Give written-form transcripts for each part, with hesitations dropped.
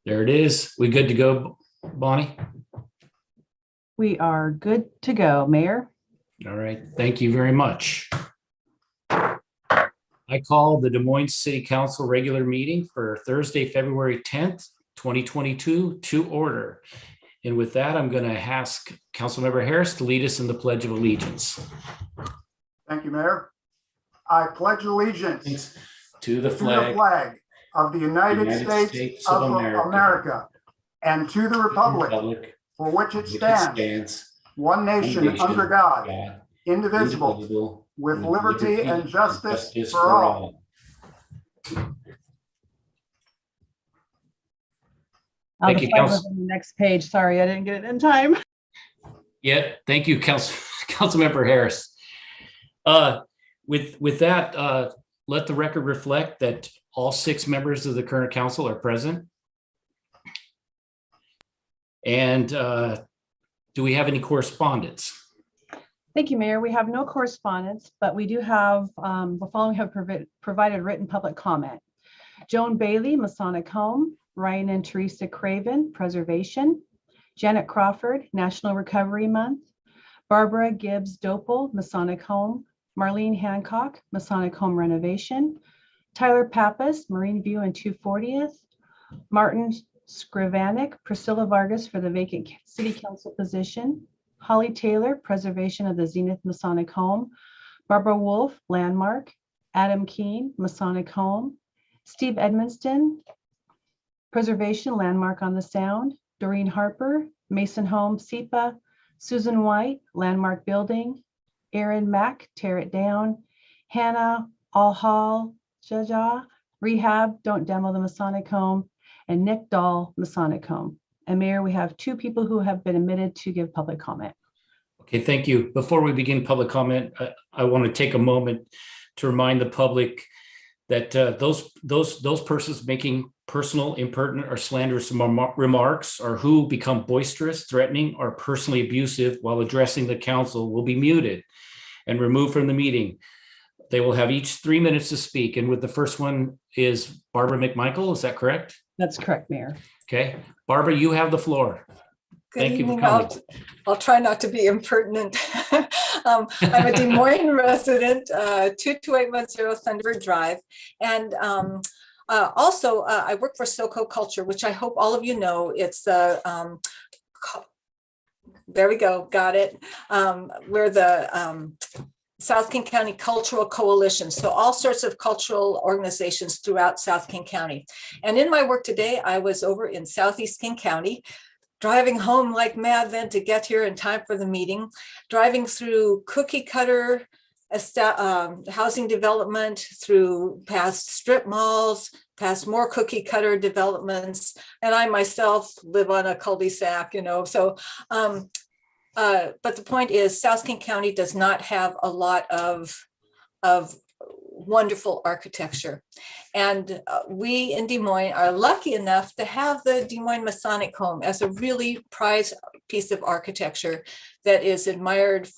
There it is. We good to go, Bonnie? We are good to go, Mayor. All right. Thank you very much. I call the Des Moines City Council regular meeting for Thursday, February 10th, 2022 to order. And with that, I'm going to ask Councilmember Harris to lead us in the Pledge of Allegiance. Thank you, Mayor. I pledge allegiance Thanks. To the to the flag flag of the United States of America and to the republic for which it stands, one nation under God, indivisible, with liberty and justice for all. Thank you, The flag was Council. on the next page. Sorry, I didn't get it in time. Yeah, thank you, Councilmember Harris. With that, let the record reflect that all 6 members of the current council are present. And do we have any correspondence? Thank you, Mayor. We have no correspondence, but we do have the following have provided written public comment. Joan Bailey, Masonic Home. Ryan and Teresa Craven, Preservation. Janet Crawford, National Recovery Month. Barbara Gibbs Dopel, Masonic Home. Marlene Hancock, Masonic Home Renovation. Tyler Pappas, Marine View and 240th. Martin Skrivanik, Priscilla Vargas for the vacant City Council position. Holly Taylor, Preservation of the Zenith Masonic Home. Barbara Wolf, Landmark. Adam Keene, Masonic Home. Steve Edmonston, Preservation, Landmark on the Sound. Doreen Harper, Mason Home, SEPA. Susan White, Landmark Building. Aaron Mack, Tear It Down. Hannah Alhal, Jaja, Rehab, Don't Demo the Masonic Home. And Nick Dahl, Masonic Home. And Mayor, we have 2 people who have been admitted to give public comment. Okay, thank you. Before we begin public comment, I want to take a moment to remind the public that those persons making personal, impertinent, or slanderous remarks, or who become boisterous, threatening, or personally abusive while addressing the council will be muted and removed from the meeting. They will have each 3 minutes to speak. And with the first one is Barbara McMichael. Is that correct? That's correct, Mayor. Okay, Barbara, you have the floor. Good Thank you for evening. coming. I'll try not to be impertinent. I'm a Des Moines resident, 22810 Thunderbird Drive. And also, I work for SoCo Culture, which I hope all of you know. It's there we go, got it. We're the South King County Cultural Coalition. So all sorts of cultural organizations throughout South King County. And in my work today, I was over in Southeast King County, driving home like mad then to get here in time for the meeting, driving through cookie cutter housing development, through past strip malls, past more cookie cutter developments. And I myself live on a cul-de-sac, so but the point is South King County does not have a lot of wonderful architecture. And we in Des Moines are lucky enough to have the Des Moines Masonic Home as a really prized piece of architecture that is admired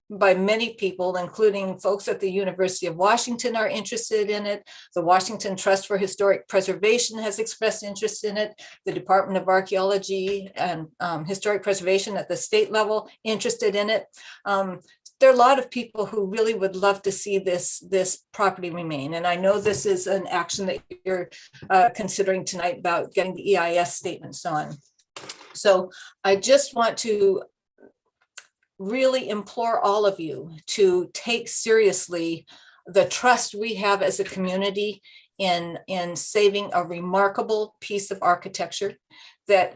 by many people, including folks at the University of Washington are interested in it. The Washington Trust for Historic Preservation has expressed interest in it. The Department of Archaeology and Historic Preservation at the state level interested in it. There are a lot of people who really would love to see this property remain. And I know this is an action that you're considering tonight about getting the EIS statements on. So I just want to really implore all of you to take seriously the trust we have as a community in saving a remarkable piece of architecture that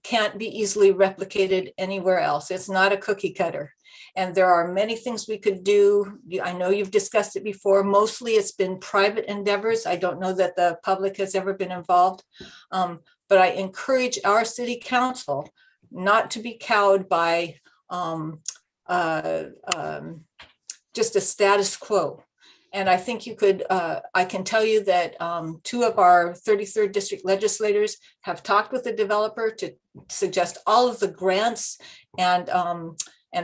can't be easily replicated anywhere else. It's not a cookie cutter. And there are many things we could do. I know you've discussed it before. Mostly it's been private endeavors. I don't know that the public has ever been involved. But I encourage our city council not to be cowed by just a status quo. And I think you could, I can tell you that 2 of our 33rd district legislators have talked with the developer to suggest all of the grants and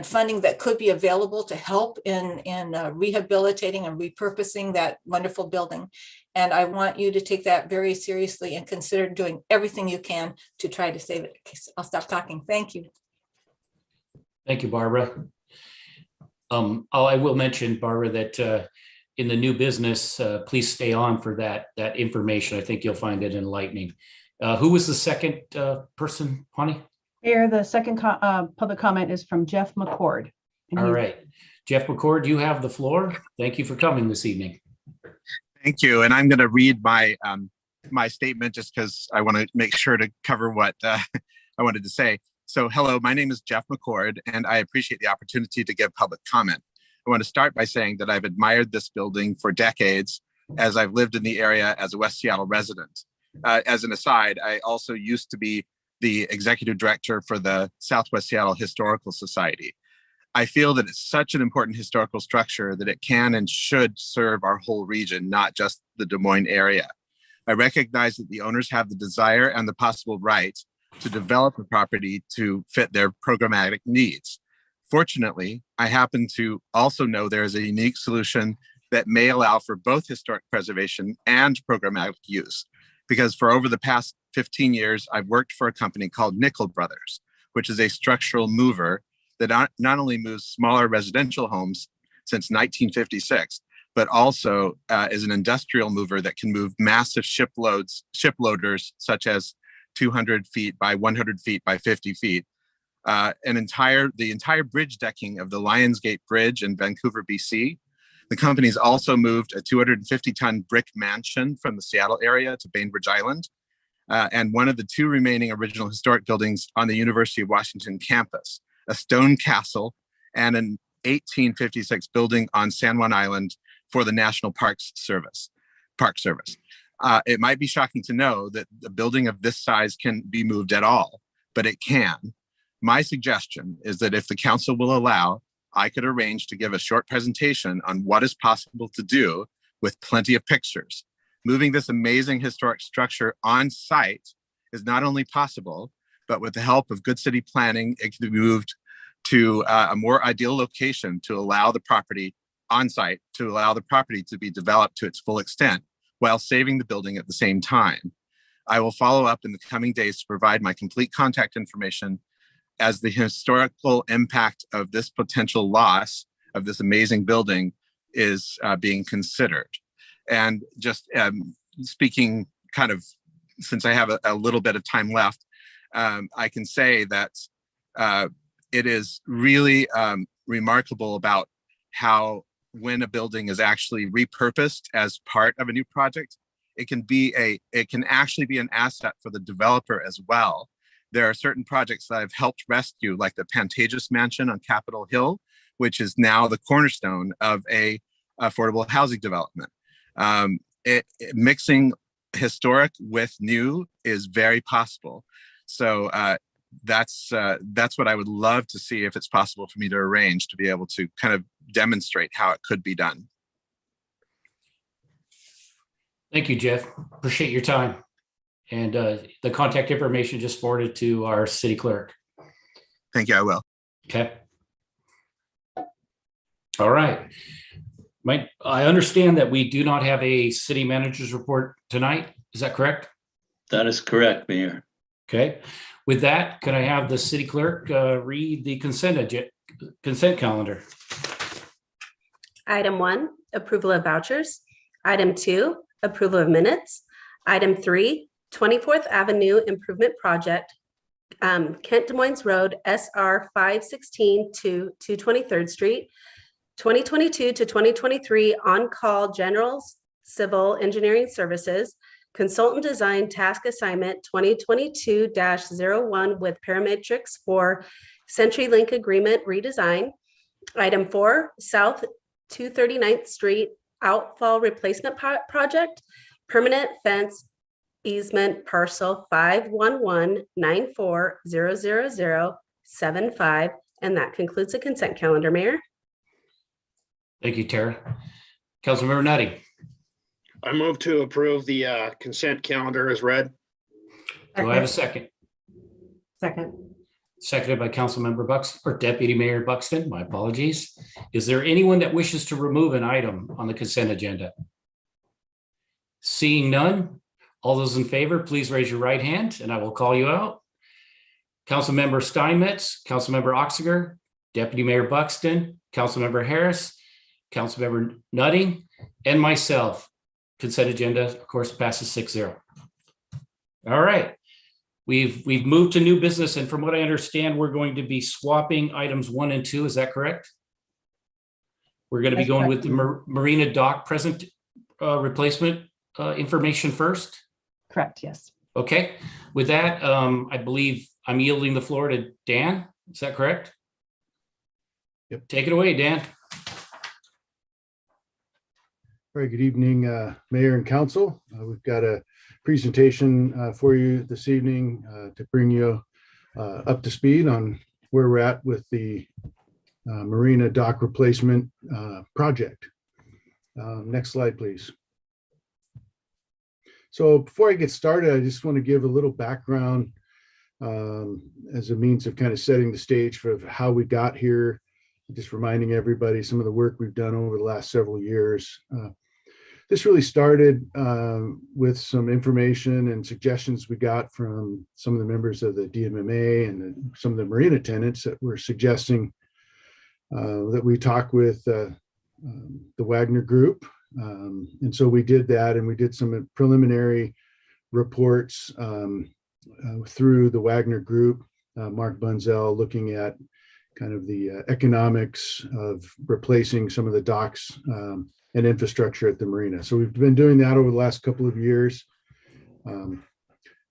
funding that could be available to help in rehabilitating and repurposing that wonderful building. And I want you to take that very seriously and consider doing everything you can to try to save it. I'll stop talking. Thank you. Thank you, Barbara. I will mention, Barbara, that in the new business, please stay on for that information. I think you'll find it enlightening. Who was the second person, Honey? Mayor, the second public comment is from Jeff McCord. And All right. Jeff McCord, you have the floor. Thank you for coming this evening. Thank you. And I'm going to read my my statement just because I want to make sure to cover what I wanted to say. So hello, my name is Jeff McCord, and I appreciate the opportunity to give public comment. I want to start by saying that I've admired this building for decades as I've lived in the area as a West Seattle resident. As an aside, I also used to be the executive director for the Southwest Seattle Historical Society. I feel that it's such an important historical structure that it can and should serve our whole region, not just the Des Moines area. I recognize that the owners have the desire and the possible right to develop the property to fit their programmatic needs. Fortunately, I happen to also know there is a unique solution that may allow for both historic preservation and programmatic use. Because for over the past 15 years, I've worked for a company called Nickel Brothers, which is a structural mover that not only moves smaller residential homes since 1956, but also is an industrial mover that can move massive ship loaders, such as 200 feet by 100 feet by 50 feet. The entire bridge decking of the Lionsgate Bridge in Vancouver, BC. The company's also moved a 250-ton brick mansion from the Seattle area to Bainbridge Island, and one of the two remaining original historic buildings on the University of Washington campus, a stone castle, and an 1856 building on San Juan Island for the National Park Service. It might be shocking to know that a building of this size can be moved at all, but it can. My suggestion is that if the council will allow, I could arrange to give a short presentation on what is possible to do with plenty of pictures. Moving this amazing historic structure on site is not only possible, but with the help of good city planning, it can be moved to a more ideal location to allow the property on site, to allow the property to be developed to its full extent while saving the building at the same time. I will follow up in the coming days to provide my complete contact information as the historical impact of this potential loss of this amazing building is being considered. And just speaking kind of, since I have a little bit of time left, I can say that it is really remarkable about how when a building is actually repurposed as part of a new project, it can actually be an asset for the developer as well. There are certain projects that I've helped rescue, like the Pantages Mansion on Capitol Hill, which is now the cornerstone of a affordable housing development. Mixing historic with new is very possible. So that's what I would love to see if it's possible for me to arrange to be able to kind of demonstrate how it could be done. Thank you, Jeff. Appreciate your time. And the contact information just forwarded to our city clerk. Thank you, I will. Okay. All right. I understand that we do not have a city manager's report tonight. Is that correct? That is correct, Mayor. Okay. With that, can I have the city clerk read the consent calendar? Item 1, approval of vouchers. Item 2, approval of minutes. Item 3, 24th Avenue Improvement Project, Kent Des Moines Road, SR 516 to 223rd Street, 2022 to 2023 on-call general civil engineering services, consultant design task assignment 2022-01 with parametrics for CenturyLink agreement redesign. Item 4, South 239th Street outfall replacement project, permanent fence easement parcel 51194000075. And that concludes the consent calendar, Mayor. Thank you, Tara. Councilmember Nutty. I move to approve the consent calendar as read. Do I have a second? Second. Seconded by Councilmember Buxton, or Deputy Mayor Buxton, my apologies. Is there anyone that wishes to remove an item on the consent agenda? Seeing none, all those in favor, please raise your right hand and I will call you out. Councilmember Steinmetz, Councilmember Oxiger, Deputy Mayor Buxton, Councilmember Harris, Councilmember Nutting, and myself. Consent agenda, of course, passes 6-0. All right. We've moved to new business, and from what I understand, we're going to be swapping items 1 and 2. Is that correct? We're going to be That's going correct. with the Marina dock replacement information first. Correct, yes. Okay. With that, I believe I'm yielding the floor to Dan. Is that correct? Yep. Take it away, Dan. Very good evening, Mayor and Council. We've got a presentation for you this evening to bring you up to speed on where we're at with the Marina dock replacement project. Next slide, please. So before I get started, I just want to give a little background as a means of kind of setting the stage for how we got here, just reminding everybody some of the work we've done over the last several years. This really started with some information and suggestions we got from some of the members of the DMMA and some of the marina tenants that were suggesting that we talk with the Wagner Group. And so we did that, and we did some preliminary reports through the Wagner Group, Mark Bunzel, looking at kind of the economics of replacing some of the docks and infrastructure at the marina. So we've been doing that over the last couple of years.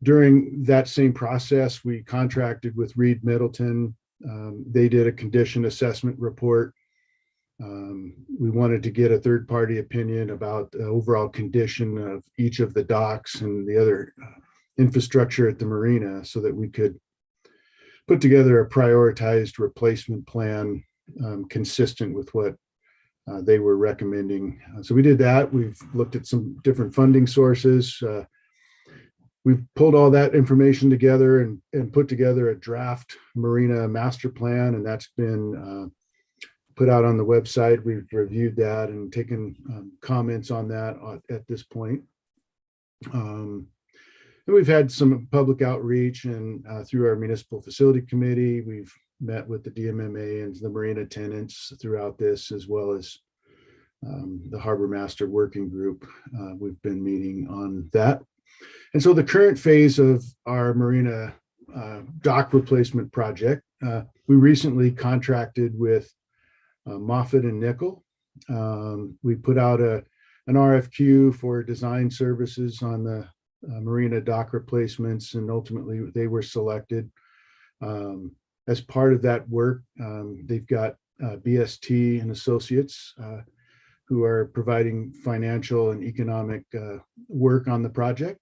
During that same process, we contracted with Reed Middleton. They did a condition assessment report. We wanted to get a third-party opinion about the overall condition of each of the docks and the other infrastructure at the marina so that we could put together a prioritized replacement plan consistent with what they were recommending. So we did that. We've looked at some different funding sources. We've pulled all that information together and put together a draft marina master plan, and that's been put out on the website. We've reviewed that and taken comments on that at this point. And we've had some public outreach, and through our municipal facility committee, we've met with the DMMA and the marina tenants throughout this, as well as the Harbor Master Working Group. We've been meeting on that. And so the current phase of our marina dock replacement project, we recently contracted with Moffitt and Nickel. We put out an RFQ for design services on the marina dock replacements, and ultimately they were selected. As part of that work, they've got BST and Associates who are providing financial and economic work on the project.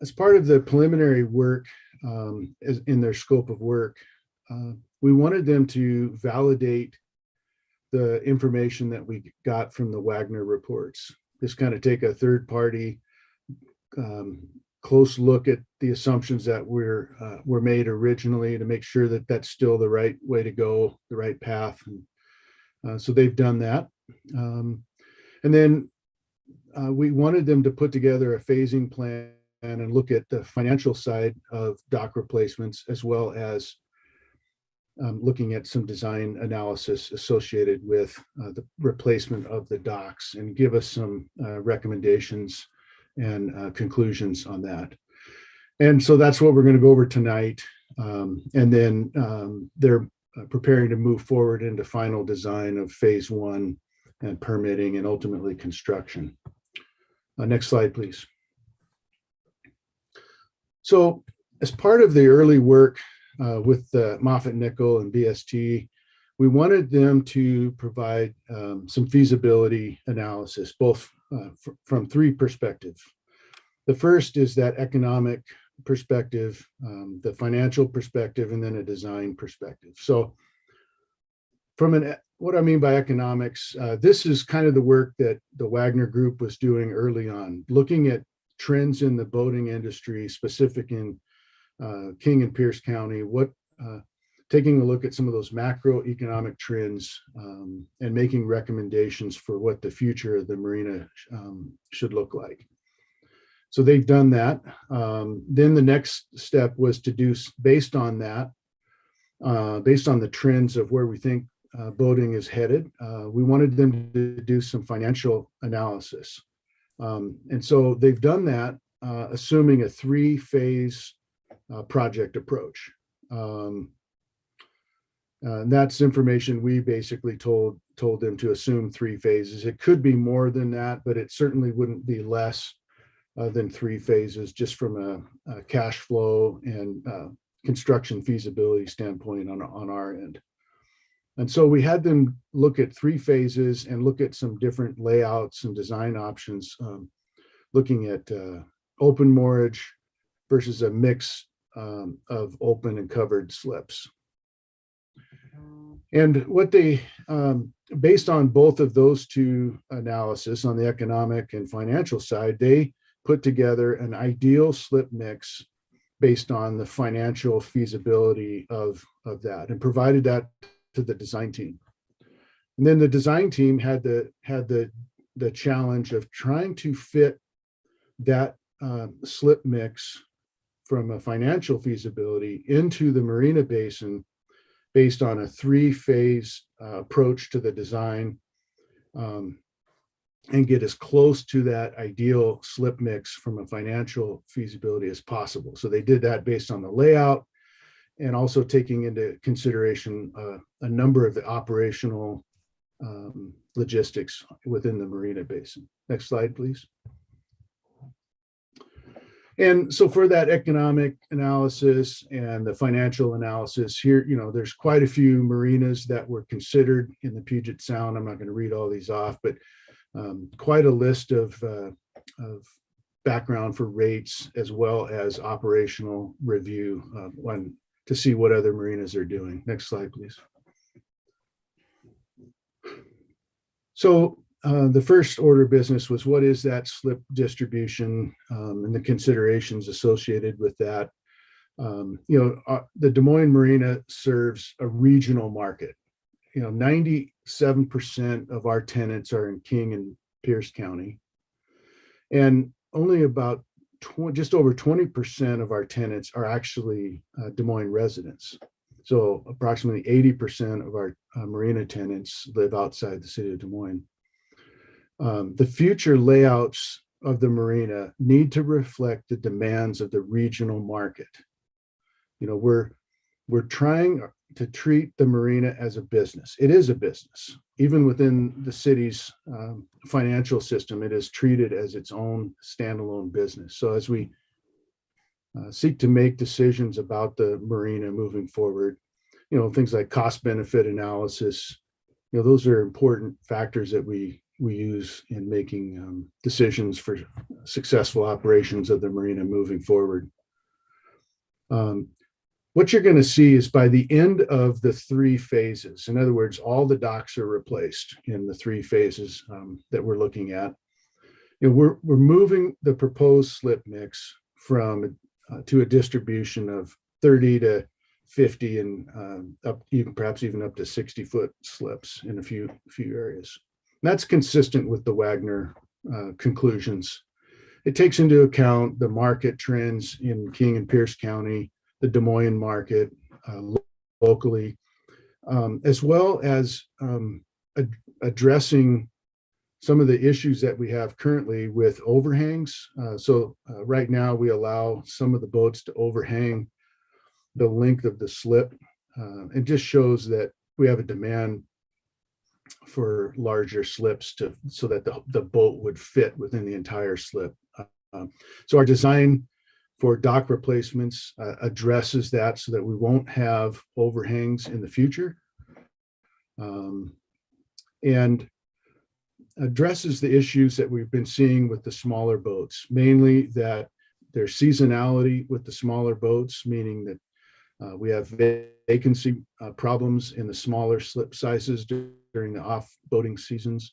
As part of the preliminary work in their scope of work, we wanted them to validate the information that we got from the Wagner reports. Just kind of take a third party close look at the assumptions that were made originally to make sure that that's still the right way to go, the right path. And so they've done that. And then we wanted them to put together a phasing plan and look at the financial side of dock replacements, as well as looking at some design analysis associated with the replacement of the docks, and give us some recommendations and conclusions on that. And so that's what we're going to go over tonight. And then they're preparing to move forward into final design of phase 1 and permitting and ultimately construction. Next slide, please. So as part of the early work with Moffitt Nickel and BST, we wanted them to provide some feasibility analysis, both from 3 perspectives. The first is that economic perspective, the financial perspective, and then a design perspective. So from what I mean by economics, this is kind of the work that the Wagner Group was doing early on, looking at trends in the boating industry, specific in King and Pierce County, taking a look at some of those macroeconomic trends and making recommendations for what the future of the marina should look like. So they've done that. Then the next step was to do, based on that, based on the trends of where we think boating is headed, we wanted them to do some financial analysis. And so they've done that, assuming a 3-phase project approach. And that's information we basically told them to assume 3 phases. It could be more than that, but it certainly wouldn't be less than 3 phases, just from a cash flow and construction feasibility standpoint on our end. And so we had them look at 3 phases and look at some different layouts and design options, looking at open moorage versus a mix of open and covered slips. And what they, based on both of those two analysis on the economic and financial side, they put together an ideal slip mix based on the financial feasibility of that, and provided that to the design team. And then the design team had the challenge of trying to fit that slip mix from a financial feasibility into the Marina Basin based on a 3-phase approach to the design, and get as close to that ideal slip mix from a financial feasibility as possible. So they did that based on the layout and also taking into consideration a number of the operational logistics within the Marina Basin. Next slide, please. And so for that economic analysis and the financial analysis here, there's quite a few marinas that were considered in the Puget Sound. I'm not going to read all these off, but quite a list of background for rates, as well as operational review to see what other marinas are doing. Next slide, please. So the first order of business was, what is that slip distribution, and the considerations associated with that. The Des Moines Marina serves a regional market. 97% of our tenants are in King and Pierce County, and only about just over 20% of our tenants are actually Des Moines residents. So approximately 80% of our marina tenants live outside the city of Des Moines. The future layouts of the marina need to reflect the demands of the regional market. We're trying to treat the marina as a business. It is a business. Even within the city's financial system, it is treated as its own standalone business. So as we seek to make decisions about the marina moving forward, things like cost benefit analysis, those are important factors that we use in making decisions for successful operations of the marina moving forward. What you're going to see is, by the end of the 3 phases, in other words, all the docks are replaced in the 3 phases that we're looking at. We're moving the proposed slip mix from to a distribution of 30 to 50 and perhaps even up to 60-foot slips in a few areas. That's consistent with the Wagner conclusions. It takes into account the market trends in King and Pierce County, the Des Moines market locally, as well as addressing some of the issues that we have currently with overhangs. So right now we allow some of the boats to overhang the length of the slip. It just shows that we have a demand for larger slips so that the boat would fit within the entire slip. So our design for dock replacements addresses that so that we won't have overhangs in the future, and addresses the issues that we've been seeing with the smaller boats, mainly that there's seasonality with the smaller boats, meaning that we have vacancy problems in the smaller slip sizes during the off boating seasons.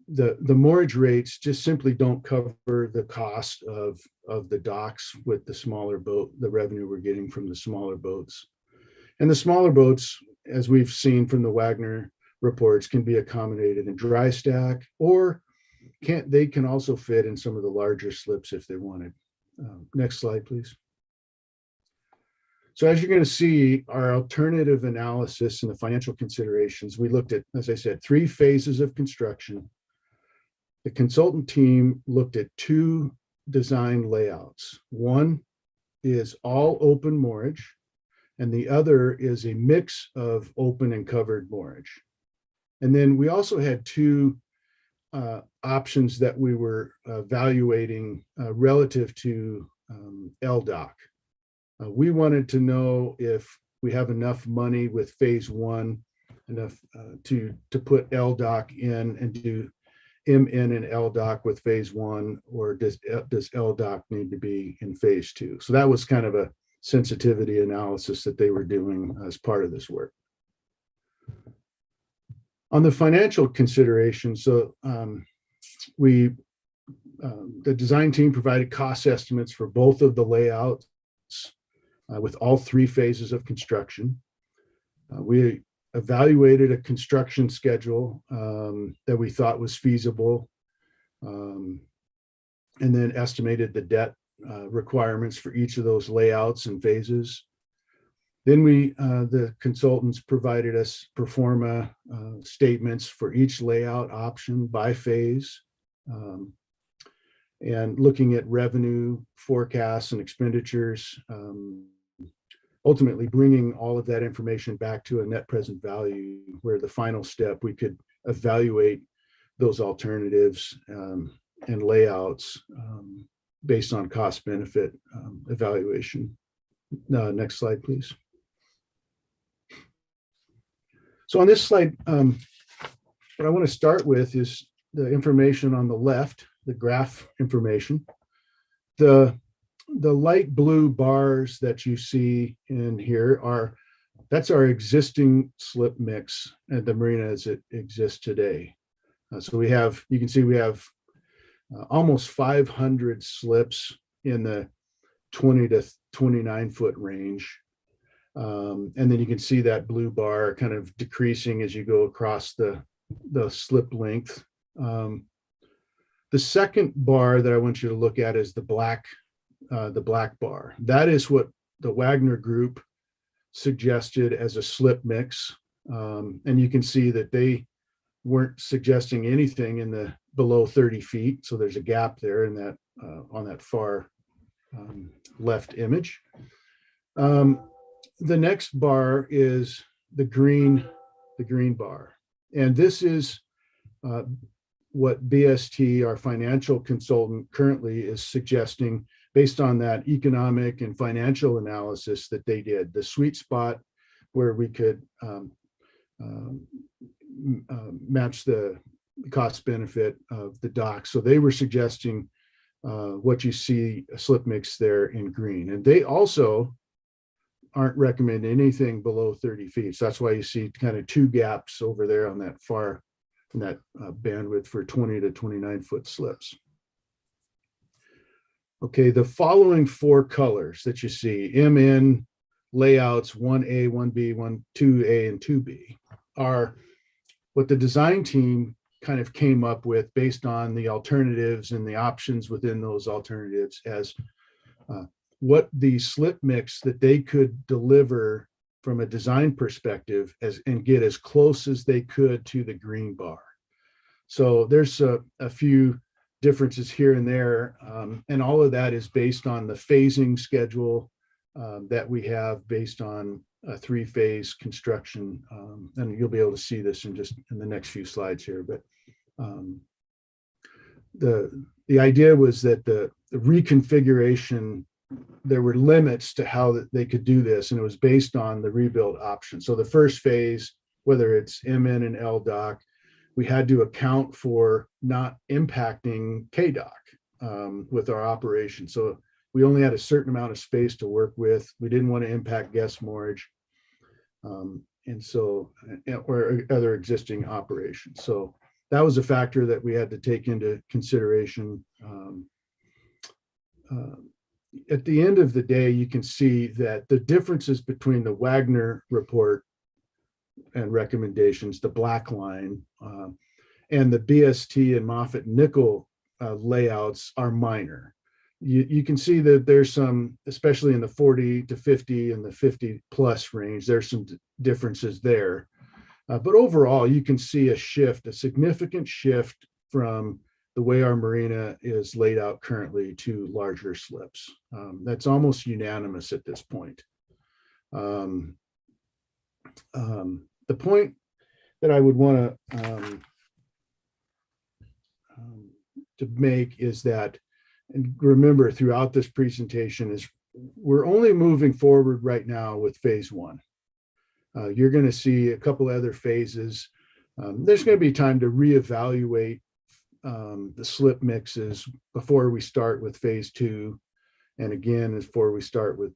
The moorage rates just simply don't cover the cost of the docks with the smaller boat, the revenue we're getting from the smaller boats. And the smaller boats, as we've seen from the Wagner reports, can be accommodated in dry stack or they can also fit in some of the larger slips if they wanted. Next slide, please. So as you're going to see, our alternative analysis and the financial considerations, we looked at, as I said, 3 phases of construction. The consultant team looked at 2 design layouts. One is all open moorage, and the other is a mix of open and covered moorage. And then we also had 2 options that we were evaluating relative to LDOC. We wanted to know if we have enough money with phase 1, enough to put LDOC in and do MN and LDOC with phase 1, or does LDOC need to be in phase 2? So that was kind of a sensitivity analysis that they were doing as part of this work. On the financial considerations, so the design team provided cost estimates for both of the layouts with all 3 phases of construction. We evaluated a construction schedule that we thought was feasible, and then estimated the debt requirements for each of those layouts and phases. Then the consultants provided us pro forma statements for each layout option by phase, and looking at revenue forecasts and expenditures, ultimately bringing all of that information back to a net present value, where the final step, we could evaluate those alternatives and layouts based on cost benefit evaluation. Next slide, please. So on this slide, what I want to start with is the information on the left, the graph information. The light blue bars that you see in here that's our existing slip mix at the marina as it exists today. So you can see we have almost 500 slips in the 20 to 29 foot range. And then you can see that blue bar kind of decreasing as you go across the slip length. The second bar that I want you to look at is the black bar. That is what the Wagner Group suggested as a slip mix. And you can see that they weren't suggesting anything in the below 30 feet. So there's a gap there in that on that far left image. The next bar is the green bar. And this is what BST, our financial consultant, currently is suggesting based on that economic and financial analysis that they did. The sweet spot where we could match the cost benefit of the dock. So they were suggesting what you see a slip mix there in green. And they also aren't recommending anything below 30 feet. So that's why you see kind of 2 gaps over there on that far, in that bandwidth for 20 to 29 foot slips. Okay, the following 4 colors that you see, MN layouts 1A, 1B, 2A, and 2B, are what the design team kind of came up with based on the alternatives and the options within those alternatives as what the slip mix that they could deliver from a design perspective and get as close as they could to the green bar. So there's a few differences here and there, and all of that is based on the phasing schedule that we have based on a 3-phase construction, and you'll be able to see this in the next few slides here. But the idea was that the reconfiguration, there were limits to how they could do this, and it was based on the rebuild option. So the first phase, whether it's MN and LDOC, we had to account for not impacting KDOC with our operation. So we only had a certain amount of space to work with. We didn't want to impact guest moorage, or other existing operations. So that was a factor that we had to take into consideration. At the end of the day, you can see that the differences between the Wagner report and recommendations, the black line, and the BST and Moffett nickel layouts are minor. You can see that there's some, especially in the 40 to 50 and the 50 plus range, there's some differences there. But overall, you can see a shift, a significant shift from the way our marina is laid out currently to larger slips. That's almost unanimous at this point. The point that I would want to make is that, and remember throughout this presentation, is we're only moving forward right now with phase one. You're going to see a couple other phases. There's going to be time to reevaluate the slip mixes before we start with phase two, and again before we start with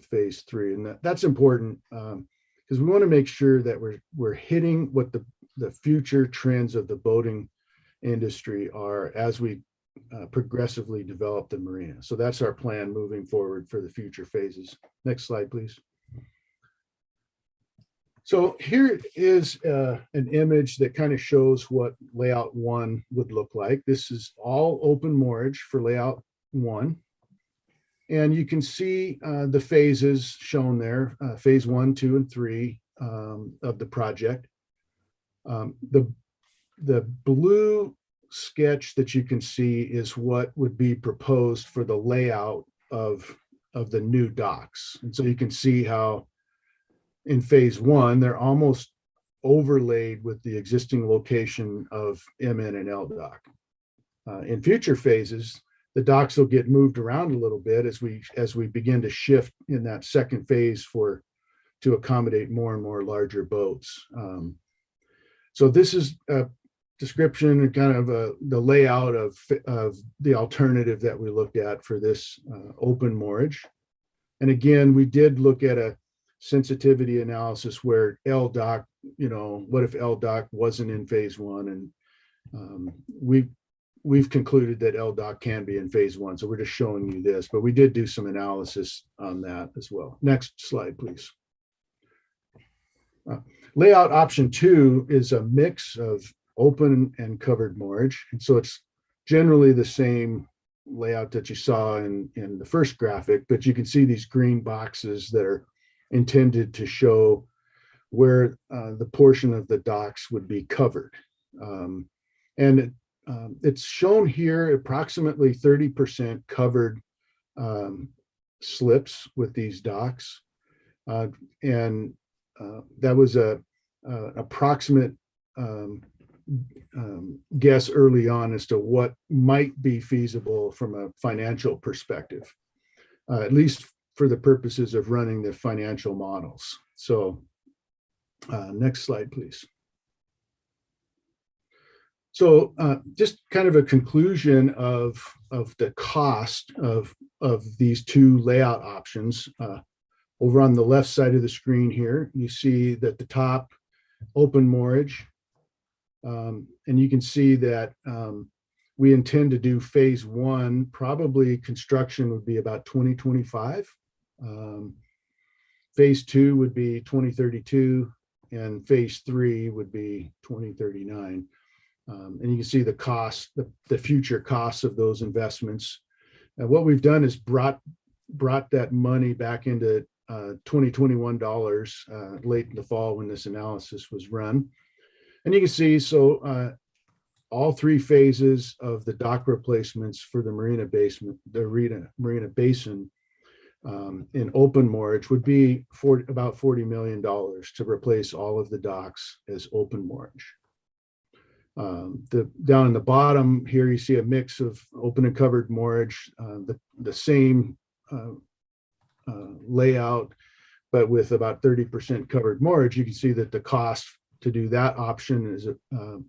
phase three. And that's important because we want to make sure that we're hitting what the future trends of the boating industry are as we progressively develop the marina. So that's our plan moving forward for the future phases. Next slide, please. So here is an image that kind of shows what layout one would look like. This is all open moorage for layout one. And you can see the phases shown there, phase 1, 2, and 3 of the project. The blue sketch that you can see is what would be proposed for the layout of the new docks. And so you can see how in phase 1, they're almost overlaid with the existing location of MN and L dock. In future phases, the docks will get moved around a little bit as we begin to shift in that second phase to accommodate more and more larger boats. So this is a description and kind of the layout of the alternative that we looked at for this open moorage. And again, we did look at a sensitivity analysis where LDOC, what if LDOC wasn't in phase 1? And we've concluded that LDOC can be in phase 1. So we're just showing you this, but we did do some analysis on that as well. Next slide, please. Layout option 2 is a mix of open and covered moorage. And so it's generally the same layout that you saw in the first graphic, but you can see these green boxes that are intended to show where the portion of the docks would be covered. It's shown here approximately 30% covered slips with these docks. That was an approximate guess early on as to what might be feasible from a financial perspective, at least for the purposes of running the financial models. So next slide, please. So just kind of a conclusion of the cost of these two layout options. Over on the left side of the screen here, you see that the top open moorage, and you can see that we intend to do phase 1, probably construction would be about 2025. Phase 2 would be 2032, and phase 3 would be 2039. And you can see the cost, the future costs of those investments. And what we've done is brought that money back into 2021 dollars late in the fall when this analysis was run. And you can see, so all 3 phases of the dock replacements for the marina basin in open moorage would be about $40 million to replace all of the docks as open moorage. Down in the bottom here, you see a mix of open and covered moorage, the same layout, but with about 30% covered moorage. You can see that the cost to do that option is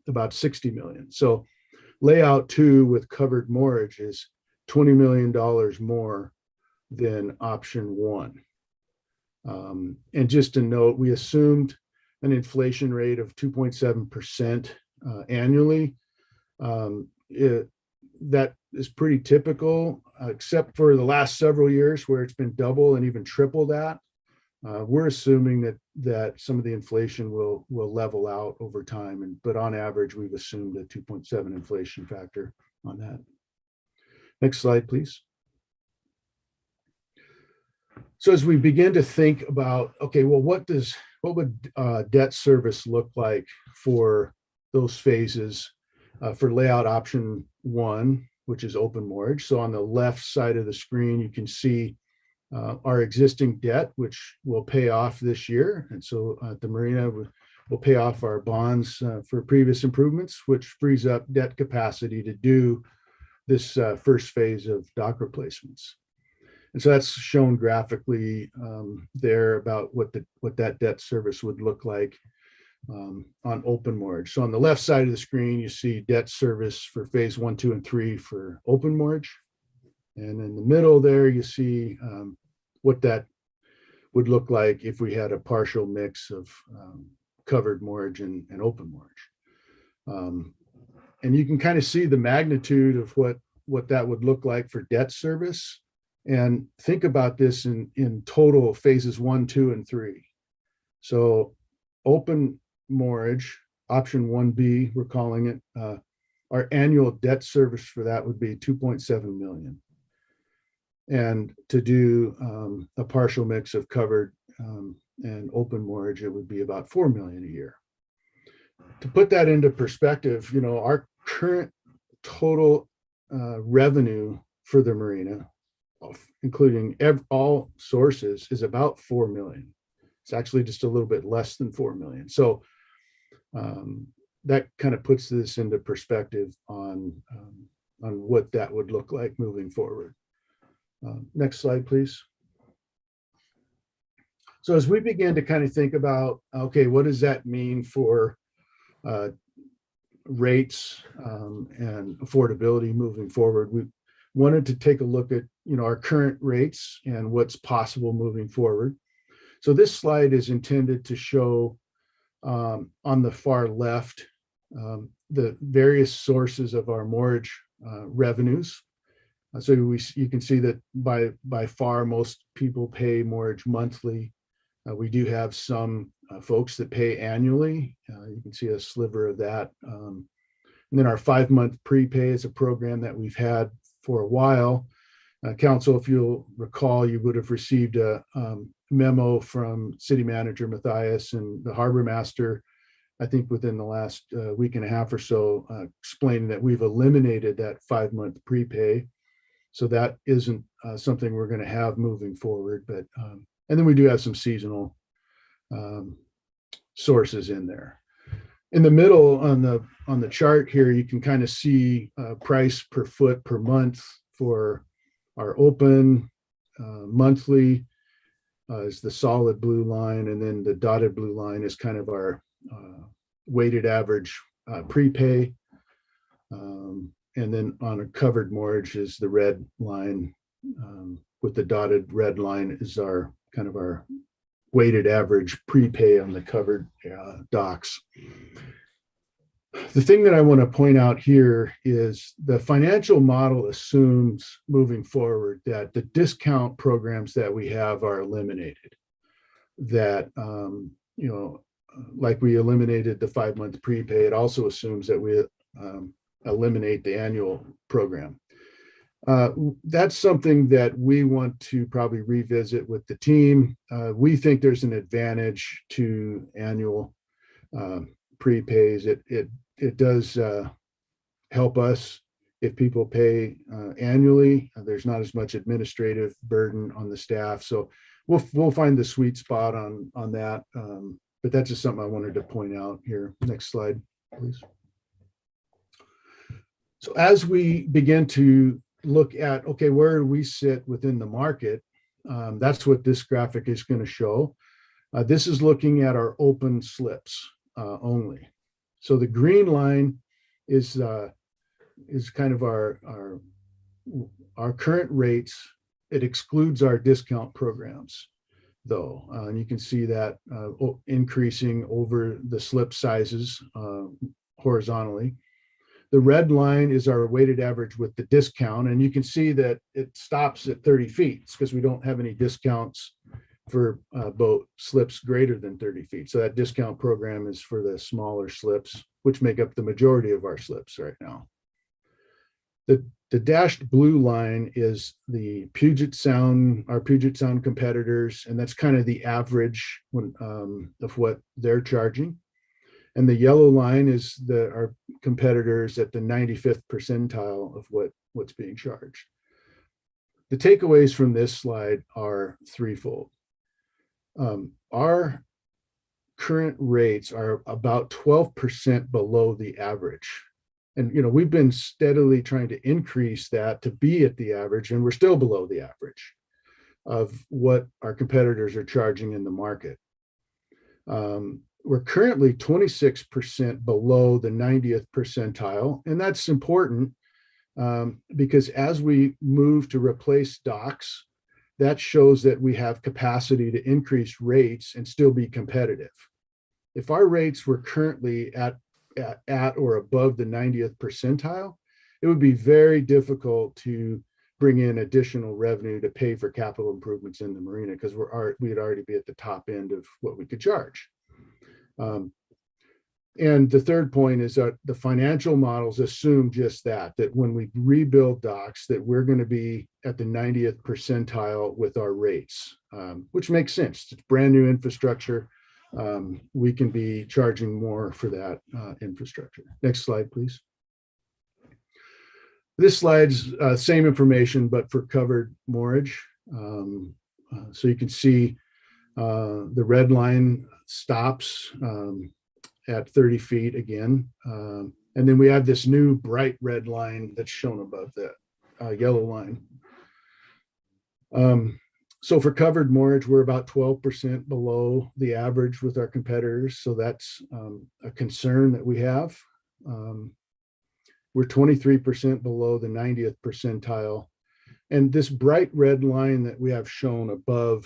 about $60 million. So layout 2 with covered moorage is $20 million more than option 1. And just to note, we assumed an inflation rate of 2.7% annually. That is pretty typical, except for the last several years where it's been double and even triple that. We're assuming that some of the inflation will level out over time, but on average, we've assumed a 2.7 inflation factor on that. Next slide, please. So as we begin to think about, okay, well, what would debt service look like for those phases for layout option 1, which is open mortgage. So on the left side of the screen, you can see our existing debt, which will pay off this year. And so at the marina, we'll pay off our bonds for previous improvements, which frees up debt capacity to do this first phase of dock replacements. And so that's shown graphically there about what that debt service would look like on open mortgage. So on the left side of the screen, you see debt service for phase 1, 2, and 3 for open mortgage. And in the middle there, you see what that would look like if we had a partial mix of covered mortgage and open mortgage. And you can kind of see the magnitude of what that would look like for debt service. And think about this in total phases 1, 2, and 3. So open mortgage, option 1B, we're calling it, our annual debt service for that would be 2.7 million. And to do a partial mix of covered and open mortgage, it would be about 4 million a year. To put that into perspective, our current total revenue for the marina, including all sources, is about 4 million. It's actually just a little bit less than 4 million. So that kind of puts this into perspective on what that would look like moving forward. Next slide, please. So as we begin to kind of think about, okay, what does that mean for rates and affordability moving forward? We wanted to take a look at our current rates and what's possible moving forward. So this slide is intended to show on the far left the various sources of our mortgage revenues. So you can see that by far most people pay mortgage monthly. We do have some folks that pay annually. You can see a sliver of that. And then our 5-month prepay is a program that we've had for a while. Council, if you'll recall, you would have received a memo from City Manager Matthias and the Harbor Master, I think within the last week and a half or so, explaining that we've eliminated that 5-month prepay. So that isn't something we're going to have moving forward. But and then we do have some seasonal sources in there. In the middle on the chart here, you can kind of see price per foot per month for our open monthly is the solid blue line, and then the dotted blue line is kind of our weighted average prepay. And then on a covered mortgage is the red line, with the dotted red line is our kind of our weighted average prepay on the covered docks. The thing that I want to point out here is the financial model assumes moving forward that the discount programs that we have are eliminated. That, like we eliminated the 5-month prepay, it also assumes that we eliminate the annual program. That's something that we want to probably revisit with the team. We think there's an advantage to annual prepays. It does help us if people pay annually. There's not as much administrative burden on the staff. So we'll find the sweet spot on that. But that's just something I wanted to point out here. Next slide, please. So as we begin to look at, okay, where do we sit within the market? That's what this graphic is going to show. This is looking at our open slips only. So the green line is kind of our current rates. It excludes our discount programs, though, and you can see that increasing over the slip sizes horizontally. The red line is our weighted average with the discount, and you can see that it stops at 30 feet. It's because we don't have any discounts for boat slips greater than 30 feet. So that discount program is for the smaller slips, which make up the majority of our slips right now. The dashed blue line is the Puget Sound, our Puget Sound competitors, and that's kind of the average of what they're charging. And the yellow line is our competitors at the 95th percentile of what's being charged. The takeaways from this slide are threefold. Our current rates are about 12% below the average. And, we've been steadily trying to increase that to be at the average, and we're still below the average of what our competitors are charging in the market. We're currently 26% below the 90th percentile, and that's important because as we move to replace docks, that shows that we have capacity to increase rates and still be competitive. If our rates were currently at or above the 90th percentile, it would be very difficult to bring in additional revenue to pay for capital improvements in the marina because we'd already be at the top end of what we could charge. And the third point is that the financial models assume just that when we rebuild docks, that we're going to be at the 90th percentile with our rates, which makes sense. It's brand new infrastructure. We can be charging more for that infrastructure. Next slide, please. This slide's same information, but for covered moorage. So you can see the red line stops at 30 feet again. And then we have this new bright red line that's shown above that yellow line. So for covered moorage, we're about 12% below the average with our competitors. So that's a concern that we have. We're 23% below the 90th percentile. And this bright red line that we have shown above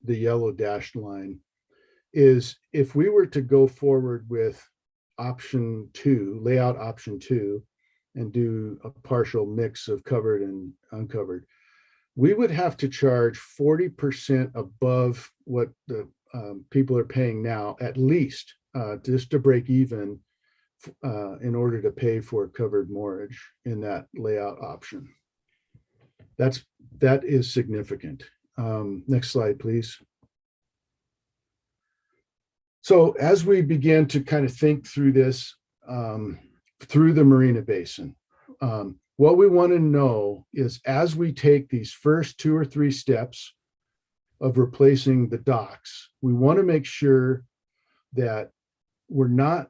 the yellow dashed line is if we were to go forward with option 2, layout option 2, and do a partial mix of covered and uncovered, we would have to charge 40% above what the people are paying now, at least, just to break even in order to pay for covered moorage in that layout option. That is significant. Next slide, please. So as we begin to kind of think through this, through the Marina Basin, what we want to know is as we take these first 2 or 3 steps of replacing the docks, we want to make sure that we're not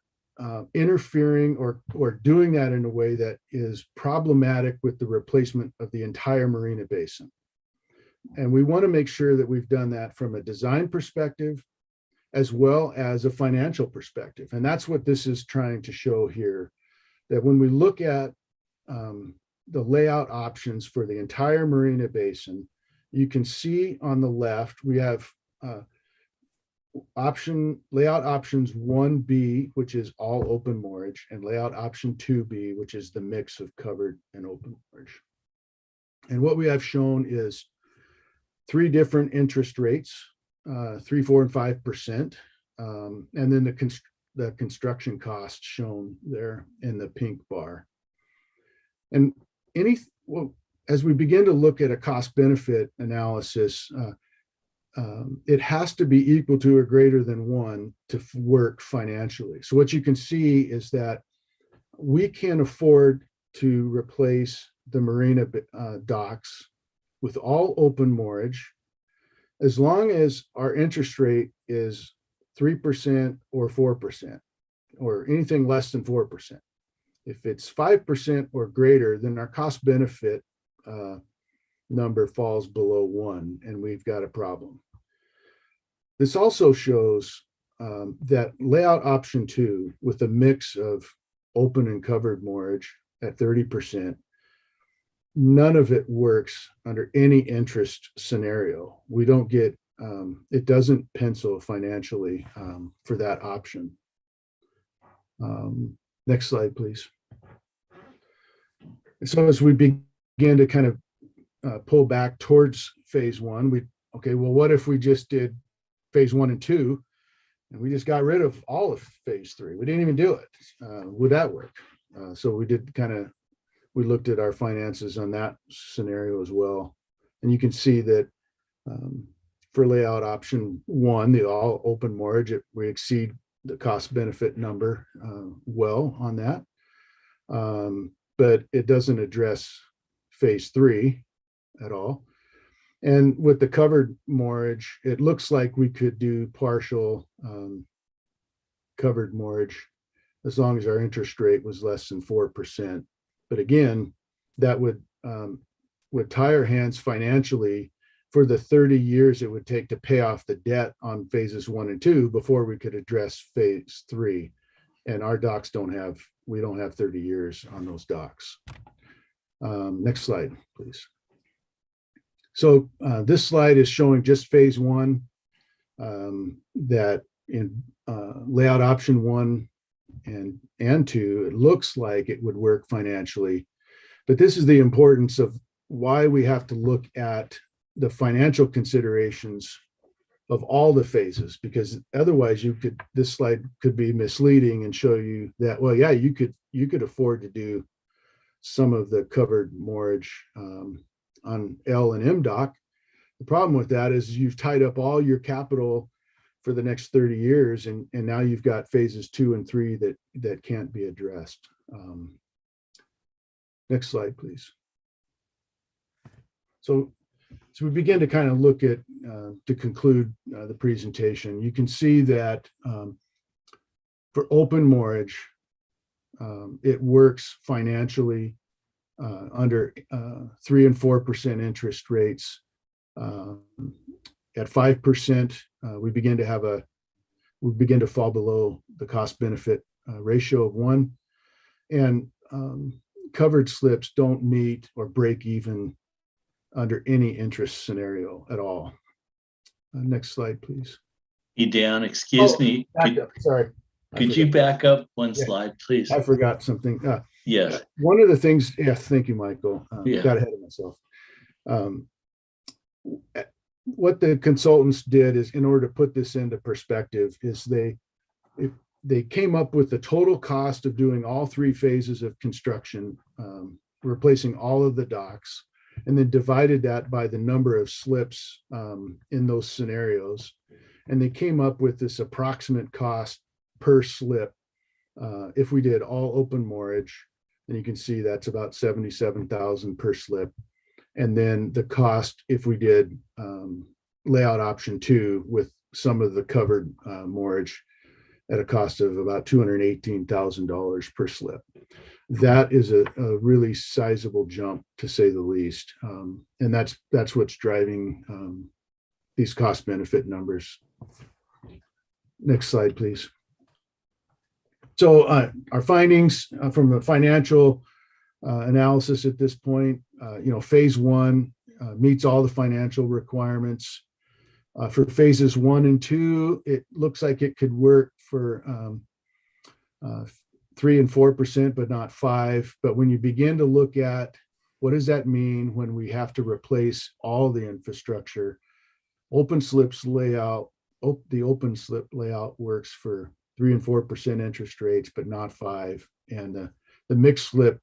interfering or doing that in a way that is problematic with the replacement of the entire Marina Basin. And we want to make sure that we've done that from a design perspective as well as a financial perspective. And that's what this is trying to show here, that when we look at the layout options for the entire Marina Basin, you can see on the left, we have layout options 1B, which is all open moorage, and layout option 2B, which is the mix of covered and open moorage. And what we have shown is 3 different interest rates, 3%, 4%, and 5%, and then the construction costs shown there in the pink bar. And as we begin to look at a cost benefit analysis, it has to be equal to or greater than 1 to work financially. So what you can see is that we can afford to replace the marina docks with all open moorage as long as our interest rate is 3% or 4% or anything less than 4%. If it's 5% or greater, then our cost benefit number falls below 1 and we've got a problem. This also shows that layout option 2 with a mix of open and covered moorage at 30%, none of it works under any interest scenario. We don't get, it doesn't pencil financially for that option. Next slide, please. So as we begin to kind of pull back towards phase 1, we okay, well, what if we just did phase 1 and 2 and we just got rid of all of phase 3? We didn't even do it. Would that work? So we looked at our finances on that scenario as well. And you can see that for layout option 1, the all open mortgage, we exceed the cost benefit number well on that. But it doesn't address phase 3 at all. And with the covered mortgage, it looks like we could do partial covered mortgage as long as our interest rate was less than 4%. But again, that would tie our hands financially for the 30 years it would take to pay off the debt on phases 1 and 2 before we could address phase 3. And our docs we don't have 30 years on those docs. Next slide, please. So this slide is showing just phase 1, that in layout option 1 and 2, it looks like it would work financially. But this is the importance of why we have to look at the financial considerations of all the phases, because otherwise this slide could be misleading and show you that, well, yeah, you could afford to do some of the covered mortgage on L and M doc. The problem with that is you've tied up all your capital for the next 30 years, and now you've got phases 2 and 3 that can't be addressed. Next slide, please. So we begin to kind of look at, to conclude the presentation, you can see that for open mortgage, it works financially under 3 and 4% interest rates. At 5%, we begin to fall below the cost benefit ratio of 1, and covered slips don't meet or break even under any interest scenario at all. Next slide, please. Hey, Dan, excuse me. Sorry. Could you back up one Yeah. slide, please? I forgot something. Yes. One of the things, thank you, Michael. Yeah. Got ahead of myself. What the consultants did is, in order to put this into perspective, is they came up with the total cost of doing all 3 phases of construction, replacing all of the docks, and then divided that by the number of slips in those scenarios. And they came up with this approximate cost per slip. If we did all open mortgage, and you can see that's about $77,000 per slip. And then the cost if we did layout option 2 with some of the covered mortgage at a cost of about $218,000 per slip. That is a really sizable jump, to say the least. And that's what's driving these cost benefit numbers. Next slide, please. So our findings from the financial analysis at this point, phase 1 meets all the financial requirements. For phases 1 and 2, it looks like it could work for 3 and 4%, but not 5%. But when you begin to look at what does that mean when we have to replace all the infrastructure, open slips layout, the open slip layout works for 3 and 4% interest rates, but not 5%. And the mixed slip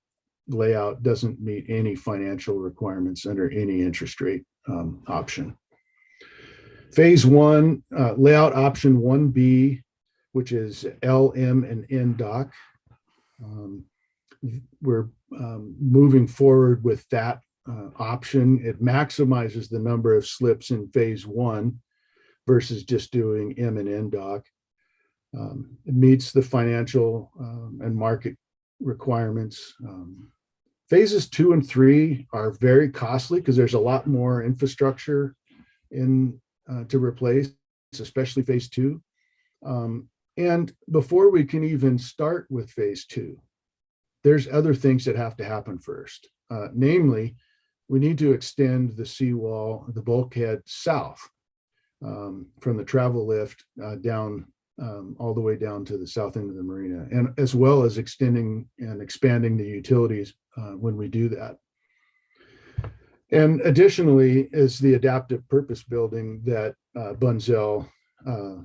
layout doesn't meet any financial requirements under any interest rate option. Phase 1, layout option 1B, which is L, M, and N doc. We're moving forward with that option. It maximizes the number of slips in phase 1 versus just doing M and N doc. It meets the financial and market requirements. Phases 2 and 3 are very costly because there's a lot more infrastructure to replace, especially phase 2. And before we can even start with phase 2, there's other things that have to happen first. Namely, we need to extend the seawall, the bulkhead south from the travel lift down all the way down to the south end of the marina, and as well as extending and expanding the utilities when we do that. And additionally is the adaptive purpose building that Bunzel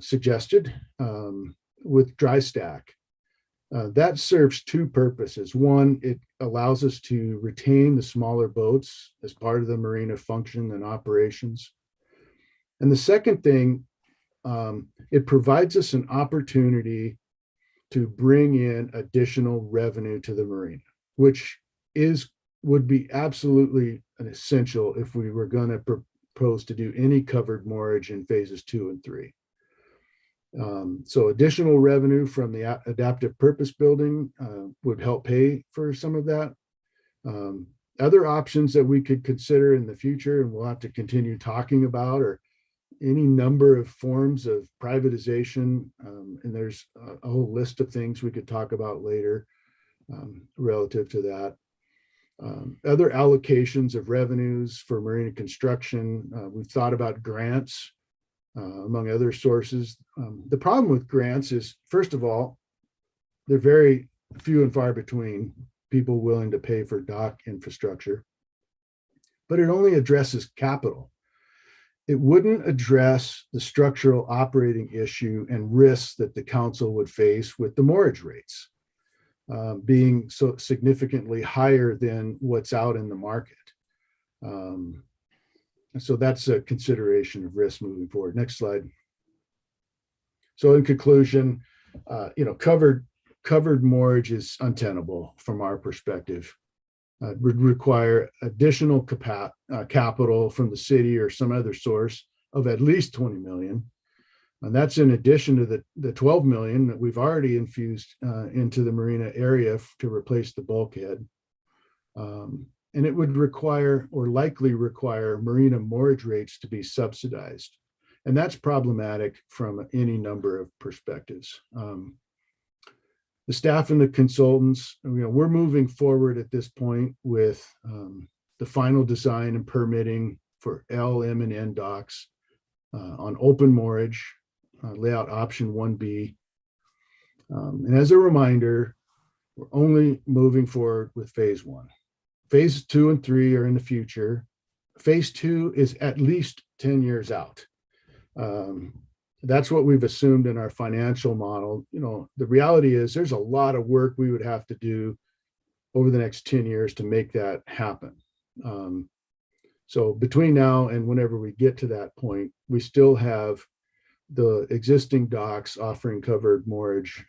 suggested with dry stack. That serves two purposes. One, it allows us to retain the smaller boats as part of the marina function and operations. And the second thing, it provides us an opportunity to bring in additional revenue to the marina, which would be absolutely an essential if we were going to propose to do any covered moorage in phases 2 and 3. So additional revenue from the adaptive purpose building would help pay for some of that. Other options that we could consider in the future, and we'll have to continue talking about, are any number of forms of privatization. And there's a whole list of things we could talk about later relative to that. Other allocations of revenues for marina construction. We've thought about grants, among other sources. The problem with grants is, first of all, they're very few and far between, people willing to pay for dock infrastructure, but it only addresses capital. It wouldn't address the structural operating issue and risks that the council would face with the moorage rates being so significantly higher than what's out in the market. So that's a consideration of risk moving forward. Next slide. So in conclusion, covered moorage is untenable from our perspective. Would require additional capital from the city or some other source of at least 20 million. And that's in addition to the 12 million that we've already infused into the marina area to replace the bulkhead. And it would require, or likely require, marina moorage rates to be subsidized. And that's problematic from any number of perspectives. The staff and the consultants, we're moving forward at this point with the final design and permitting for L, M, and N docks on open moorage, layout option 1B. And as a reminder, we're only moving forward with phase 1. Phase 2 and 3 are in the future. Phase 2 is at least 10 years out. That's what we've assumed in our financial model. The reality is there's a lot of work we would have to do over the next 10 years to make that happen. So between now and whenever we get to that point, we still have the existing docks offering covered moorage.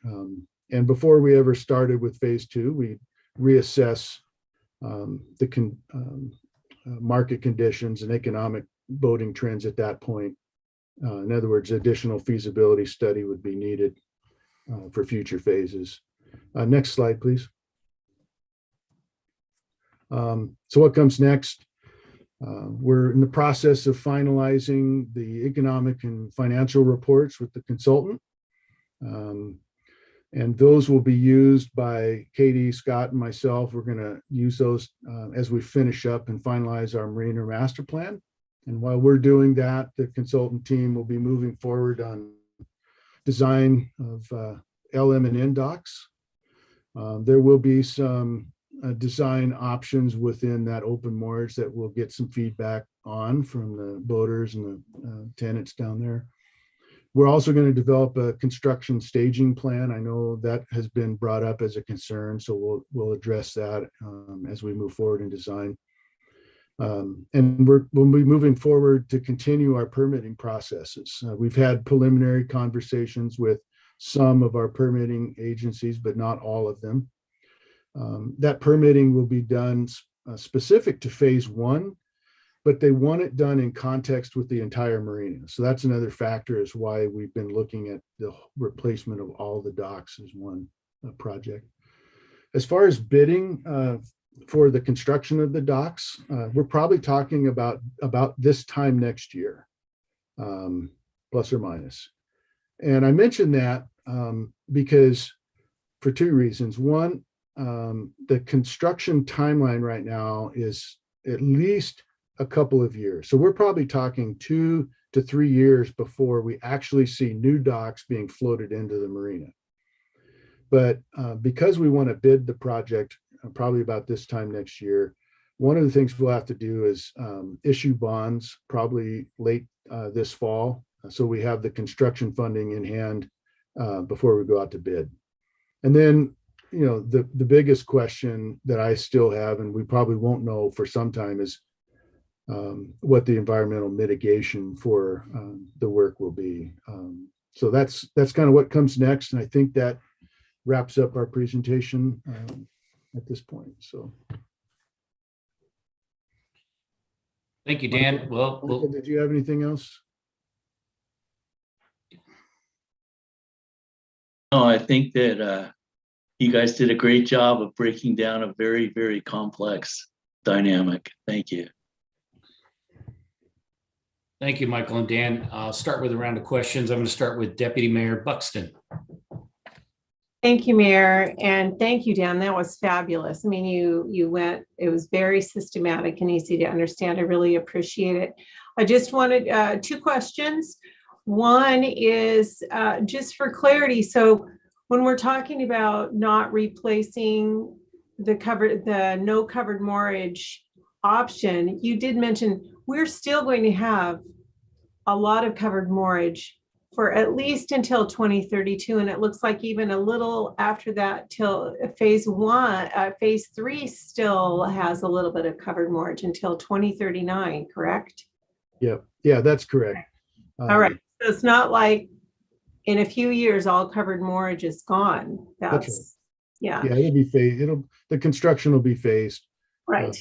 And before we ever started with phase 2, we reassess the market conditions and economic boating trends at that point. In other words, additional feasibility study would be needed for future phases. Next slide, please. So what comes next? We're in the process of finalizing the economic and financial reports with the consultant. And those will be used by Katie, Scott, and myself. We're going to use those as we finish up and finalize our marina master plan. And while we're doing that, the consultant team will be moving forward on design of LM and N docks. There will be some design options within that open moorage that we'll get some feedback on from the boaters and the tenants down there. We're also going to develop a construction staging plan. I know that has been brought up as a concern, so we'll address that as we move forward in design. And we'll be moving forward to continue our permitting processes. We've had preliminary conversations with some of our permitting agencies, but not all of them. That permitting will be done specific to phase 1, but they want it done in context with the entire marina. So that's another factor is why we've been looking at the replacement of all the docks as one project. As far as bidding for the construction of the docks, we're probably talking about this time next year, plus or minus. And I mentioned that because for two reasons. One, the construction timeline right now is at least a couple of years. So we're probably talking 2 to 3 years before we actually see new docks being floated into the marina. But because we want to bid the project probably about this time next year, One of the things we'll have to do is issue bonds probably late this fall. So we have the construction funding in hand before we go out to bid. And then, you know, the biggest question that I still have, and we probably won't know for some time, is what the environmental mitigation for the work will be. So that's kind of what comes next. And I think that wraps up our presentation at this point. So. Thank you, Dan. Well, Michael, did you have anything else? No, I think that you guys did a great job of breaking down a very, very complex dynamic. Thank you. thank you, Michael and Dan. I'll start with a round of questions. I'm going to start with Deputy Mayor Buxton. Thank you, Mayor, and thank you, Dan. That was fabulous. I mean, you went, it was very systematic and easy to understand. I really appreciate it. I just wanted 2 questions. One is just for clarity. So when we're talking about not replacing the no covered mortgage option, you did mention we're still going to have a lot of covered mortgage for at least until 2032. And it looks like even a little after that till phase 3 still has a little bit of covered mortgage until 2039, correct? Yep. Yeah, that's correct. All right. So it's not like in a few years, all covered mortgage is gone. That's Yeah. Yeah, it'll be phased. The construction will be phased Right.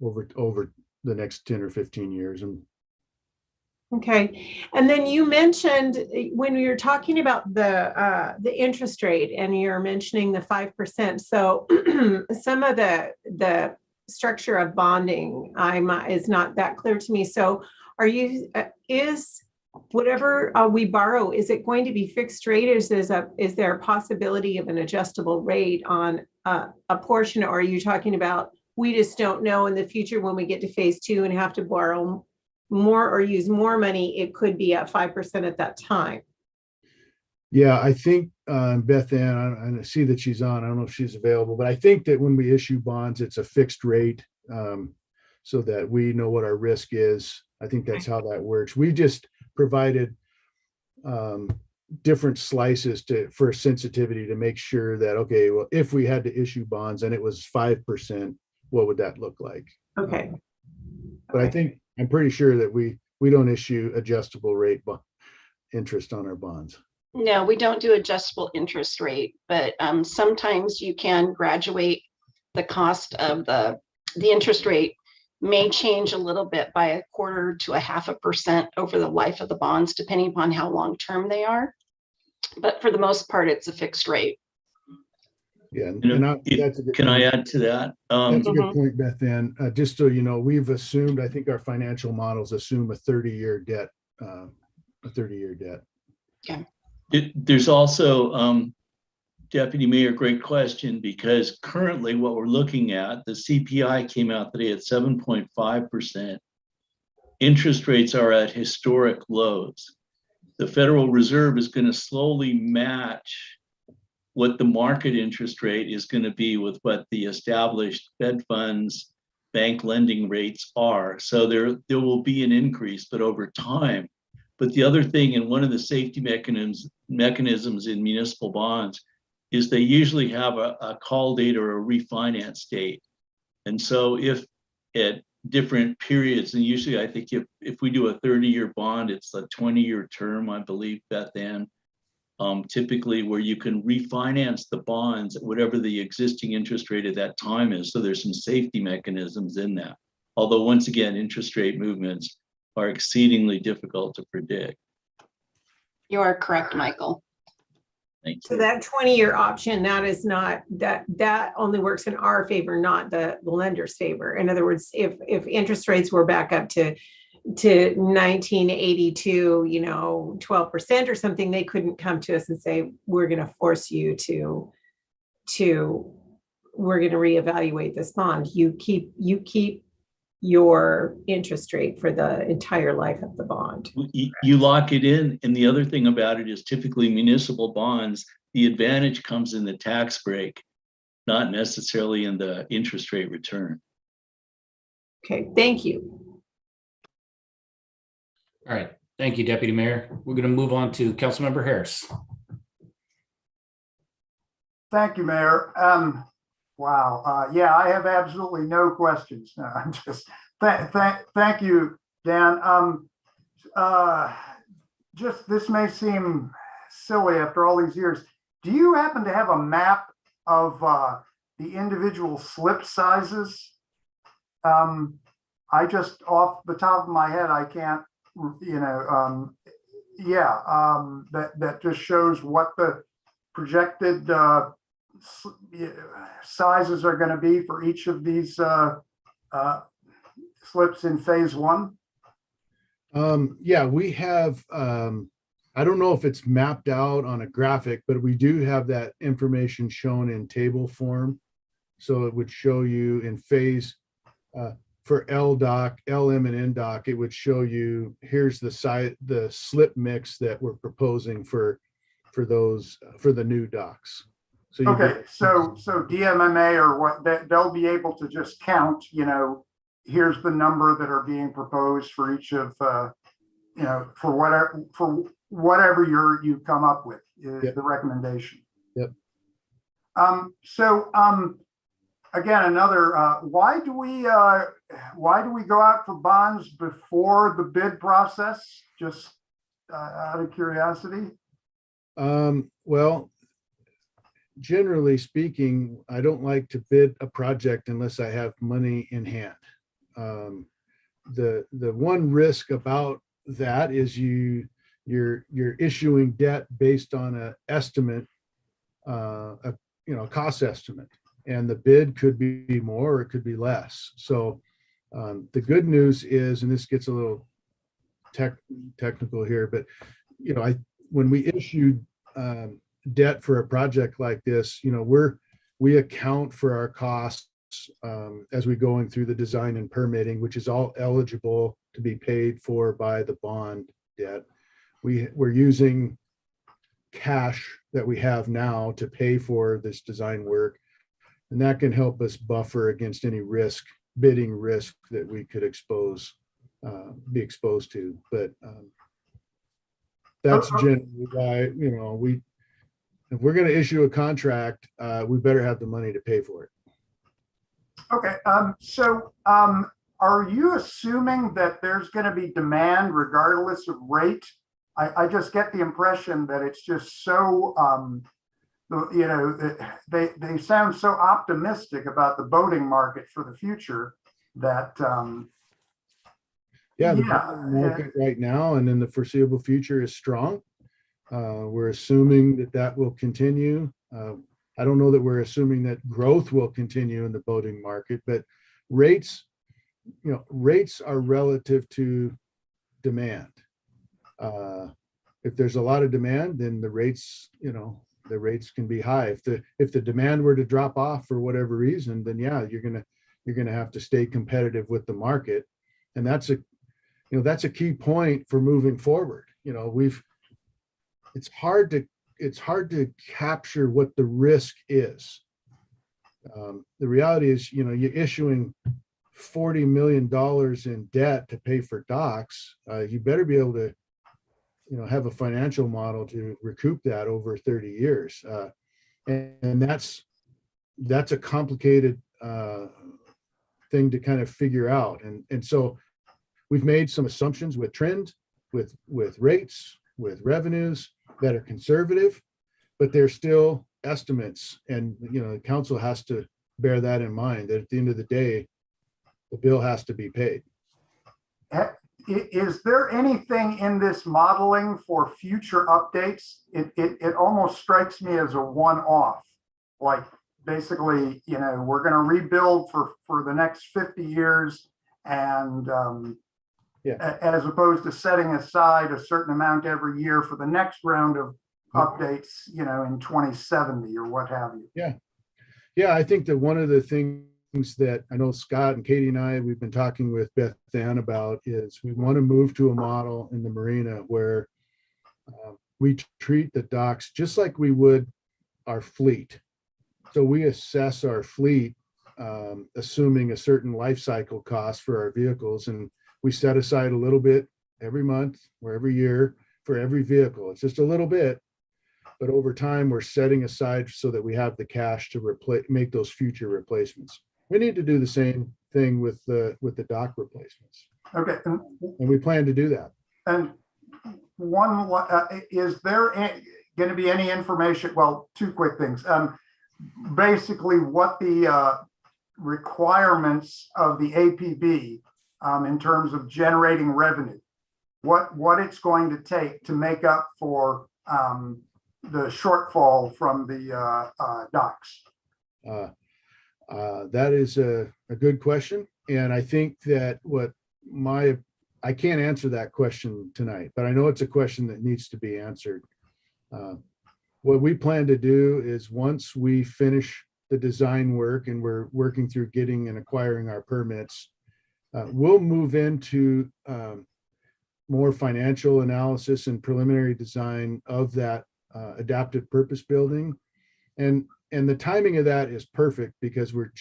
over the next 10 or 15 years. And Okay. And then you mentioned when we were talking about the interest rate and you're mentioning the 5%. So some of the structure of bonding is not that clear to me. So is whatever we borrow, is it going to be fixed rate? Is there a possibility of an adjustable rate on a portion? Or are you talking about, we just don't know in the future when we get to phase 2 and have to borrow more or use more money, it could be at 5% at that time? yeah, I think Beth Ann, I see that she's on. I don't know if she's available, but I think that when we issue bonds, it's a fixed rate so that we know what our risk is. I think that's how that works. We just provided different slices for sensitivity to make sure that, okay, well, if we had to issue bonds and it was 5%, what would that look like? Okay. But I think, I'm pretty sure that we don't issue adjustable rate interest on our bonds. No, we don't do adjustable interest rate, but sometimes you can graduate the cost of the interest rate may change a little bit by 1/4 to 1/2% over the life of the bonds, depending upon how long term they are. But for the most part, it's a fixed rate. Yeah, that's a good. Can I add to that? That's a good point, Beth Ann. Just so you know, we've assumed, I think our financial models assume a 30-year debt, Yeah. There's also, Deputy Mayor, great question, because currently what we're looking at, the CPI came out today at 7.5%. Interest rates are at historic lows. The Federal Reserve is going to slowly match what the market interest rate is going to be with what the established Fed funds bank lending rates are. So there will be an increase, but over time. But the other thing, and one of the safety mechanisms in municipal bonds, is they usually have a call date or a refinance date. And so if at different periods, and usually I think if we do a 30-year bond, it's a 20-year term, I believe, Beth Ann, typically where you can refinance the bonds at whatever the existing interest rate at that time is. So there's some safety mechanisms in that. Although once again, interest rate movements are exceedingly difficult to predict. You are correct, Michael. Thank you. So that 20-year option, that is not, that only works in our favor, not the lender's favor. In other words, if interest rates were back up to 1982, 12% or something, they couldn't come to us and say, we're going to force you to we're going to reevaluate this bond. You keep your interest rate for the entire life of the bond. You lock it in. And the other thing about it is typically municipal bonds, the advantage comes in the tax break, not necessarily in the interest rate return. Okay, thank you. All right. Thank you, Deputy Mayor. We're going to move on to Councilmember Harris. Thank you, Mayor. Wow. Yeah, I have absolutely no questions. No, I'm just, thank you, Dan. Just, this may seem silly after all these years. Do you happen to have a map of the individual slip sizes? I just, off the top of my head, I can't, that just shows what the projected sizes are going to be for each of these slips in phase one. Yeah, we have, I don't know if it's mapped out on a graphic, but we do have that information shown in table form. So it would show you in phase, for LDOC, LM and NDOC, it would show you, here's the size, the slip mix that we're proposing for those, for the new docks. So Okay, so DMMA or what, they'll be able to just count, here's the number that are being proposed for each of, for whatever you come up with is Yep. the recommendation. Yep. Again, another, why do we go out for bonds before the bid process? Just out of curiosity. Well, generally speaking, I don't like to bid a project unless I have money in hand. The one risk about that is you're issuing debt based on an estimate, a cost estimate, and the bid could be more or it could be less. So the good news is, and this gets a little technical here, but when we issued debt for a project like this, we account for our costs as we going through the design and permitting, which is all eligible to be paid for by the bond debt. We're using cash that we have now to pay for this design work, and that can help us buffer against any bidding risk that we could be exposed to. But that's generally why, if we're going to issue a contract, we better have the money to pay for it. Okay, are you assuming that there's going to be demand regardless of rate? I just get the impression that it's just so, they sound so optimistic about the boating market for the future that. The market right now and in the foreseeable future is strong. We're assuming that will continue. I don't know that we're assuming that growth will continue in the boating market, but rates are relative to demand. If there's a lot of demand, then the rates can be high. If the demand were to drop off for whatever reason, then yeah, you're gonna have to stay competitive with the market, and that's a key point for moving forward. It's hard to capture what the risk is. The reality is, you're issuing $40 million in debt to pay for docks. You better be able to, have a financial model to recoup that over 30 years. And that's a complicated thing to kind of figure out. And so we've made some assumptions with trend, with rates, with revenues that are conservative, but they're still estimates. And, the council has to bear that in mind, that at the end of the day, the bill has to be paid. Is there anything in this modeling for future updates? It almost strikes me as a one-off, like basically, we're going to rebuild for the next 50 years and as opposed to setting aside a certain amount every year for the next round of updates, in 2070 or what have you. Yeah, I think that one of the things that I know Scott and Katie and we've been talking with Beth Ann about is we want to move to a model in the marina where we treat the docks just like we would our fleet. So we assess our fleet assuming a certain life cycle cost for our vehicles. And we set aside a little bit every month or every year for every vehicle. It's just a little bit, but over time we're setting aside so that we have the cash to make those future replacements. We need to do the same thing with the dock replacements. Okay. And we plan to do that. And is there going to be any information? Well, two quick things. Basically, what the requirements of the APB in terms of generating revenue, what it's going to take to make up for the shortfall from the docks. That is a good question. And I think that I can't answer that question tonight, but I know it's a question that needs to be answered. What we plan to do is once we finish the design work and we're working through getting and acquiring our permits, we'll move into more financial analysis and preliminary design of that adaptive purpose building. And the timing of that is perfect because we're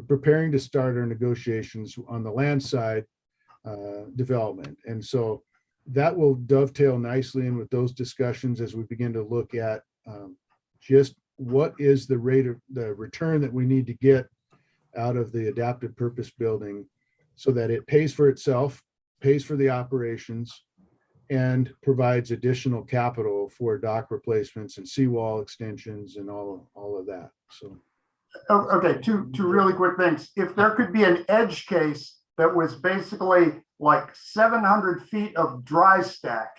preparing to start our negotiations on the land side development. And so that will dovetail nicely in with those discussions as we begin to look at just what is the rate of the return that we need to get out of the adaptive purpose building so that it pays for itself, pays for the operations, and provides additional capital for dock replacements and seawall extensions and all of that. So, okay, two really quick things. If there could be an edge case that was basically like 700 feet of dry stack,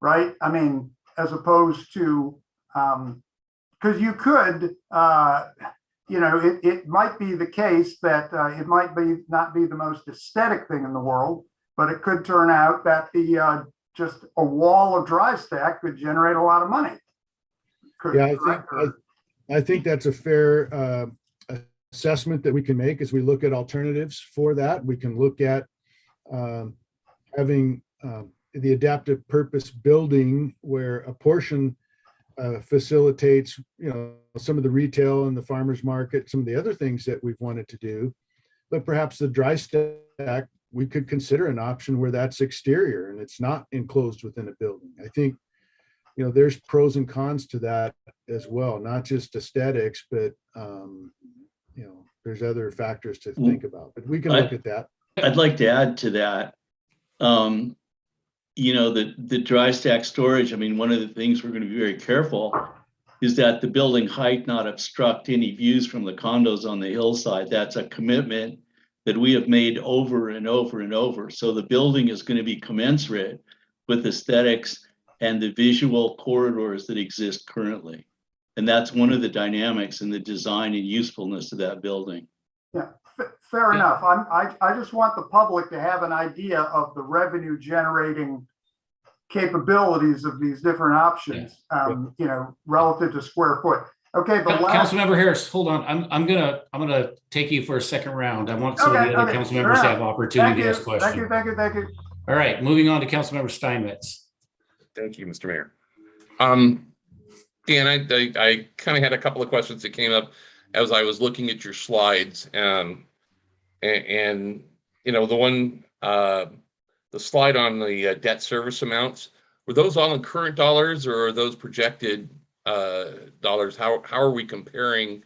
right? I mean, as opposed to, because you could, it might be the case that it might not be the most aesthetic thing in the world, but it could turn out that the just a wall of dry stack could generate a lot of money. I think that's a fair assessment that we can make as we look at alternatives for that. We can look at having the adaptive purpose building where a portion facilitates, some of the retail and the farmers market, some of the other things that we've wanted to do, but perhaps the dry stack, we could consider an option where that's exterior and it's not enclosed within a building. I think, there's pros and cons to that as well, not just aesthetics, but, there's other factors to think about, but we can look at that. I'd like to add to that, the dry stack storage. I mean, one of the things we're going to be very careful is that the building height not obstruct any views from the condos on the hillside. That's a commitment that we have made over and over and over. So the building is going to be commensurate with aesthetics and the visual corridors that exist currently. And that's one of the dynamics in the design and usefulness of that building. Yeah, fair enough. I just want the public to have an idea of the revenue generating capabilities of these different options, relative to square foot. Okay, Councilmember Harris, hold on. I'm gonna take you for a second round. I want some of the other council members to have opportunity to ask questions. Thank you. All right, moving on to Councilmember Steinmetz. Thank you, Mr. Mayor. Dan, I kind of had a couple of questions that came up as I was looking at your slides, and the slide on the debt service amounts, were those all in current dollars or are those projected dollars? How are we comparing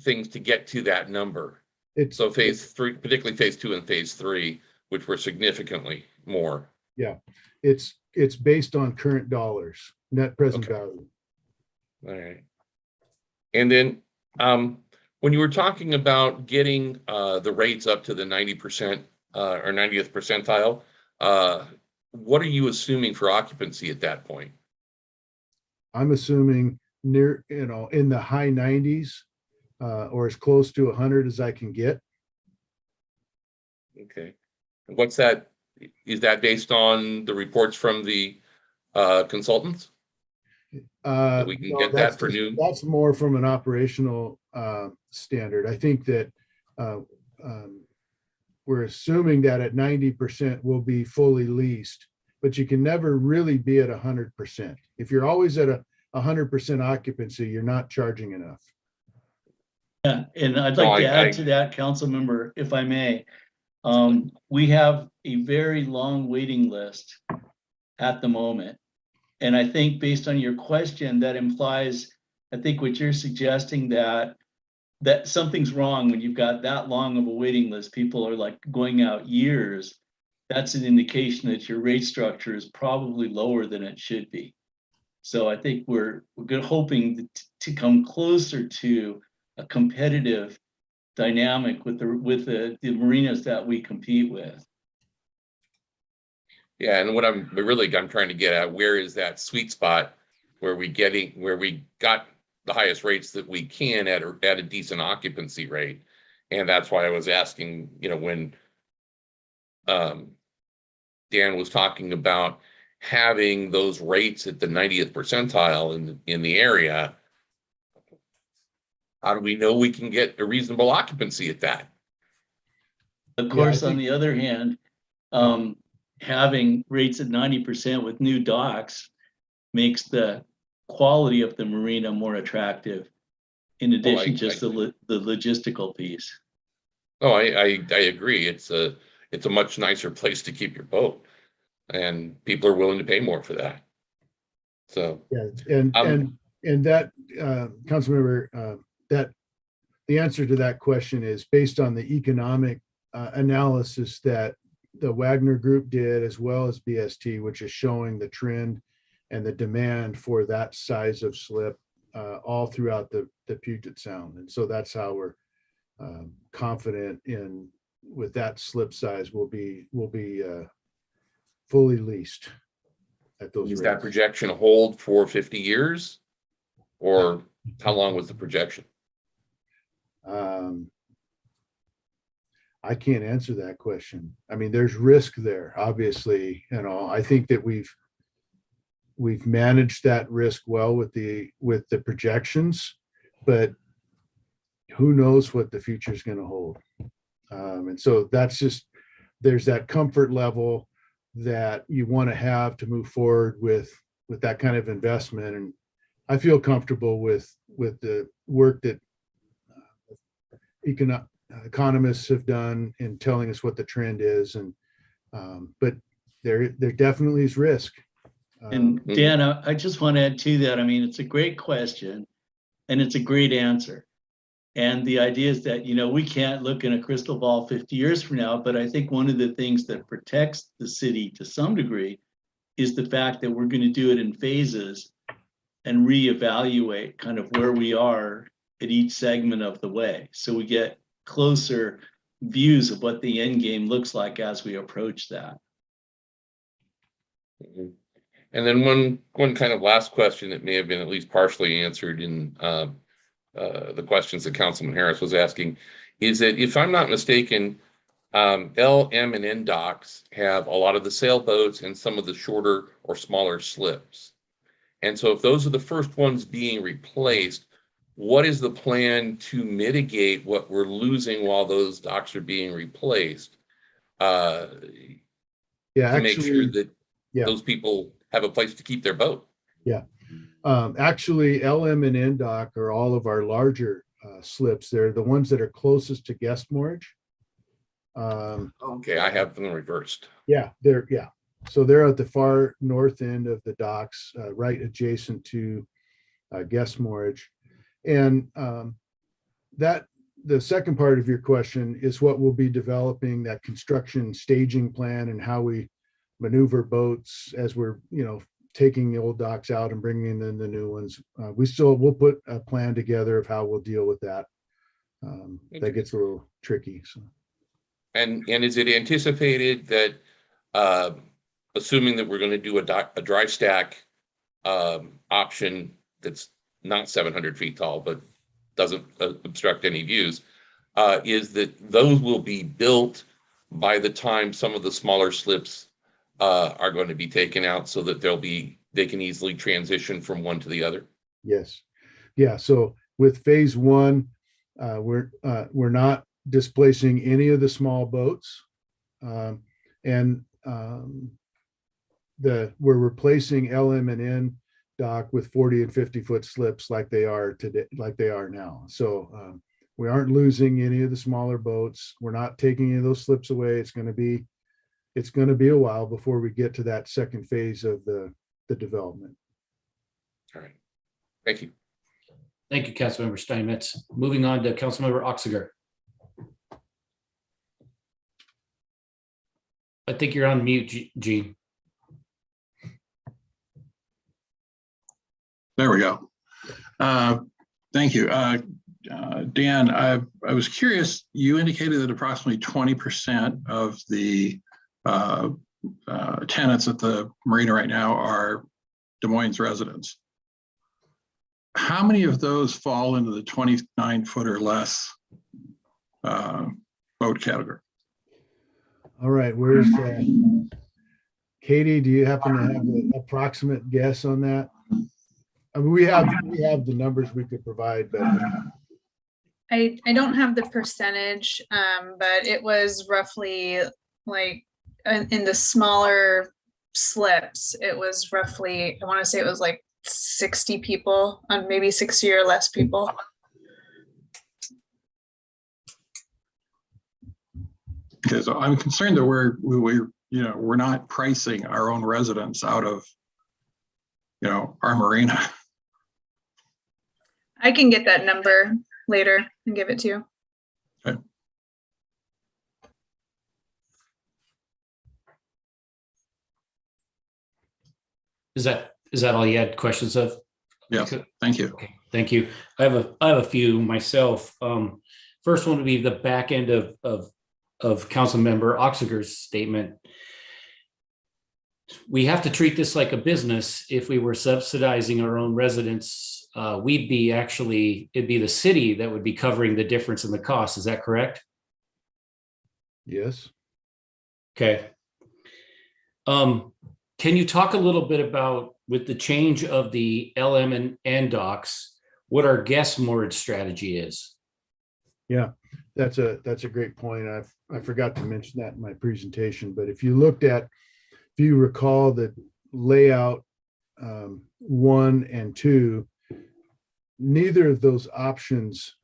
things to get to that number? So phase 3, particularly phase 2 and phase 3, which were significantly more. Yeah, it's based on current dollars, net present value. All right. And then when you were talking about getting the rates up to the 90% or 90th percentile, what are you assuming for occupancy at that point? I'm assuming near, in the high 90s or as close to 100 as I can get. Okay. What's that? Is that based on the reports from the consultants? We can get that for new. That's more from an operational standard. I think that we're assuming that at 90% will be fully leased, but you can never really be at 100%. If you're always at 100% occupancy, you're not charging enough. Yeah, and I'd No, like to I- add to that, council member, if I may. We have a very long waiting list at the moment. And I think based on your question, that implies, I think what you're suggesting that something's wrong when you've got that long of a waiting list. People are like going out years. That's an indication that your rate structure is probably lower than it should be. So I think we're hoping to come closer to a competitive dynamic with the marinas that we compete with. Yeah, and what I'm trying to get at, where is that sweet spot where we got the highest rates that we can at a decent occupancy rate? And that's why I was asking, when Dan was talking about having those rates at the 90th percentile in the area, how do we know we can get a reasonable occupancy at that? Of course, on the other hand, having rates at 90% with new docks makes the quality of the marina more attractive, in addition the logistical piece. Oh, I agree. It's a much nicer place to keep your boat, and people are willing to pay more for that. So Yeah, and that, Councilmember, that the answer to that question is based on the economic analysis that the Wagner Group did, as well as BST, which is showing the trend and the demand for that size of slip all throughout the Puget Sound. And so that's how we're confident in with that slip size will be fully leased at those does rates. that projection hold for 50 years? Or how long was the projection? I can't answer that question. I mean, there's risk there, obviously. I think that we've managed that risk well with the projections, but who knows what the future is going to hold. And so that's just, there's that comfort level that you want to have to move forward with that kind of investment. And I feel comfortable with the work that economists have done in telling us what the trend is. And but there definitely is risk. And Dan, I just want to add to that. I mean, it's a great question and it's a great answer. And the idea is that, we can't look in a crystal ball 50 years from now, but I think one of the things that protects the city to some degree is the fact that we're going to do it in phases and reevaluate kind of where we are at each segment of the way. So we get closer views of what the end game looks like as we approach that. And then one kind of last question that may have been at least partially answered in the questions that Councilman Harris was asking is that, if I'm not mistaken, L, M, and N docks have a lot of the sailboats and some of the shorter or smaller slips. And so if those are the first ones being replaced, what is the plan to mitigate what we're losing while those docks are being replaced? To make sure that those people have a place to keep their boat. Yeah. Actually, LM and N dock are all of our larger slips. They're the ones that are closest to guest moorage. Okay, I have them reversed. So they're at the far north end of the docks, right adjacent to guest moorage. And that the second part of your question is what we'll be developing, that construction staging plan and how we maneuver boats as we're, taking the old docks out and bringing in the new ones. We'll put a plan together of how we'll deal with that. That gets a little tricky. So. And is it anticipated that, assuming that we're going to do a dry stack option that's not 700 feet tall, but doesn't obstruct any views, is that those will be built by the time some of the smaller slips are going to be taken out, so that they can easily transition from one to the other? Yes. Yeah. So with phase one, we're not displacing any of the small boats. And we're replacing LM and N dock with 40 and 50 foot slips like they are today, like they are now. So We aren't losing any of the smaller boats. We're not taking any of those slips away. It's going to be a while before we get to that second phase of the development. All right. Thank you. Thank you, Councilmember Steinmetz. Moving on to Councilmember Oxiger. I think you're on mute, Gene. There we go. Thank you. Dan, I was curious, you indicated that approximately 20% of the tenants at the marina right now are Des Moines residents. How many of those fall into the 29-foot or less boat category? All right, where's Katie? Do you happen to have an approximate guess on that? I mean, we have the numbers we could provide, but I don't have the percentage, but it was roughly like in the smaller slips, it was roughly, I want to say it was like 60 people, maybe 60 or less people. Okay, so I'm concerned that we're not pricing our own residents out of, our marina. I can get that number later and give it to you. Okay. Is that all you had questions of? Yes, thank you. Okay, thank you. I have a few myself. First one would be the back end of Councilmember Oxiger's statement. We have to treat this like a business. If we were subsidizing our own residents, it'd be the city that would be covering the difference in the cost. Is that correct? yes. Okay. Can you talk a little bit about, with the change of the LM and N docks, what our guest moorage strategy is? Yeah, that's a great point. I forgot to mention that in my presentation, but if you recall the layout 1 and 2, neither of those options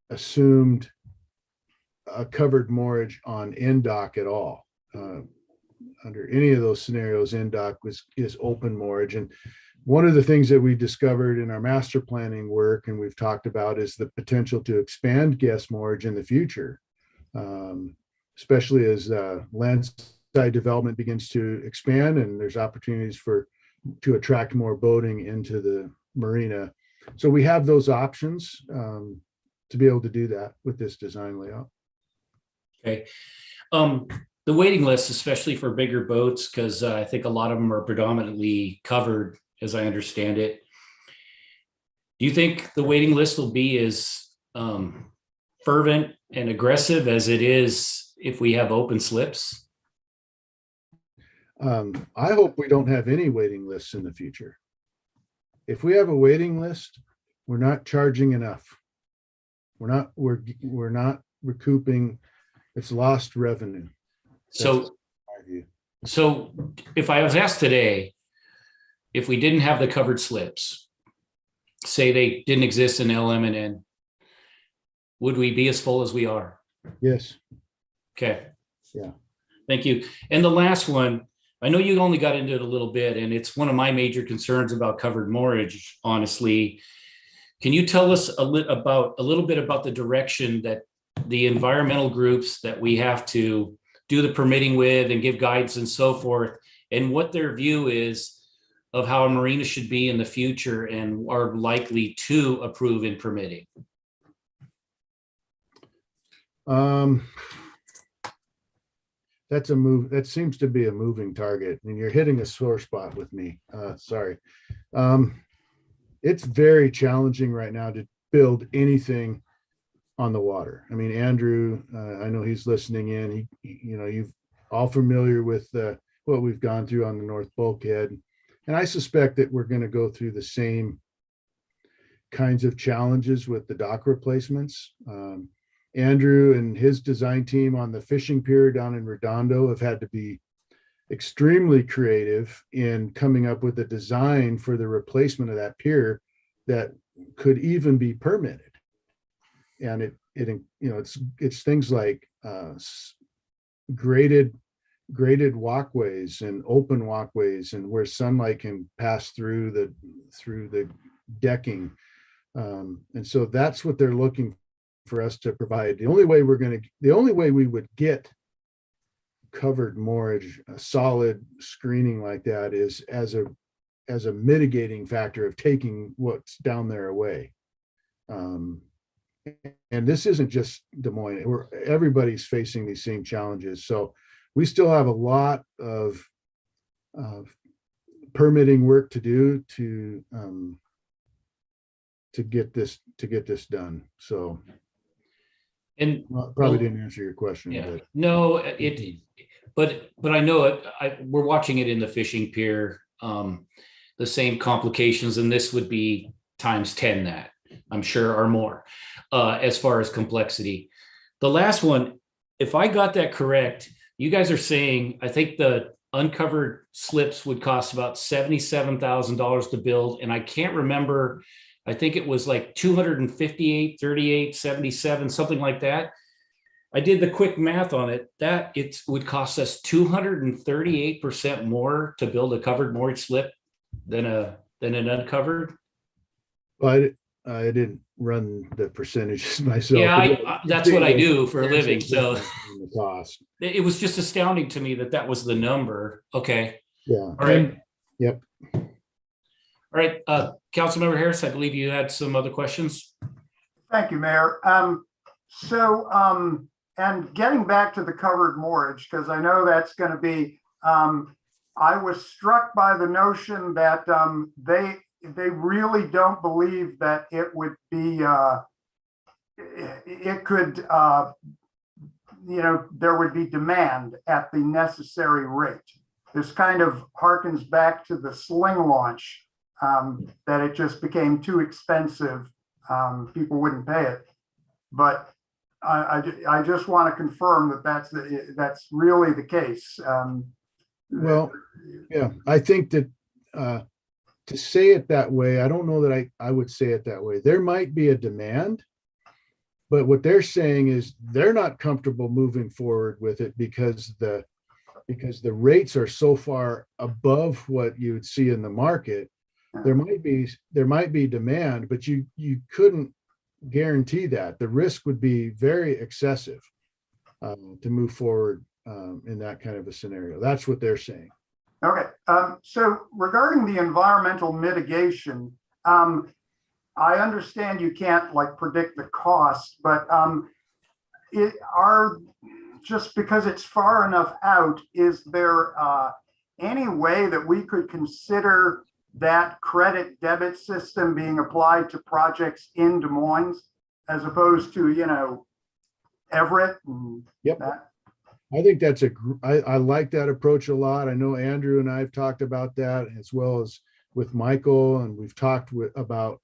assumed a covered moorage on N dock at all. Under any of those scenarios, N dock is open moorage. And one of the things that we discovered in our master planning work, and we've talked about, is the potential to expand guest moorage in the future, especially as landside development begins to expand and there's opportunities to attract more boating into the marina. So we have those options to be able to do that with this design layout. Okay. The waiting list, especially for bigger boats, because I think a lot of them are predominantly covered, as I understand it. Do you think the waiting list will be as fervent and aggressive as it is if we have open slips? I hope we don't have any waiting lists in the future. If we have a waiting list, we're not charging enough. We're not recouping. It's lost revenue. So if I was asked today, if we didn't have the covered slips, say they didn't exist in LM and N, would we be as full as we are? Yes. Okay. Yeah. Thank you. And the last one, I know you only got into it a little bit, and it's one of my major concerns about covered moorage, honestly. Can you tell us a little bit about the direction that the environmental groups that we have to do the permitting with and give guidance and so forth, and what their view is of how a marina should be in the future and are likely to approve in permitting? That's a move. That seems to be a moving target, and you're hitting a sore spot with me. Sorry. It's very challenging right now to build anything on the water. I mean, Andrew, I know he's listening in. You've all familiar with what we've gone through on the North Bulkhead. And I suspect that we're going to go through the same kinds of challenges with the dock replacements. Andrew and his design team on the fishing pier down in Redondo have had to be extremely creative in coming up with a design for the replacement of that pier that could even be permitted. And it's things like graded walkways and open walkways, and where sunlight can pass through the decking. And so that's what they're looking for us to provide. The only way we would get covered moorage, a solid screening like that, is as a mitigating factor of taking what's down there away. And this isn't just Des Moines. Everybody's facing these same challenges. So we still have a lot of permitting work to do to get this done. So, And probably didn't answer your question. yeah, But. no, but I know it. We're watching it in the fishing pier. The same complications, and this would be times 10 that, I'm sure, or more, as far as complexity. The last one, if I got that correct, you guys are saying, I think the uncovered slips would cost about $77,000 to build. And I can't remember, I think it was like 258, 38, 77, something like that. I did the quick math on it, that it would cost us 238% more to build a covered moorage slip than an uncovered. Well, I didn't run the percentages myself. Yeah, that's what I do for a living. So the cost. It was just astounding to me that was the number. Okay. Yeah. All right. Yep. All right. Councilmember Harris, I believe you had some other questions. Thank you, Mayor. And getting back to the covered moorage, because I know that's going to be, I was struck by the notion that they really don't believe that it would be, it could, there would be demand at the necessary rate. This kind of harkens back to the sling launch, that it just became too expensive. People wouldn't pay it. But I just want to confirm that that's really the case. Well, yeah, I think that to say it that way, I don't know that I would say it that way. There might be a demand, but what they're saying is they're not comfortable moving forward with it because the rates are so far above what you would see in the market. There might be demand, but you couldn't guarantee that. The risk would be very excessive to move forward in that kind of a scenario. That's what they're saying. Okay, so regarding the environmental mitigation, I understand you can't predict the cost, but just because it's far enough out, is there any way that we could consider that credit debit system being applied to projects in Des Moines as opposed to, Everett? Yep. I think that's I like that approach a lot. I know Andrew and I have talked about that, as well as with Michael, and we've talked about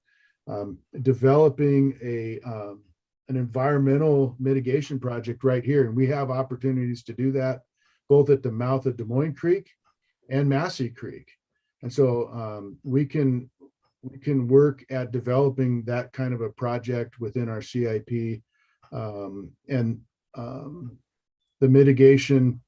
developing an environmental mitigation project right here. And we have opportunities to do that both at the mouth of Des Moines Creek and Massey Creek. And so we can work at developing that kind of a project within our CIP, and the mitigation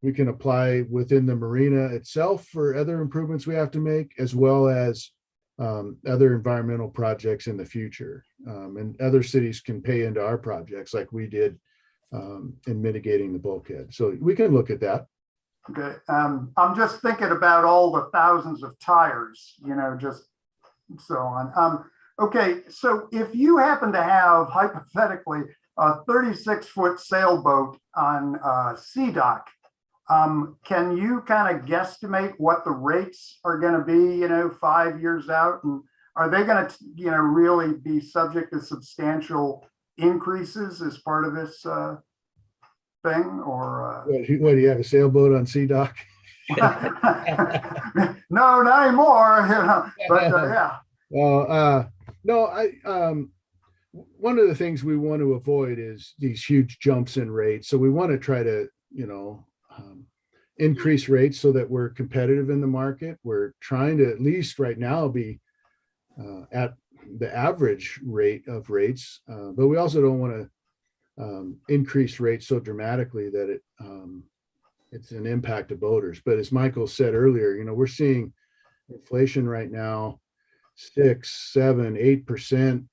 we can apply within the marina itself for other improvements we have to make, as well as other environmental projects in the future. And other cities can pay into our projects like we did in mitigating the bulkhead. So we can look at that. Okay, I'm just thinking about all the thousands of tires, just so on. Okay, so if you happen to have, hypothetically, a 36-foot sailboat on CDOC, can you kind of guesstimate what the rates are going to be, 5 years out? And are they going to, really be subject to substantial increases as part of this thing? Or what, do you have a sailboat on CDOC? No, not anymore. But yeah. Well, no, one of the things we want to avoid is these huge jumps in rates. So we want to try to, increase rates so that we're competitive in the market. We're trying to, at least right now, be at the average rate of rates, but we also don't want to increase rates so dramatically that it's an impact to voters. But as Michael said earlier, we're seeing inflation right now, 6, 7, 8%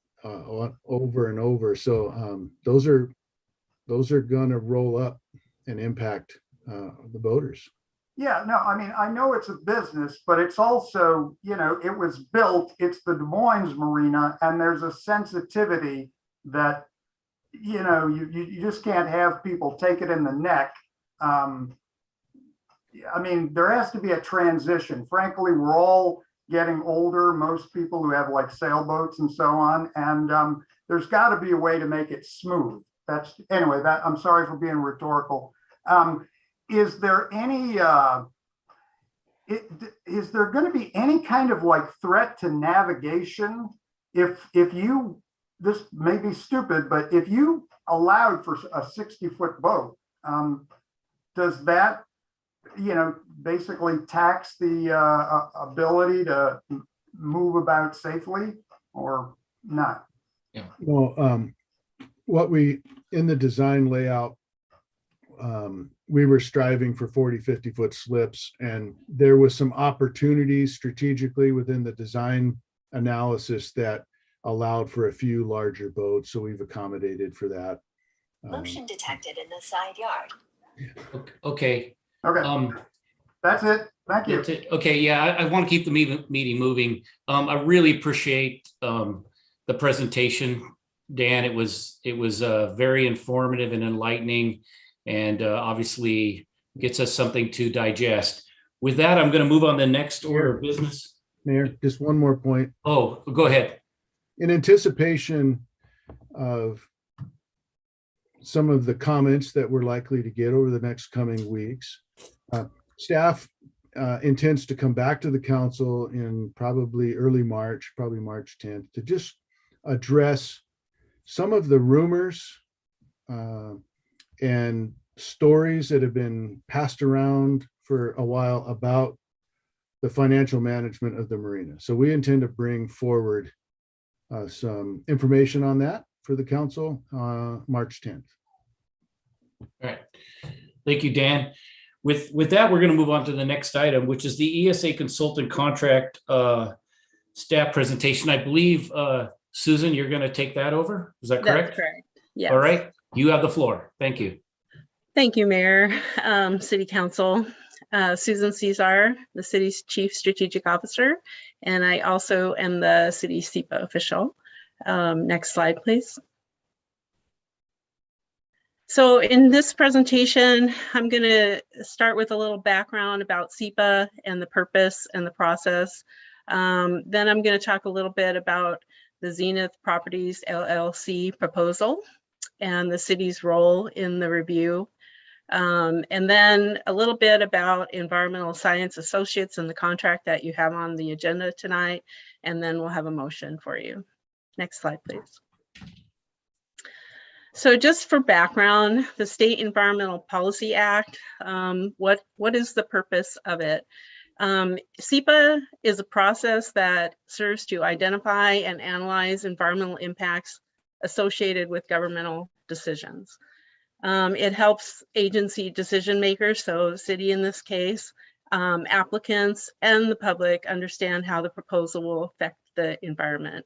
over and over. So those are going to roll up and impact the voters. Yeah, no, I mean, I know it's a business, but it's also, it was built, it's the Des Moines Marina, and there's a sensitivity that, you just can't have people take it in the neck. I mean, there has to be a transition. Frankly, we're all getting older, most people who have like sailboats and so on, and there's got to be a way to make it smooth. Anyway, I'm sorry for being rhetorical. Is there any, is there going to be any kind of like threat to navigation if you, this may be stupid, but if you allowed for a 60-foot boat, does that, basically tax the ability to move about safely or not? Yeah. Well, what we, in the design layout, we were striving for 40, 50-foot slips, and there was some opportunities strategically within the design analysis that allowed for a few larger boats. So we've accommodated for that. Motion detected in the side yard. Okay. Okay. That's it. Thank you. That's it. Okay. Yeah, I want to keep the meeting moving. I really appreciate the presentation, Dan. It was very informative and enlightening, and obviously gets us something to digest. With that, I'm going to move on to the next order of business. Mayor, just one more point. Oh, go ahead. In anticipation of some of the comments that we're likely to get over the next coming weeks, staff intends to come back to the council in probably early March, probably March 10th, to just address some of the rumors and stories that have been passed around for a while about the financial management of the marina. So we intend to bring forward some information on that for the council March 10th. All right. Thank you, Dan. With that, we're going to move on to the next item, which is the ESA consultant contract staff presentation. I believe, Susan, you're going to take that over. Is that correct? That's correct. Yes. All right. You have the floor. Thank you. Thank you, Mayor, City Council. Susan Cesar, the city's Chief Strategic Officer, and I also am the city SEPA official. Next slide, please. So in this presentation, I'm going to start with a little background about SEPA and the purpose and the process. Then I'm going to talk a little bit about the Zenith Properties LLC proposal and the city's role in the review. And then a little bit about Environmental Science Associates and the contract that you have on the agenda tonight. And then we'll have a motion for you. Next slide, please. So just for background, the State Environmental Policy Act, what is the purpose of it? SEPA is a process that serves to identify and analyze environmental impacts associated with governmental decisions. It helps agency decision makers, so city in this case, applicants and the public understand how the proposal will affect the environment.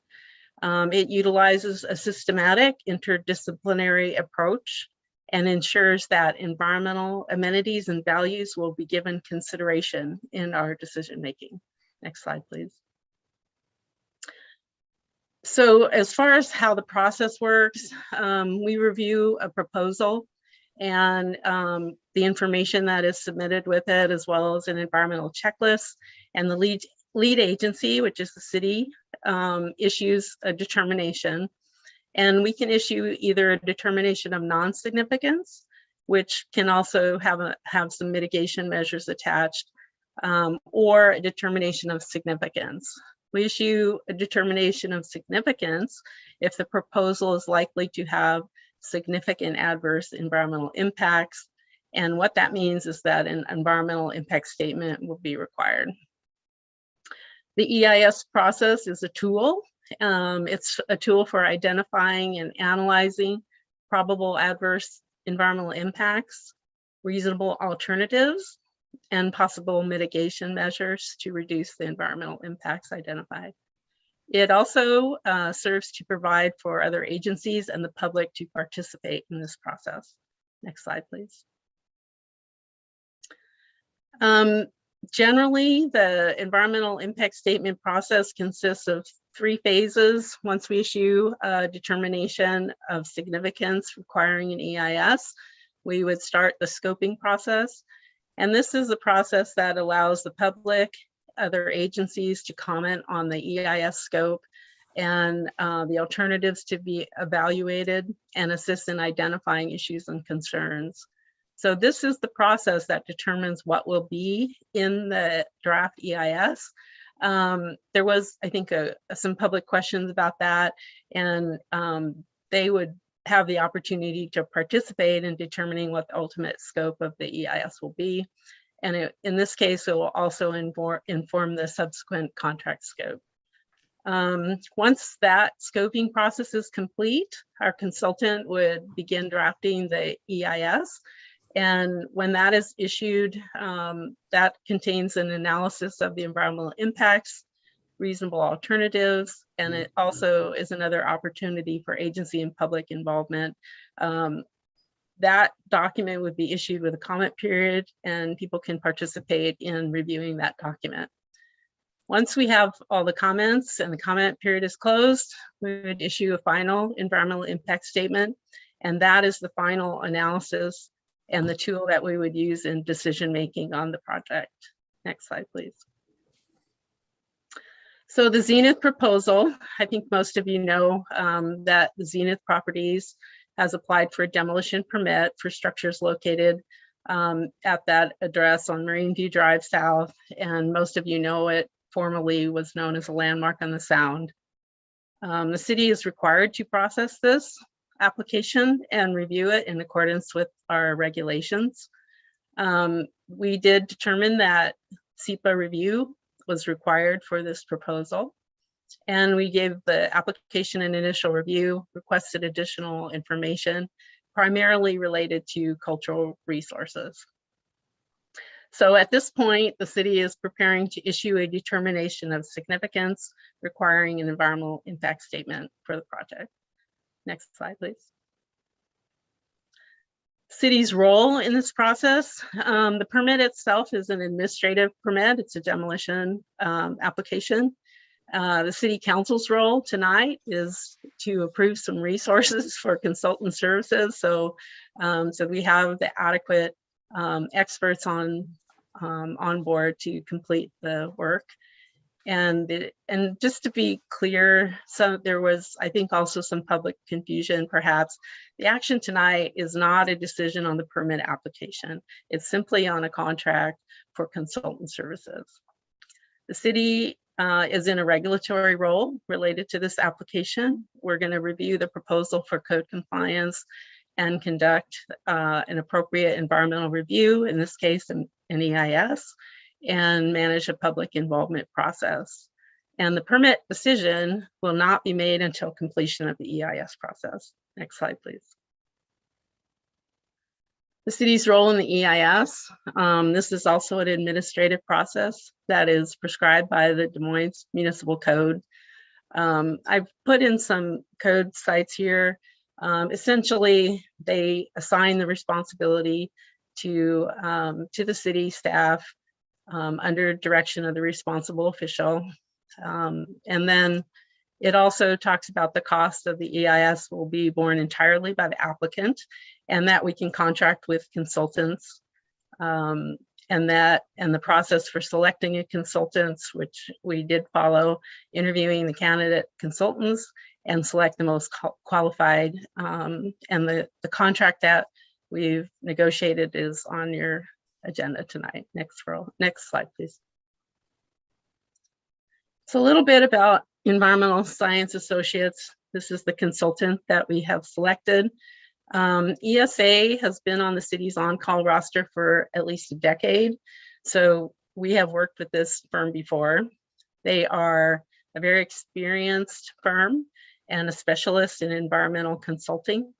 It utilizes a systematic interdisciplinary approach and ensures that environmental amenities and values will be given consideration in our decision making. Next slide, please. So as far as how the process works, we review a proposal and the information that is submitted with it, as well as an environmental checklist, and the lead agency, which is the city, issues a determination. And we can issue either a determination of non-significance, which can also have some mitigation measures attached, or a determination of significance. We issue a determination of significance if the proposal is likely to have significant adverse environmental impacts. And what that means is that an environmental impact statement will be required. The EIS process is a tool It's a tool for identifying and analyzing probable adverse environmental impacts, reasonable alternatives, and possible mitigation measures to reduce the environmental impacts identified. It also serves to provide for other agencies and the public to participate in this process. Next slide, please. Generally, the environmental impact statement process consists of 3 phases. Once we issue a determination of significance requiring an EIS, we would start the scoping process. And this is a process that allows the public, other agencies to comment on the EIS scope and the alternatives to be evaluated and assist in identifying issues and concerns. So this is the process that determines what will be in the draft EIS. There was, I think, some public questions about that, and they would have the opportunity to participate in determining what the ultimate scope of the EIS will be. And in this case, it will also inform the subsequent contract scope. Once that scoping process is complete, our consultant would begin drafting the EIS. And when that is issued, that contains an analysis of the environmental impacts, reasonable alternatives, and it also is another opportunity for agency and public involvement. That document would be issued with a comment period, and people can participate in reviewing that document. Once we have all the comments and the comment period is closed, we would issue a final environmental impact statement, and that is the final analysis and the tool that we would use in decision-making on the project. Next slide, please. So the Zenith proposal, I think most of you know that the Zenith Properties has applied for a demolition permit for structures located at that address on Marine View Drive South, and most of you know it formerly was known as a landmark on the Sound. The city is required to process this application and review it in accordance with our regulations. We did determine that SEPA review was required for this proposal, and we gave the application an initial review, requested additional information, primarily related to cultural resources. So at this point, the city is preparing to issue a determination of significance requiring an environmental impact statement for the project. Next slide, please. City's role in this process. The permit itself is an administrative permit. It's a demolition application. The city council's role tonight is to approve some resources for consultant services. So we have the adequate experts on board to complete the work. And just to be clear, so there was, I think, also some public confusion, perhaps. The action tonight is not a decision on the permit application. It's simply on a contract for consultant services. The city is in a regulatory role related to this application. We're going to review the proposal for code compliance and conduct an appropriate environmental review, in this case, an EIS, and manage a public involvement process. And the permit decision will not be made until completion of the EIS process. Next slide, please. The city's role in the EIS. This is also an administrative process that is prescribed by the Des Moines Municipal Code. I've put in some code sites here. Essentially, they assign the responsibility to the city staff under direction of the responsible official. And then it also talks about the cost of the EIS will be borne entirely by the applicant, and that we can contract with consultants, and the process for selecting a consultant, which we did follow, interviewing the candidate consultants and select the most qualified, and the contract that we've negotiated is on your agenda tonight. Next slide, please. So a little bit about Environmental Science Associates. This is the consultant that we have selected. ESA has been on the city's on-call roster for at least a decade. So we have worked with this firm before. They are a very experienced firm and a specialist in environmental consulting.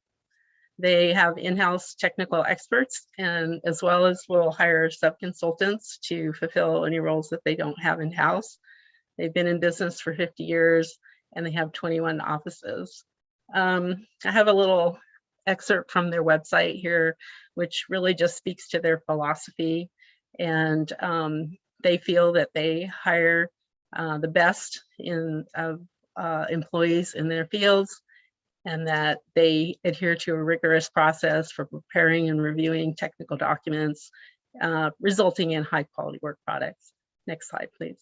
They have in-house technical experts, and as well as will hire sub-consultants to fulfill any roles that they don't have in-house. They've been in business for 50 years and they have 21 offices. I have a little excerpt from their website here, which really just speaks to their philosophy. And they feel that they hire the best employees in their fields, and that they adhere to a rigorous process for preparing and reviewing technical documents, resulting in high quality work products. Next slide, please.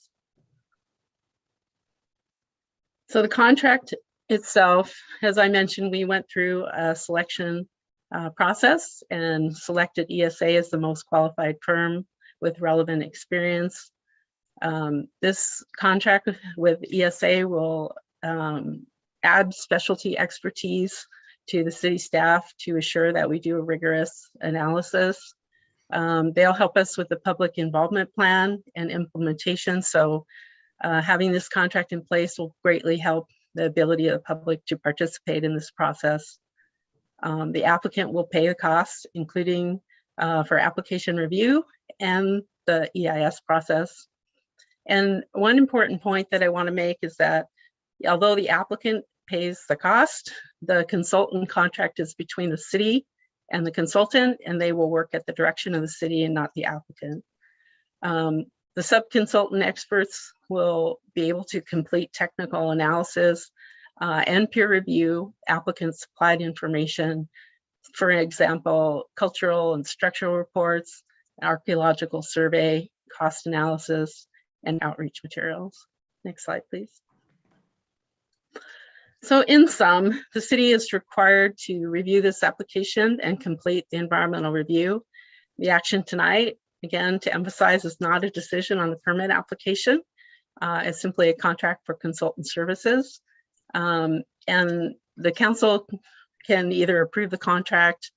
So the contract itself, as I mentioned, we went through a selection process and selected ESA as the most qualified firm with relevant experience. This contract with ESA will add specialty expertise to the city staff to assure that we do a rigorous analysis. They'll help us with the public involvement plan and implementation. So having this contract in place will greatly help the ability of the public to participate in this process. The applicant will pay the cost, including for application review and the EIS process. And one important point that I want to make is that although the applicant pays the cost, the consultant contract is between the city and the consultant, and they will work at the direction of the city and not the applicant. The sub-consultant experts will be able to complete technical analysis and peer review applicants' supplied information, for example, cultural and structural reports, archaeological survey, cost analysis, and outreach materials. Next slide, please. So in sum, the city is required to review this application and complete the environmental review. The action tonight, again, to emphasize, is not a decision on the permit application. It's simply a contract for consultant services. And the council can either approve the contract,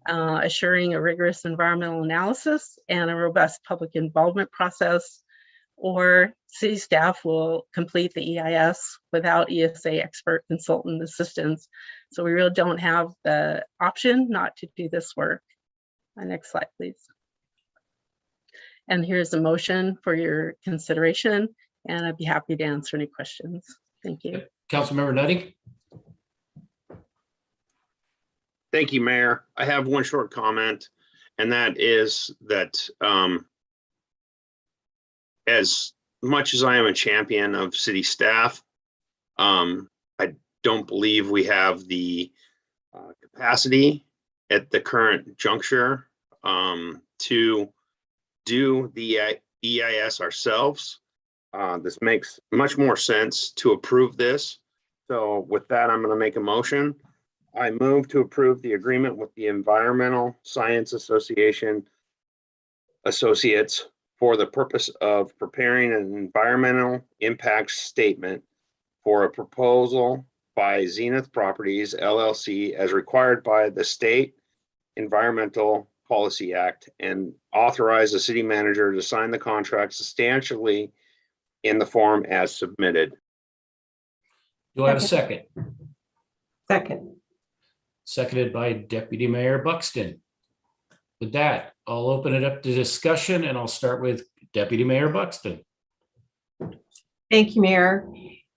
assuring a rigorous environmental analysis and a robust public involvement process, or city staff will complete the EIS without ESA expert consultant assistance. So we really don't have the option not to do this work. Next slide, please. And here's a motion for your consideration, and I'd be happy to answer any questions. Thank you. Councilmember Nutting. Thank you, Mayor. I have one short comment, and that is that as much as I am a champion of city staff, I don't believe we have the capacity at the current juncture to do the EIS ourselves. This makes much more sense to approve this. So with that, I'm going to make a motion. I move to approve the agreement with the Environmental Science Association Associates for the purpose of preparing an environmental impact statement for a proposal by Zenith Properties LLC as required by the State Environmental Policy Act, and authorize the city manager to sign the contract substantially in the form as submitted. Do I have a second? Second. Seconded by Deputy Mayor Buxton. With that, I'll open it up to discussion, and I'll start with Deputy Mayor Buxton. Thank you, Mayor.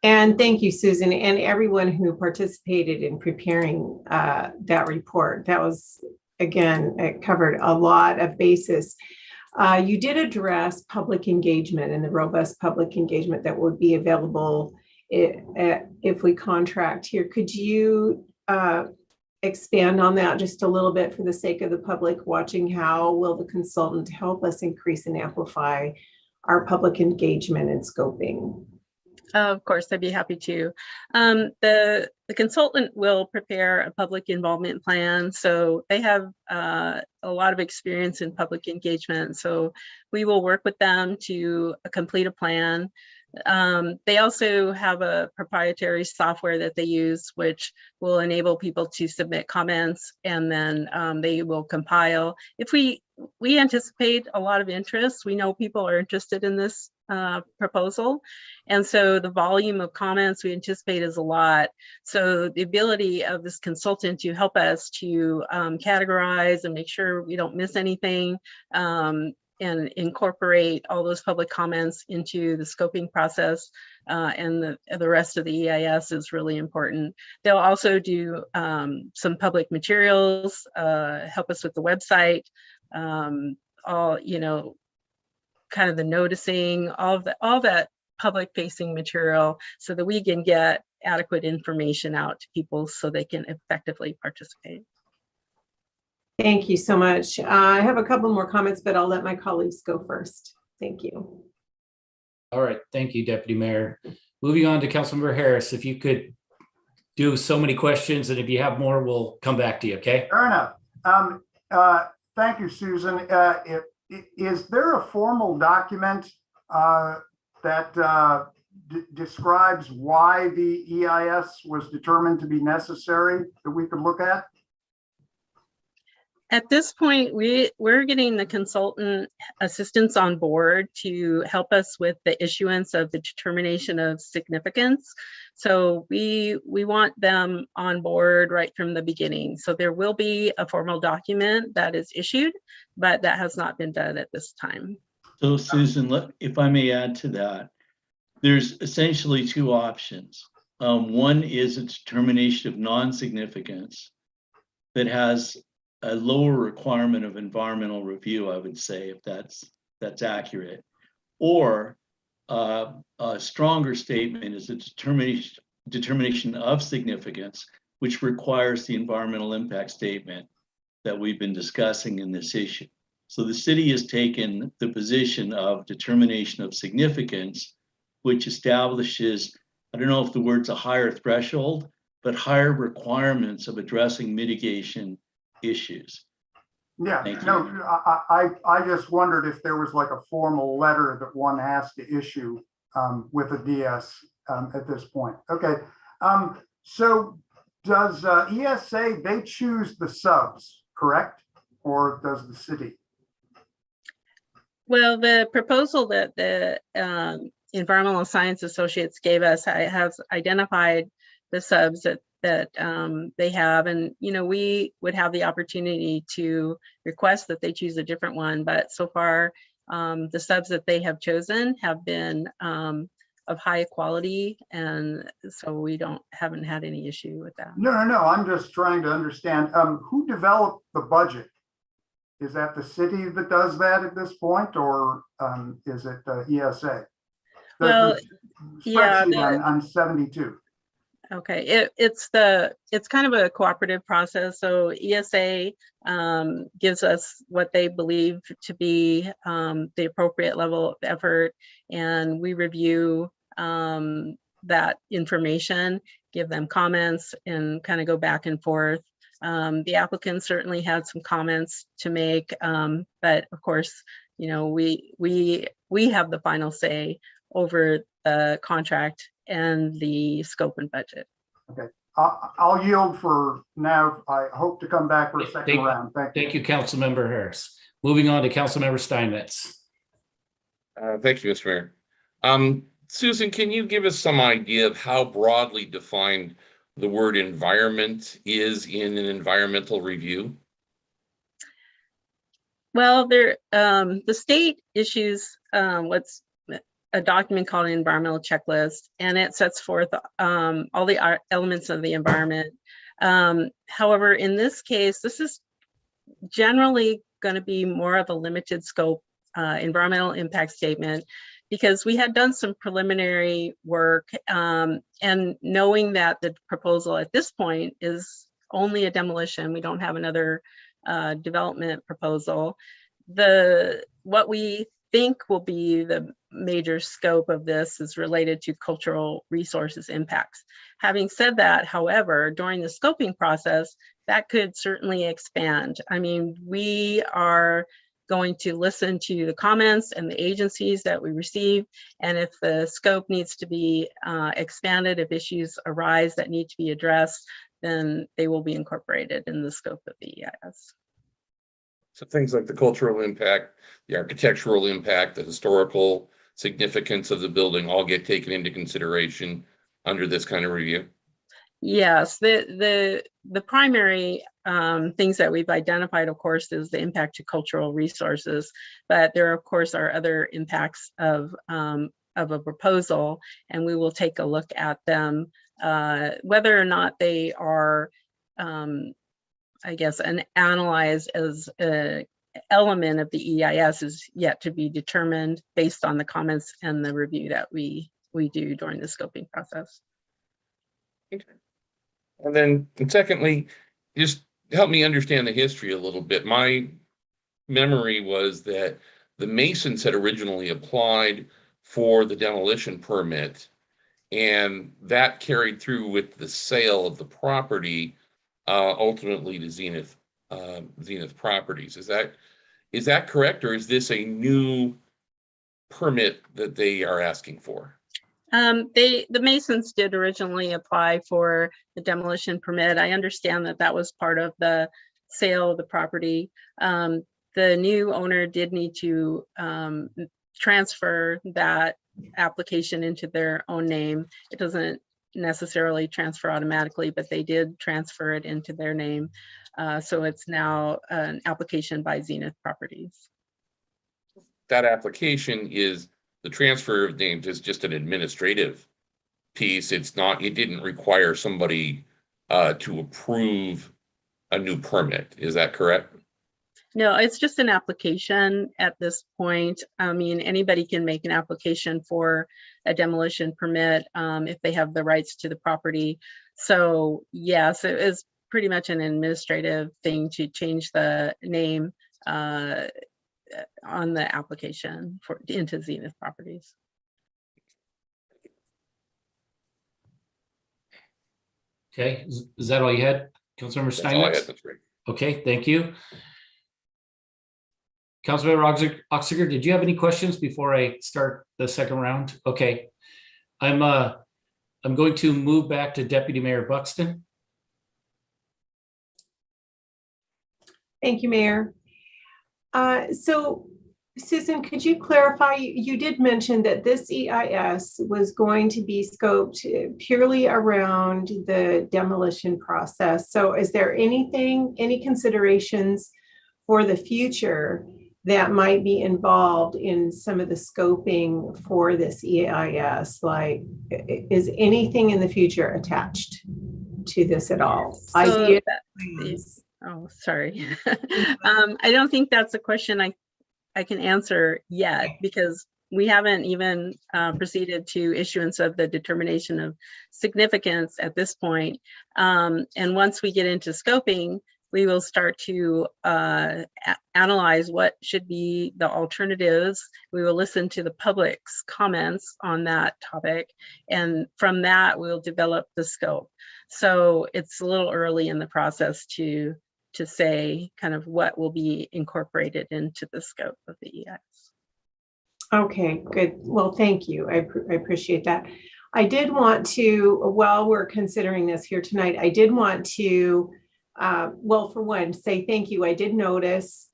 And thank you, Susan, and everyone who participated in preparing that report. That was, again, it covered a lot of bases. You did address public engagement and the robust public engagement that would be available if we contract here. Could you expand on that just a little bit for the sake of the public watching? How will the consultant help us increase and amplify our public engagement and scoping? Of course, I'd be happy to. The consultant will prepare a public involvement plan. So they have a lot of experience in public engagement. So we will work with them to complete a plan. They also have a proprietary software that they use, which will enable people to submit comments, and then they will compile. If we anticipate a lot of interest, we know people are interested in this proposal. And so the volume of comments we anticipate is a lot. So the ability of this consultant to help us to categorize and make sure we don't miss anything, and incorporate all those public comments into the scoping process and the rest of the EIS is really important. They'll also do some public materials, help us with the website, all, you know, kind of the noticing, all that public facing material so that we can get adequate information out to people so they can effectively participate. Thank you so much. I have a couple more comments, but I'll let my colleagues go first. Thank you. All right, thank you, Deputy Mayor. Moving on to Councilmember Harris, if you could do so many questions, and if you have more, we'll come back to you, okay? Fair enough. Thank you, Susan. Is there a formal document that describes why the EIS was determined to be necessary that we could look at? At this point, we're getting the consultant assistance on board to help us with the issuance of the determination of significance. So we want them on board right from the beginning. So there will be a formal document that is issued, but that has not been done at this time. So Susan, if I may add to that, there's essentially two options. One is a determination of non-significance that has a lower requirement of environmental review, I would say, if that's accurate. Or a stronger statement is a determination of significance, which requires the environmental impact statement that we've been discussing in this issue. So the city has taken the position of determination of significance, which establishes, I don't know if the word's a higher threshold, but higher requirements of addressing mitigation issues. Yeah, no, I just wondered if there was like a formal letter that one has to issue with a DS at this point. Okay, so does ESA, they choose the subs, correct? Or does the city? Well, the proposal that the Environmental Science Associates gave us has identified the subs that they have, and you know, we would have the opportunity to request that they choose a different one, but so far the subs that they have chosen have been of high quality, and so we haven't had any issue with that. No, I'm just trying to understand who developed the budget. Is that the city that does that at this point, or is it ESA? Well, yeah, on 72. Okay, it's kind of a cooperative process. So ESA gives us what they believe to be the appropriate level of effort, and we review that information, give them comments, and kind of go back and forth. The applicant certainly had some comments to make, but of course, you know, we have the final say over the contract and the scope and budget. Okay, I'll yield for now. I hope to come back for a second round. Thank you, Councilmember Harris. Moving on to Councilmember Steinmetz. Thank you, Mr. Mayor. Susan, can you give us some idea of how broadly defined the word environment is in an environmental review? Well, the state issues what's a document called an environmental checklist, and it sets forth all the elements of the environment. However, in this case, this is generally going to be more of a limited scope environmental impact statement, because we had done some preliminary work, and knowing that the proposal at this point is only a demolition, we don't have another development proposal. What we think will be the major scope of this is related to cultural resources impacts. Having said that, however, during the scoping process, that could certainly expand. I mean, we are going to listen to the comments and the agencies that we receive, and if the scope needs to be expanded, if issues arise that need to be addressed, then they will be incorporated in the scope of the EIS. So things like the cultural impact, the architectural impact, the historical significance of the building all get taken into consideration under this kind of review? Yes, the primary things that we've identified, of course, is the impact to cultural resources, but there, of course, are other impacts of a proposal, and we will take a look at them, whether or not they are, I guess, analyzed as an element of the EIS is yet to be determined based on the comments and the review that we do during the scoping process. And then secondly, just help me understand the history a little bit. My memory was that the Masons had originally applied for the demolition permit, and that carried through with the sale of the property, ultimately to Zenith Properties. Is that correct, or is this a new permit that they are asking for? The Masons did originally apply for the demolition permit. I understand that that was part of the sale of the property. The new owner did need to transfer that application into their own name. It doesn't necessarily transfer automatically, but they did transfer it into their name. So it's now an application by Zenith Properties. That application is, the transfer of names is just an administrative piece. It didn't require somebody to approve a new permit. Is that correct? No, it's just an application at this point. I mean, anybody can make an application for a demolition permit if they have the rights to the property. So yes, it is pretty much an administrative thing to change the name on the application into Zenith Properties. Okay, is that all you had, Councilmember That's all I Steinmetz? had. That's great. Okay, thank you. Councilmember Oxiger, did you have any questions before I start the second round? Okay, I'm going to move back to Deputy Mayor Buxton. Thank you, Mayor. So Susan, could you clarify, you did mention that this EIS was going to be scoped purely around the demolition process. So is there any considerations for the future that might be involved in some of the scoping for this EIS? Like, is anything in the future attached to this at all? So oh, sorry. I don't think that's a question I can answer yet, because we haven't even proceeded to issuance of the determination of significance at this point. And once we get into scoping, we will start to analyze what should be the alternatives. We will listen to the public's comments on that topic, and from that, we'll develop the scope. So it's a little early in the process to say kind of what will be incorporated into the scope of the EIS. Okay, good. Well, thank you. I appreciate that. I did want to, while we're considering this here tonight, I did want to, well, for one, say thank you. I did notice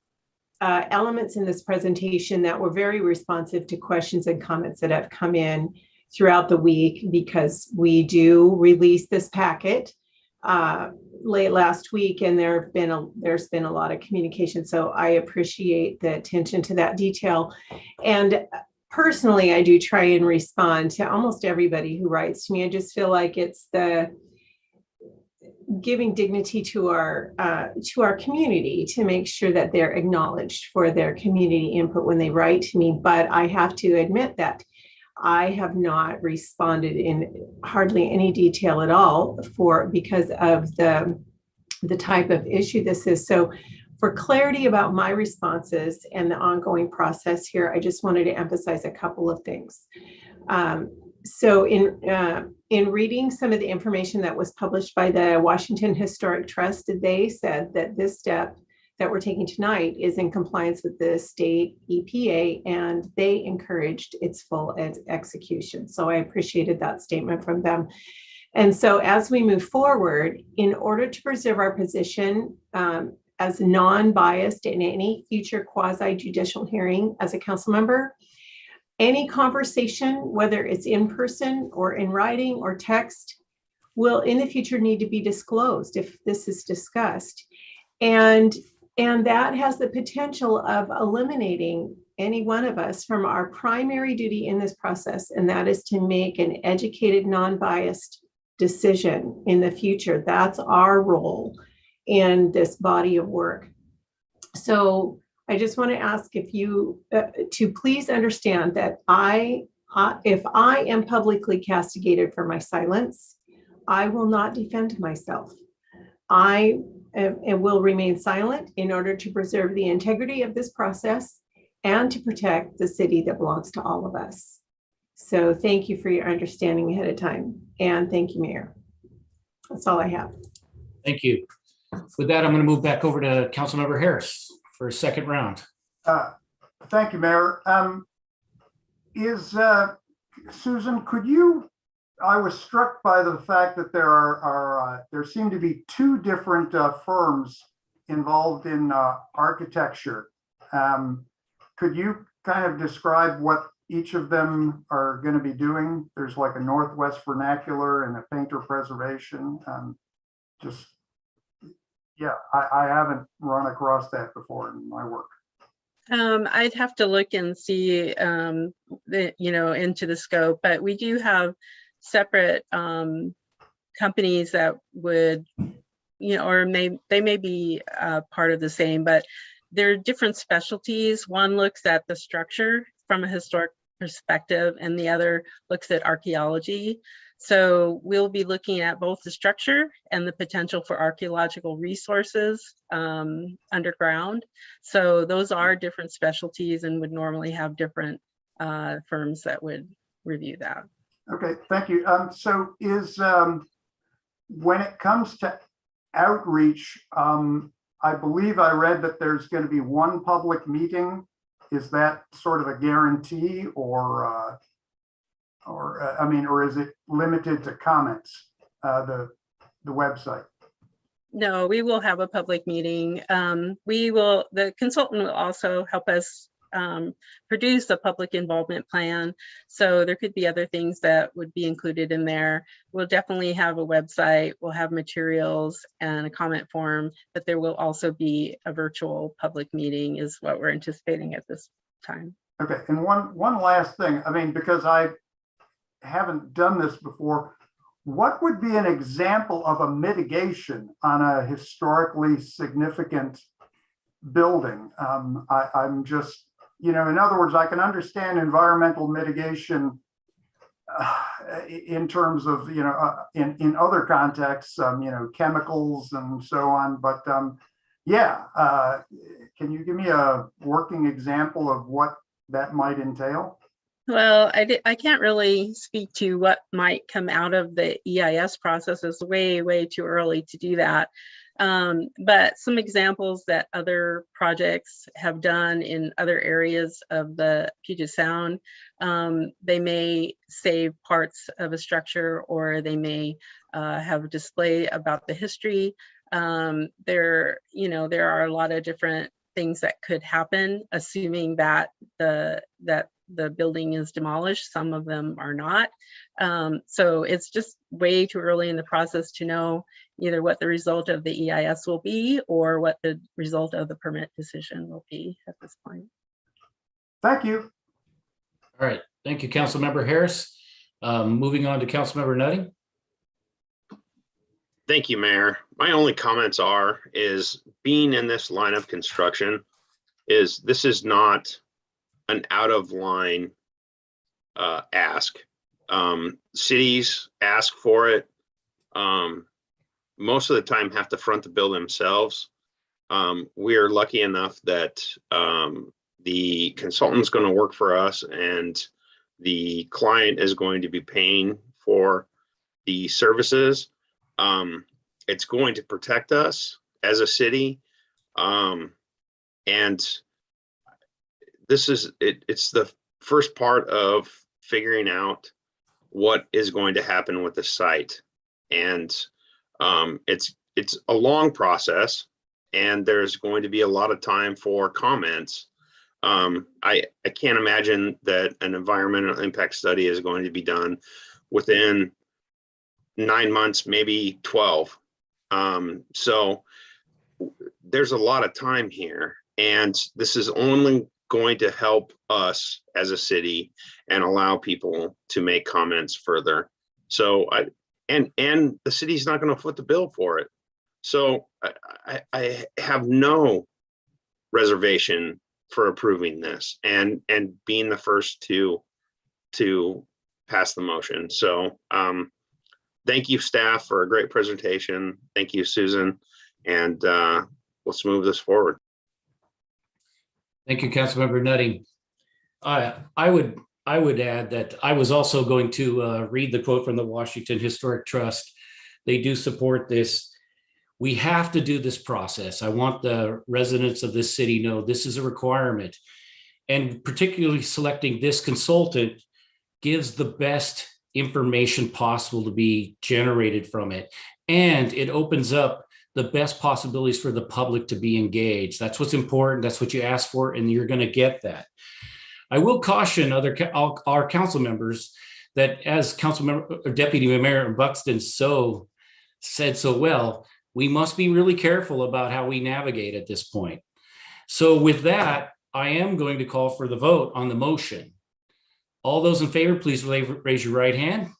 elements in this presentation that were very responsive to questions and comments that have come in throughout the week, because we do release this packet late last week, and there's been a lot of communication. So I appreciate the attention to that detail. And personally, I do try and respond to almost everybody who writes to me. I just feel like it's the giving dignity to our community to make sure that they're acknowledged for their community input when they write to me. But I have to admit that I have not responded in hardly any detail at all because of the type of issue this is. So for clarity about my responses and the ongoing process here, I just wanted to emphasize a couple of things. So in reading some of the information that was published by the Washington Historic Trust, they said that this step that we're taking tonight is in compliance with the state EPA, and they encouraged its full execution. So I appreciated that statement from them. And so as we move forward, in order to preserve our position as non-biased in any future quasi-judicial hearing as a council member, Any conversation, whether it's in person or in writing or text, will in the future need to be disclosed if this is discussed. And that has the potential of eliminating any one of us from our primary duty in this process, and that is to make an educated, non-biased decision in the future. That's our role in this body of work. So I just want to ask if you to please understand that if I am publicly castigated for my silence, I will not defend myself. I will remain silent in order to preserve the integrity of this process and to protect the city that belongs to all of us. So thank you for your understanding ahead of time. And thank you, Mayor. That's all I have. Thank you. With that, I'm going to move back over to Councilmember Harris for a second round. Thank you, Mayor. Susan, could you, I was struck by the fact that there seem to be two different firms involved in architecture. Could you kind of describe what each of them are going to be doing? There's like a Northwest Vernacular and a Painter Preservation. I haven't run across that before in my work. I'd have to look and see, into the scope, but we do have separate companies that would, or they may be part of the same, but they're different specialties. One looks at the structure from a historic perspective, and the other looks at archaeology. So we'll be looking at both the structure and the potential for archaeological resources underground. So those are different specialties and would normally have different firms that would review that. Okay, thank you. So when it comes to outreach, I believe I read that there's going to be one public meeting. Is that sort of a guarantee, or is it limited to comments, the website? No, we will have a public meeting. The consultant will also help us produce a public involvement plan. So there could be other things that would be included in there. We'll definitely have a website, we'll have materials and a comment form, but there will also be a virtual public meeting is what we're anticipating at this time. Okay, and one last thing, because I haven't done this before, what would be an example of a mitigation on a historically significant building? I'm just, in other words, I can understand environmental mitigation in terms of, in other contexts, chemicals and so on. But can you give me a working example of what that might entail? Well, I can't really speak to what might come out of the EIS process. It's way too early to do that. But some examples that other projects have done in other areas of the Puget Sound, they may save parts of a structure, or they may have a display about the history. There are a lot of different things that could happen, assuming that the building is demolished. Some of them are not. So it's just way too early in the process to know either what the result of the EIS will be or what the result of the permit decision will be at this point. Thank you. All right. Thank you, Councilmember Harris. Moving on to Councilmember Nutting. Thank you, Mayor. My only comments is being in this line of construction this is not an out of line ask. Cities ask for it. Most of the time have to front the bill themselves. We are lucky enough that the consultant's going to work for us and the client is going to be paying for the services. It's going to protect us as a city. And this is it's the first part of figuring out what is going to happen with the site. And it's a long process, and there's going to be a lot of time for comments. I can't imagine that an environmental impact study is going to be done within 9 months, maybe 12. So there's a lot of time here, and this is only going to help us as a city and allow people to make comments further. So and the city's not going to foot the bill for it. So I have no reservation for approving this and being the first to pass the motion. So thank you, staff, for a great presentation. Thank you, Susan, and let's move this forward. Thank you, Councilmember Nutting. I would add that I was also going to read the quote from the Washington Historic Trust. They do support this. We have to do this process. I want the residents of this city know this is a requirement. And particularly selecting this consultant gives the best information possible to be generated from it. And it opens up the best possibilities for the public to be engaged. That's what's important. That's what you ask for, and you're going to get that. I will caution our council members that, as Councilmember or Deputy Mayor Buxton said so well, we must be really careful about how we navigate at this point. So with that, I am going to call for the vote on the motion. All those in favor, please raise your right hand.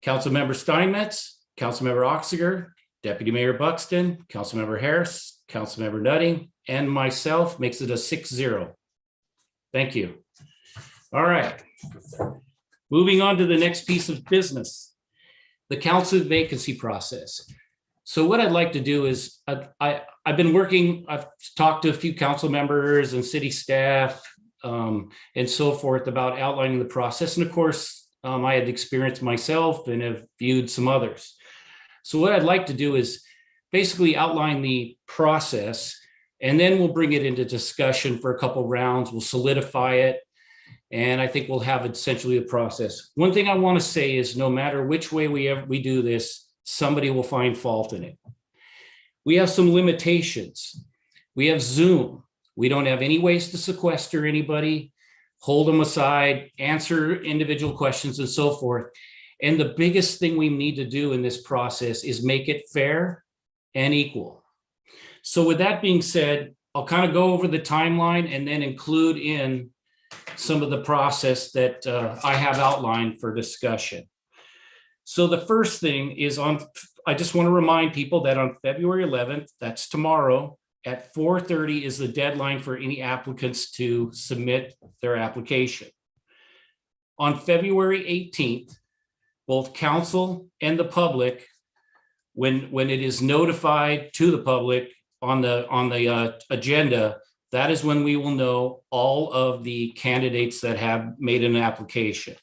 Councilmember Steinmetz, Councilmember Oxiger, Deputy Mayor Buxton, Councilmember Harris, Councilmember Nutting, and myself makes it a 6-0. Thank you. All right. Moving on to the next piece of business, the council vacancy process. So what I'd like to do is I've been working, I've talked to a few council members and city staff and so forth about outlining the process. And of course, I had experience myself and have viewed some others. So what I'd like to do is basically outline the process, and then we'll bring it into discussion for a couple rounds. We'll solidify it. And I think we'll have essentially a process. One thing I want to say is no matter which way we do this, somebody will find fault in it. We have some limitations. We have Zoom. We don't have any ways to sequester anybody, hold them aside, answer individual questions and so forth. And the biggest thing we need to do in this process is make it fair and equal. So with that being said, I'll kind of go over the timeline and then include in some of the process that I have outlined for discussion. So the first thing is I just want to remind people that on February 11th, that's tomorrow, at 4:30 is the deadline for any applicants to submit their application. On February 18th, both council and the public, when it is notified to the public on the agenda, that is when we will know all of the candidates that have made an application.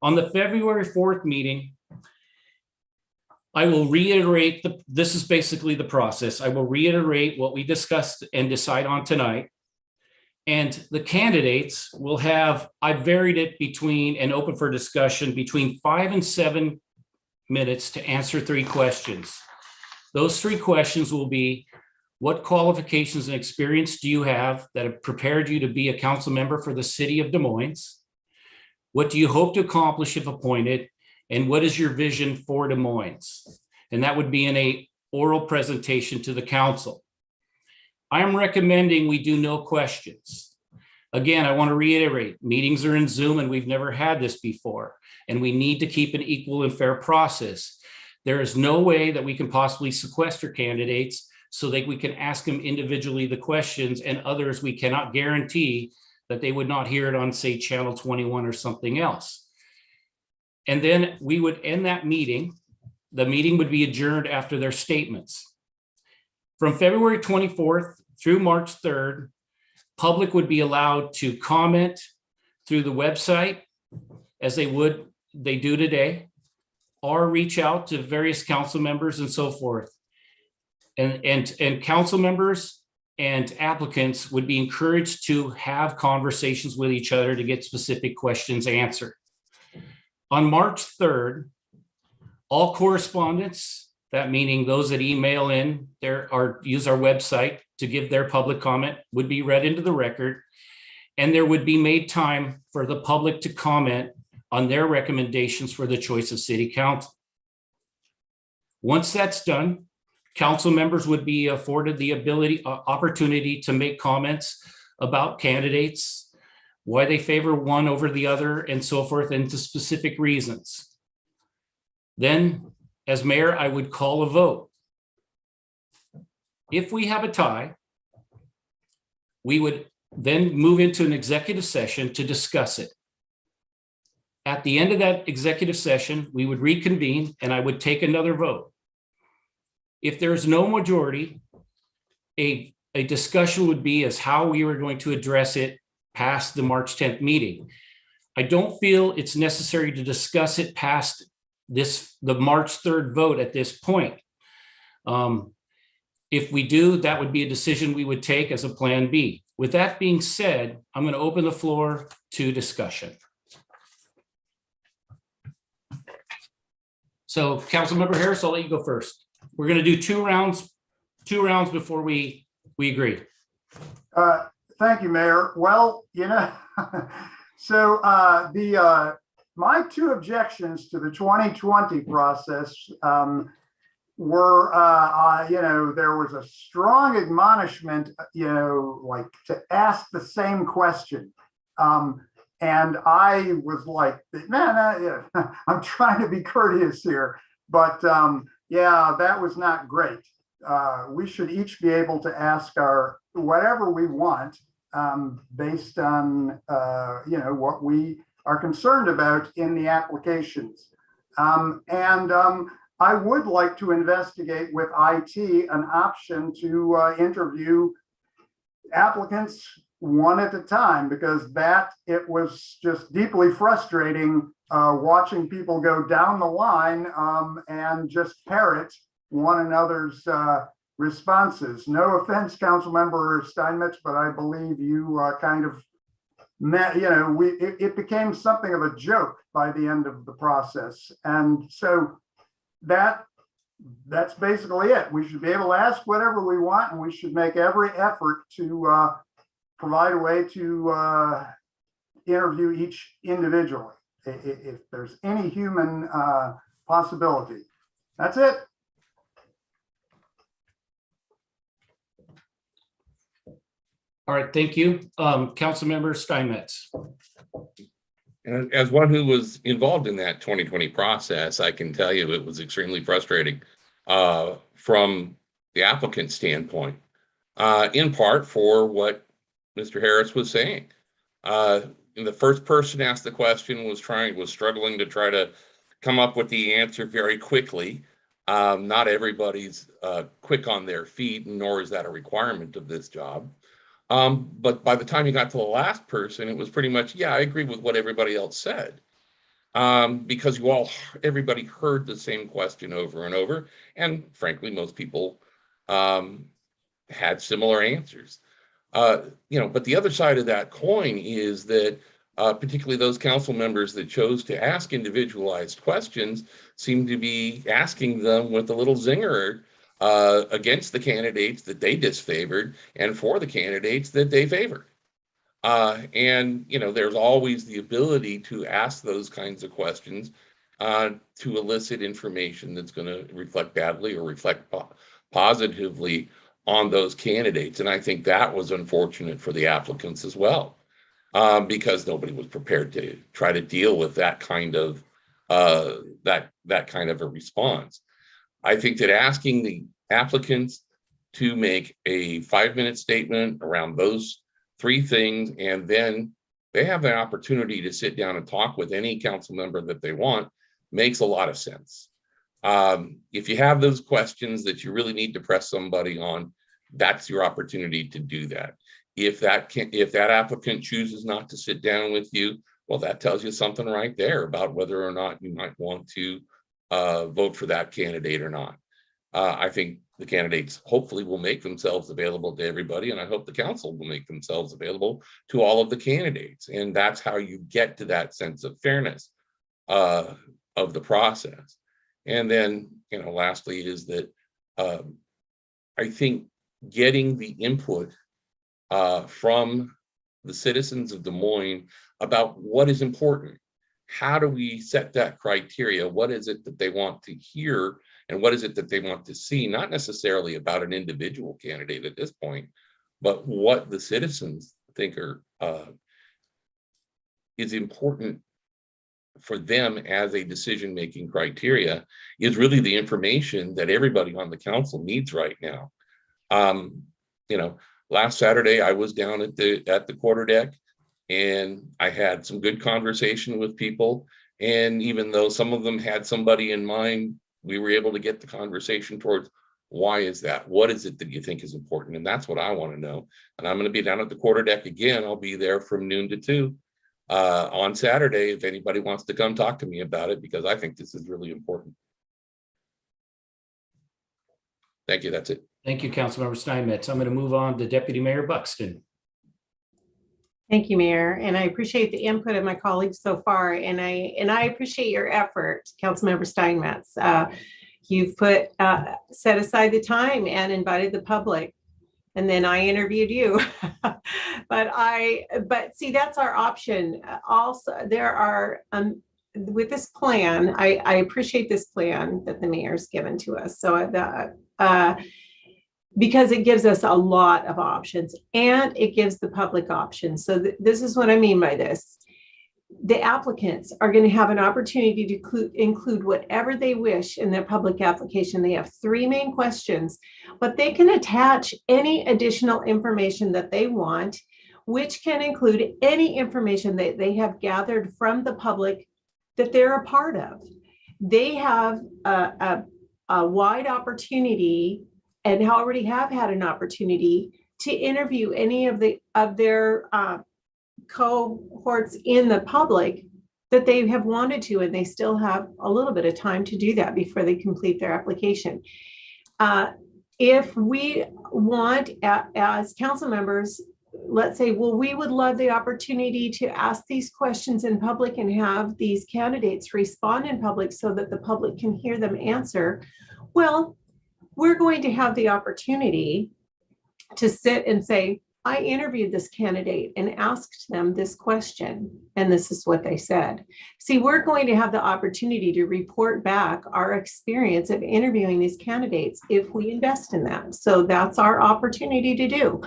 On the February 4th meeting, I will reiterate, this is basically the process. I will reiterate what we discussed and decide on tonight. And the candidates will have, I varied it between and open for discussion between 5 and 7 minutes to answer 3 questions. Those 3 questions will be, what qualifications and experience do you have that have prepared you to be a council member for the city of Des Moines? What do you hope to accomplish if appointed? And what is your vision for Des Moines? And that would be in an oral presentation to the council. I am recommending we do no questions. Again, I want to reiterate, meetings are in Zoom and we've never had this before, and we need to keep an equal and fair process. There is no way that we can possibly sequester candidates so that we can ask them individually the questions, and others we cannot guarantee that they would not hear it on, say, Channel 21 or something else. And then we would end that meeting. The meeting would be adjourned after their statements. From February 24th through March 3rd, public would be allowed to comment through the website as they do today, or reach out to various council members and so forth. And council members and applicants would be encouraged to have conversations with each other to get specific questions answered. On March 3rd, all correspondence that meaning those that email in use our website to give their public comment would be read into the record. And there would be made time for the public to comment on their recommendations for the choice of city council. Once that's done, council members would be afforded the opportunity to make comments about candidates, why they favor one over the other, and so forth, and to specific reasons. Then, as mayor, I would call a vote. If we have a tie, we would then move into an executive session to discuss it. At the end of that executive session, we would reconvene and I would take another vote. If there's no majority, a discussion would be as how we were going to address it past the March 10th meeting. I don't feel it's necessary to discuss it past the March 3rd vote at this point. If we do, that would be a decision we would take as a plan B. With that being said, I'm going to open the floor to discussion. So Councilmember Harris, I'll let you go first. We're going to do two rounds before we agree. Thank you, Mayor. Well, so my two objections to the 2020 process were, there was a strong admonishment, like to ask the same question. And I was like, man, I'm trying to be courteous here, but yeah, that was not great. We should each be able to ask our whatever we want based on what we are concerned about in the applications. I would like to investigate with IT an option to interview applicants one at a time, because it was just deeply frustrating watching people go down the line and just parrot one another's responses. No offense, Councilmember Steinmetz, but I believe you kind of met, it became something of a joke by the end of the process. And so that's basically it. We should be able to ask whatever we want, and we should make every effort to provide a way to interview each individually, if there's any human possibility. That's it. All right, thank you. Councilmember Steinmetz. And as one who was involved in that 2020 process, I can tell you it was extremely frustrating from the applicant standpoint, in part for what Mr. Harris was saying. The first person asked the question was struggling to try to come up with the answer very quickly. Not everybody's quick on their feet, nor is that a requirement of this job. But by the time you got to the last person, it was pretty much, yeah, I agree with what everybody else said. Because everybody heard the same question over and over. And frankly, most people had similar answers. But the other side of that coin is that particularly those council members that chose to ask individualized questions seem to be asking them with a little zinger against the candidates that they disfavored and for the candidates that they favored. There's always the ability to ask those kinds of questions to elicit information that's going to reflect badly or reflect positively on those candidates. And I think that was unfortunate for the applicants as well, because nobody was prepared to try to deal with that kind of that kind of a response. I think that asking the applicants to make a 5-minute statement around those 3 things, and then they have the opportunity to sit down and talk with any council member that they want, makes a lot of sense. If you have those questions that you really need to press somebody on, that's your opportunity to do that. If that applicant chooses not to sit down with you, well, that tells you something right there about whether or not you might want to vote for that candidate or not. I think the candidates hopefully will make themselves available to everybody, and I hope the council will make themselves available to all of the candidates. And that's how you get to that sense of fairness of the process. And then, lastly is that I think getting the input from the citizens of Des Moines about what is important. How do we set that criteria? What is it that they want to hear? And what is it that they want to see? Not necessarily about an individual candidate at this point, but what the citizens think is important for them as a decision-making criteria is really the information that everybody on the council needs right now. Last Saturday I was down at the quarter deck, and I had some good conversation with people. And even though some of them had somebody in mind, we were able to get the conversation towards why is that? What is it that you think is important? And that's what I want to know. And I'm going to be down at the quarter deck again. I'll be there from noon to 2 on Saturday if anybody wants to come talk to me about it, because I think this is really important. Thank you. That's it. Thank you, Councilmember Steinmetz. I'm going to move on to Deputy Mayor Buxton. Thank you, Mayor, and I appreciate the input of my colleagues so far, and I appreciate your effort, Councilmember Steinmetz. You've set aside the time and invited the public, and then I interviewed you. but see, that's our option. Also, there are with this plan. I appreciate this plan that the mayor's given to us. So because it gives us a lot of options and it gives the public options. So this is what I mean by this. The applicants are going to have an opportunity to include whatever they wish in their public application. They have 3 main questions, but they can attach any additional information that they want, which can include any information that they have gathered from the public that they're a part of. They have a wide opportunity, and already have had an opportunity to interview any of their cohorts in the public that they have wanted to, and they still have a little bit of time to do that before they complete their application. If we want, as council members, let's say, well, we would love the opportunity to ask these questions in public and have these candidates respond in public so that the public can hear them answer. Well, we're going to have the opportunity to sit and say, I interviewed this candidate and asked them this question, and this is what they said. See, we're going to have the opportunity to report back our experience of interviewing these candidates if we invest in them. So that's our opportunity to do.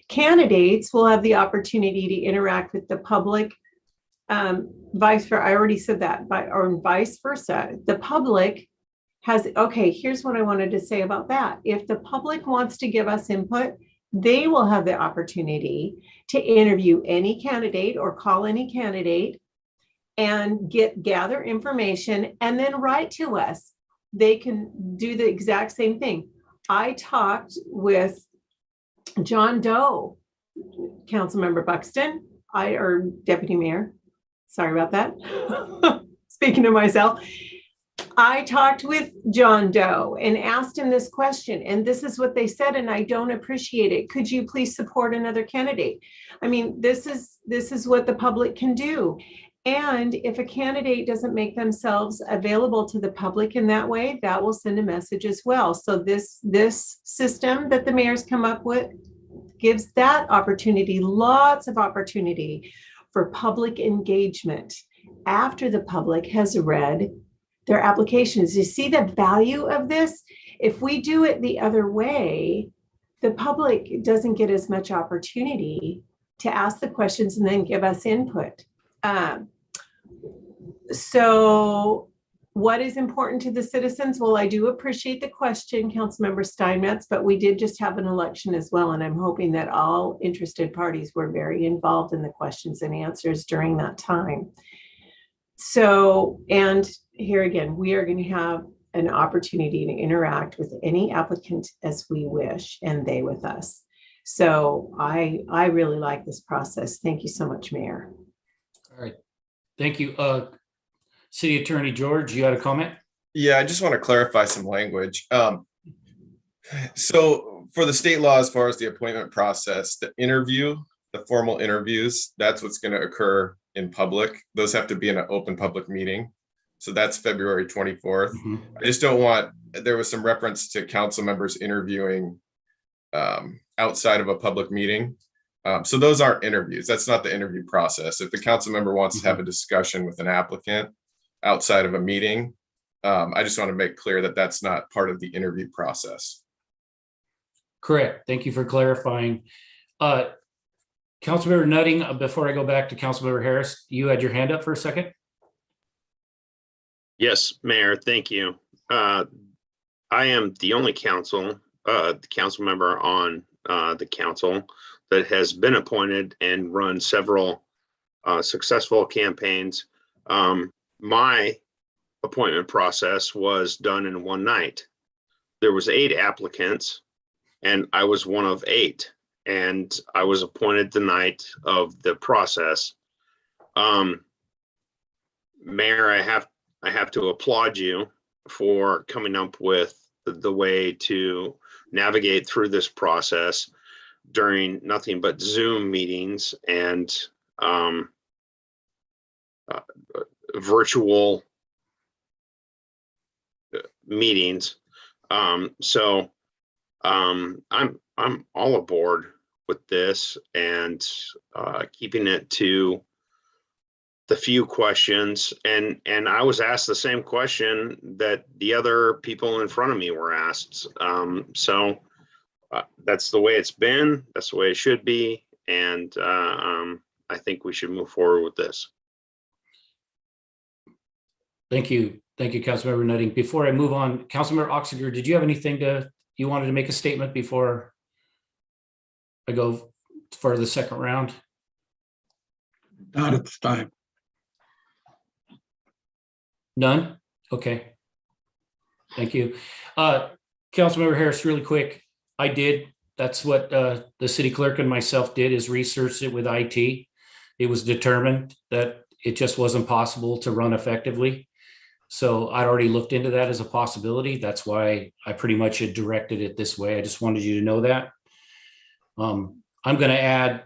Candidates will have the opportunity to interact with the public, vice versa. I already said that, or vice versa. The public okay, here's what I wanted to say about that. If the public wants to give us input, they will have the opportunity to interview any candidate or call any candidate and gather information and then write to us. They can do the exact same thing. I talked with John Doe, Councilmember Buxton, or Deputy Mayor. Sorry about that. Speaking to myself. I talked with John Doe and asked him this question, and this is what they said, and I don't appreciate it. Could you please support another candidate? I mean, this is what the public can do. And if a candidate doesn't make themselves available to the public in that way, that will send a message as well. So this system that the mayor's come up with gives that opportunity, lots of opportunity for public engagement after the public has read their applications. You see the value of this? If we do it the other way, the public doesn't get as much opportunity to ask the questions and then give us input. So what is important to the citizens? Well, I do appreciate the question, Councilmember Steinmetz, but we did just have an election as well, and I'm hoping that all interested parties were very involved in the questions and answers during that time. So, and here again, we are going to have an opportunity to interact with any applicant as we wish, and they with us. So I really like this process. Thank you so much, Mayor. All right. Thank you. City Attorney George, you had a comment? Yeah, I just want to clarify some language. So for the state law, as far as the appointment process, the formal interviews, that's what's going to occur in public. Those have to be in an open public meeting. So that's February 24th. Mhm. I just don't want, there was some reference to council members interviewing outside of a public meeting. So those aren't interviews. That's not the interview process. If the council member wants to have a discussion with an applicant outside of a meeting, I just want to make clear that that's not part of the interview process. Correct. Thank you for clarifying. Councilmember Nutting, before I go back to Councilmember Harris, you had your hand up for a second. Yes, Mayor, thank you. I am the only council member on the council that has been appointed and run several successful campaigns. My appointment process was done in one night. There was 8 applicants and I was one of 8, and I was appointed the night of the process. Mayor, I have to applaud you for coming up with the way to navigate through this process during nothing but Zoom meetings and virtual meetings. So I'm all aboard with this and keeping it to the few questions. And I was asked the same question that the other people in front of me were asked. So that's the way it's been. That's the way it should be. And I think we should move forward with this. Thank you. Thank you, Councilmember Nutting. Before I move on, Councilmember Oxiger, did you have anything you wanted to make a statement before I go for the second round? Not at this time. None? Okay. Thank you. Councilmember Harris, really quick. That's what the city clerk and myself did, is research it with IT. It was determined that it just wasn't possible to run effectively. So I'd already looked into that as a possibility. That's why I pretty much had directed it this way. I just wanted you to know that. I'm going to add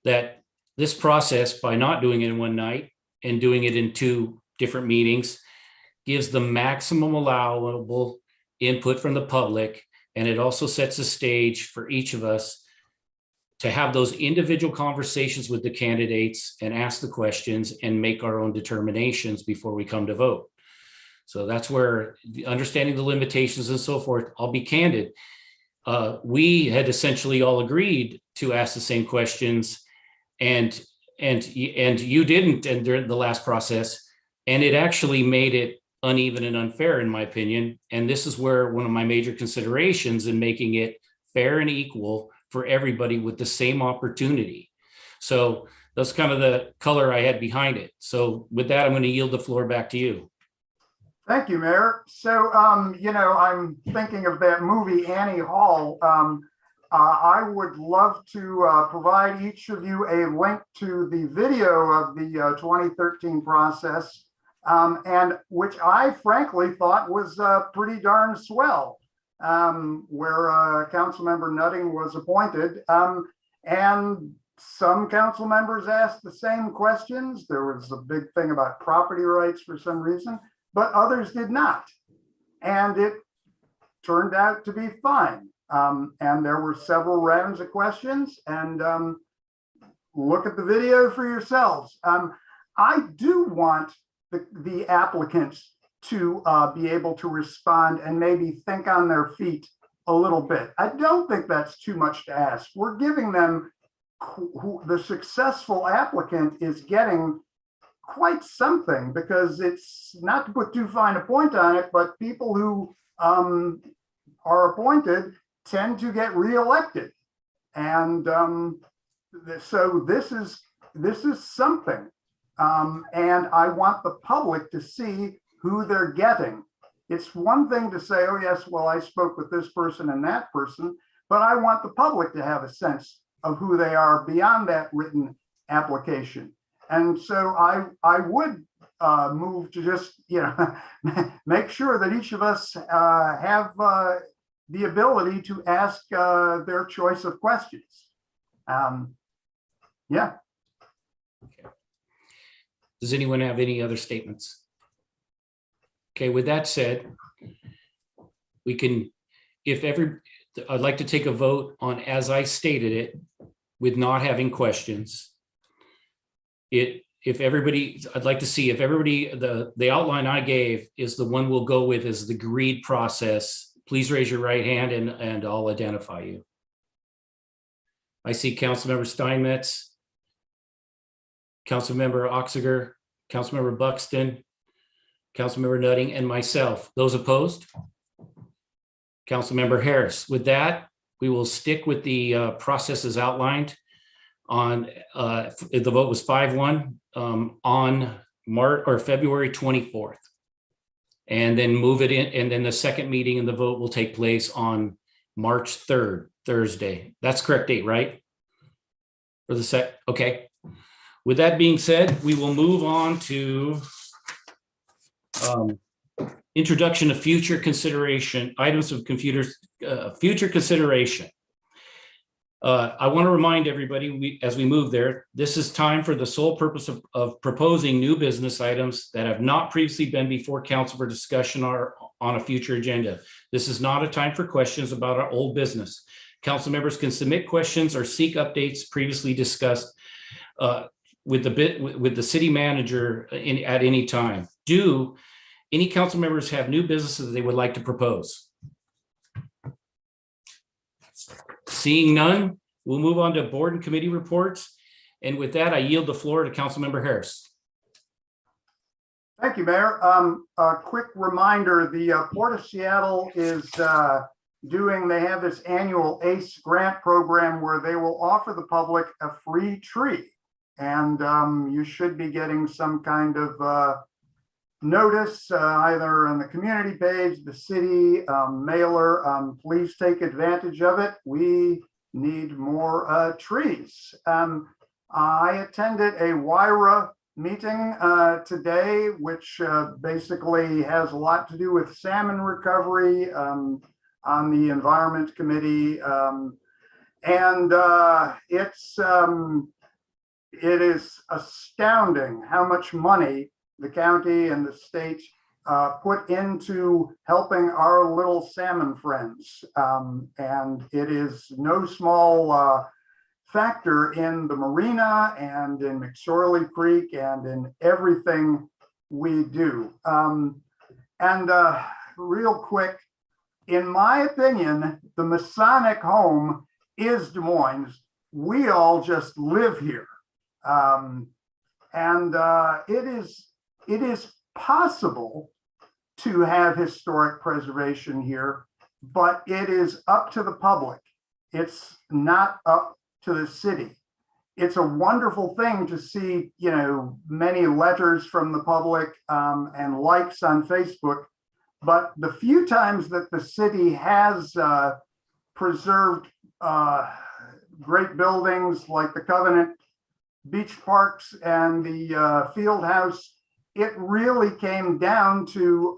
that this process, by not doing it in one night and doing it in 2 different meetings, gives the maximum allowable input from the public. And it also sets a stage for each of us to have those individual conversations with the candidates and ask the questions and make our own determinations before we come to vote. So that's where understanding the limitations and so forth, I'll be candid. We had essentially all agreed to ask the same questions, and you didn't during the last process, and it actually made it uneven and unfair, in my opinion. And this is where one of my major considerations in making it fair and equal for everybody with the same opportunity. So that's kind of the color I had behind it. So with that, I'm going to yield the floor back to you. Thank you, Mayor. So, I'm thinking of that movie, Annie Hall. I would love to provide each of you a link to the video of the 2013 process, and which I frankly thought was pretty darn swell, where Councilmember Nutting was appointed. And some council members asked the same questions. There was a big thing about property rights for some reason, but others did not. And it turned out to be fine. And there were several rounds of questions, and look at the video for yourselves. I do want the applicants to be able to respond and maybe think on their feet a little bit. I don't think that's too much to ask. We're giving them, the successful applicant is getting quite something, because it's not to put too fine a point on it, but people who are appointed tend to get reelected. And so this is something. And I want the public to see who they're getting. It's one thing to say, oh yes, well, I spoke with this person and that person, but I want the public to have a sense of who they are beyond that written application. And so I would move to just, make sure that each of us have the ability to ask their choice of questions. Yeah. Okay. Does anyone have any other statements? Okay, with that said, we can, I'd like to take a vote on as I stated it with not having questions. If everybody, I'd like to see if everybody, the outline I gave is the one we'll go with as the agreed process. Please raise your right hand and I'll identify you. I see Councilmember Steinmetz, Councilmember Oxiger, Councilmember Buxton, Councilmember Nutting, and myself. Those opposed? Councilmember Harris. With that, we will stick with the processes outlined on, the vote was 5-1 on February 24th. And then move it in, and then the second meeting and the vote will take place on March 3rd, Thursday. That's correct date, right? For the okay. With that being said, we will move on to introduction of future consideration, items of future consideration. I want to remind everybody, as we move there, this is time for the sole purpose of proposing new business items that have not previously been before council for discussion or on a future agenda. This is not a time for questions about our old business. Council members can submit questions or seek updates previously discussed with the city manager at any time. Do any council members have new businesses that they would like to propose? Seeing none, we'll move on to board and committee reports. And with that, I yield the floor to Councilmember Harris. Thank you, Mayor. A quick reminder, the Port of Seattle is they have this annual ACE grant program where they will offer the public a free tree. And you should be getting some kind of notice either on the community page, the city mailer. Please take advantage of it. We need more trees. I attended a WIRA meeting today, which basically has a lot to do with salmon recovery on the Environment Committee. It is astounding how much money the county and the state put into helping our little salmon friends. And it is no small factor in the marina and in McSorley Creek and in everything we do. Real quick, in my opinion, the Masonic home is Des Moines. We all just live here. It is possible to have historic preservation here, but it is up to the public. It's not up to the city. It's a wonderful thing to see, many letters from the public and likes on Facebook. But the few times that the city has preserved great buildings like the Covenant Beach Parks and the Field House, it really came down to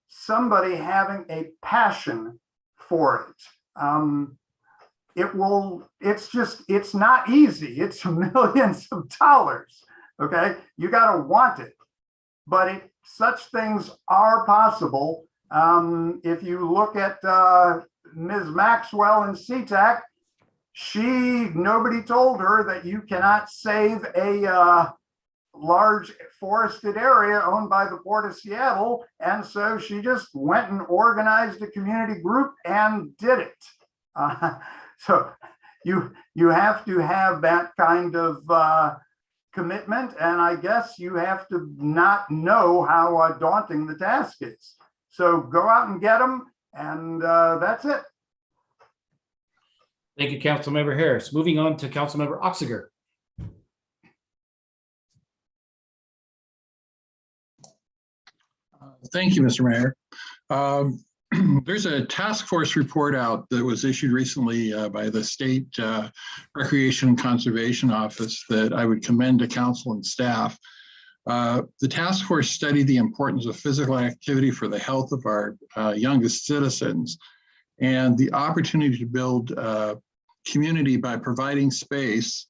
somebody having a passion for it. It's not easy. It's millions of dollars. Okay, you got to want it, but such things are possible. If you look at Ms. Maxwell in SeaTac, nobody told her that you cannot save a large forested area owned by the Port of Seattle. And so she just went and organized a community group and did it. So you have to have that kind of commitment. And I guess you have to not know how daunting the task is. So go out and get them. And that's it. Thank you, Councilmember Harris. Moving on to Councilmember Oxiger. Thank you, Mr. Mayor. There's a task force report out that was issued recently by the State Recreation and Conservation Office that I would commend to council and staff. The task force studied the importance of physical activity for the health of our youngest citizens and the opportunity to build community by providing space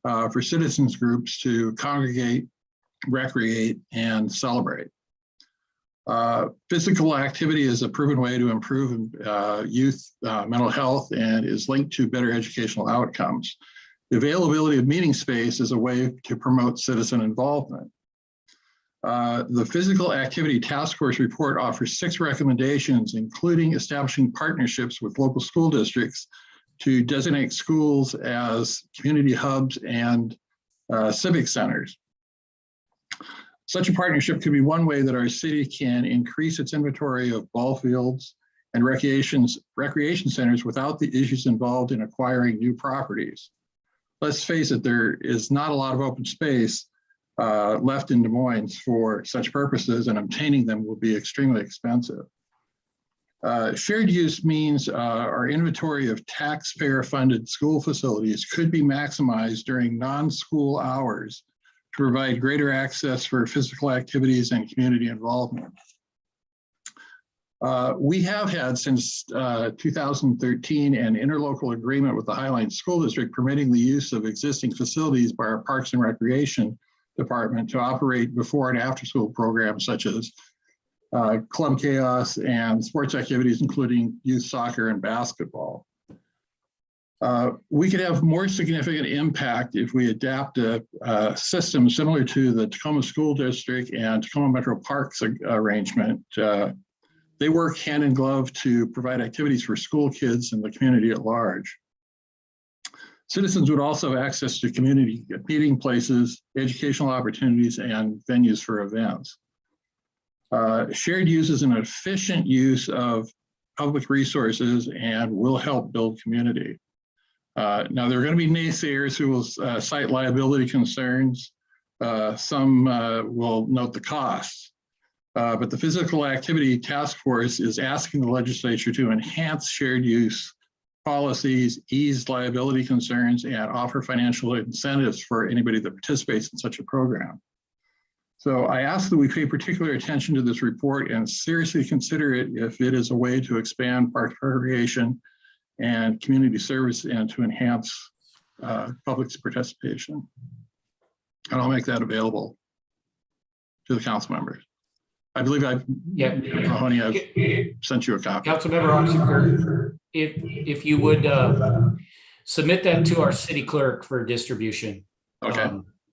for citizens groups to congregate, recreate, and celebrate. Physical activity is a proven way to improve youth mental health and is linked to better educational outcomes. The availability of meeting space is a way to promote citizen involvement. The Physical Activity Task Force report offers 6 recommendations, including establishing partnerships with local school districts to designate schools as community hubs and civic centers. Such a partnership could be one way that our city can increase its inventory of ball fields and recreation centers without the issues involved in acquiring new properties. Let's face it, there is not a lot of open space left in Des Moines for such purposes, and obtaining them will be extremely expensive. Shared use means our inventory of taxpayer-funded school facilities could be maximized during non-school hours to provide greater access for physical activities and community involvement. We have had since 2013 an interlocal agreement with the Highline School District permitting the use of existing facilities by our Parks and Recreation Department to operate before and after school programs such as Club Chaos and sports activities, including youth soccer and basketball. We could have more significant impact if we adapt a system similar to the Tacoma School District and Tacoma Metro Parks arrangement. They work hand in glove to provide activities for school kids and the community at large. Citizens would also have access to community meeting places, educational opportunities, and venues for events. Shared use is an efficient use of public resources and will help build community. Now, there are going to be naysayers who will cite liability concerns. Some will note the costs. But the Physical Activity Task Force is asking the legislature to enhance shared use policies, ease liability concerns, and offer financial incentives for anybody that participates in such a program. So I ask that we pay particular attention to this report and seriously consider it if it is a way to expand park recreation and community service and to enhance public's participation. And I'll make that available to the council members. I believe Mahoney, I've sent you a copy. Councilmember Oxenberg, if you would submit that to our city clerk for distribution. Okay.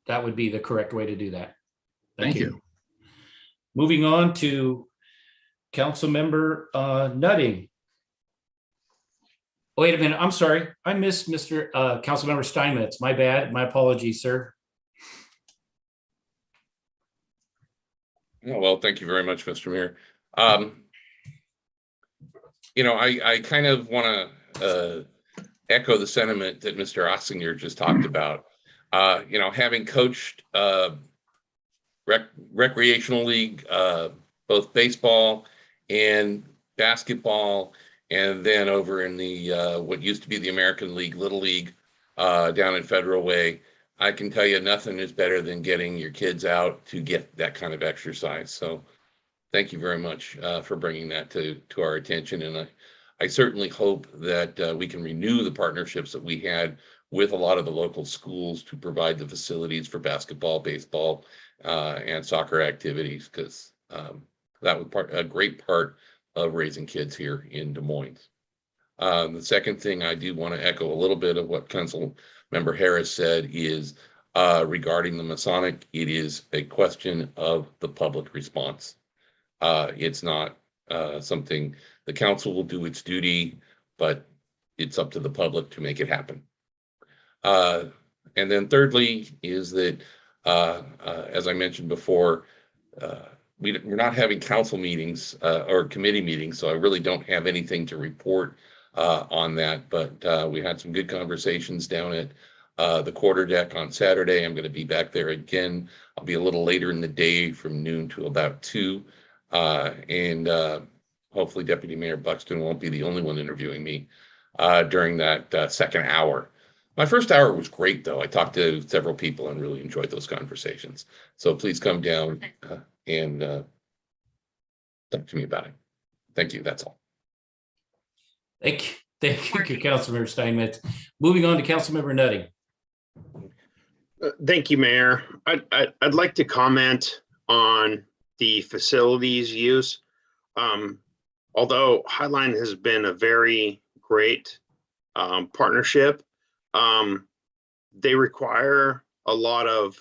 That would be the correct way to do that. Thank you. Moving on to Councilmember Nutting. Wait a minute, I'm sorry. I missed Mr. Councilmember Steinmetz. My bad, my apologies, sir. Oh, well, thank you very much, Mr. Mayor. You know, I kind of want to echo the sentiment that Mr. Oxinger just talked about. You know, having coached recreational league, both baseball and basketball, and then over in the what used to be the American League, Little League, down in Federal Way, I can tell you nothing is better than getting your kids out to get that kind of exercise. So thank you very much for bringing that to our attention. And I certainly hope that we can renew the partnerships that we had with a lot of the local schools to provide the facilities for basketball, baseball, and soccer activities, because that was a great part of raising kids here in Des Moines. The second thing I do want to echo a little bit of what Councilmember Harris said is regarding the Masonic, it is a question of the public response. It's not something the council will do its duty, but it's up to the public to make it happen. And then thirdly is that, as I mentioned before, we're not having council meetings or committee meetings, so I really don't have anything to report on that, but we had some good conversations down at the quarter deck on Saturday. I'm going to be back there again. I'll be a little later in the day from noon to about 2. And hopefully Deputy Mayor Buxton won't be the only one interviewing me during that second hour. My first hour was great, though. I talked to several people and really enjoyed those conversations. So please come down and talk to me about it. Thank you. That's all. Thank you, Councilmember Steinmetz. Moving on to Councilmember Nutting. Thank you, Mayor. I'd like to comment on the facilities use. Although Highline has been a very great partnership, they require a lot of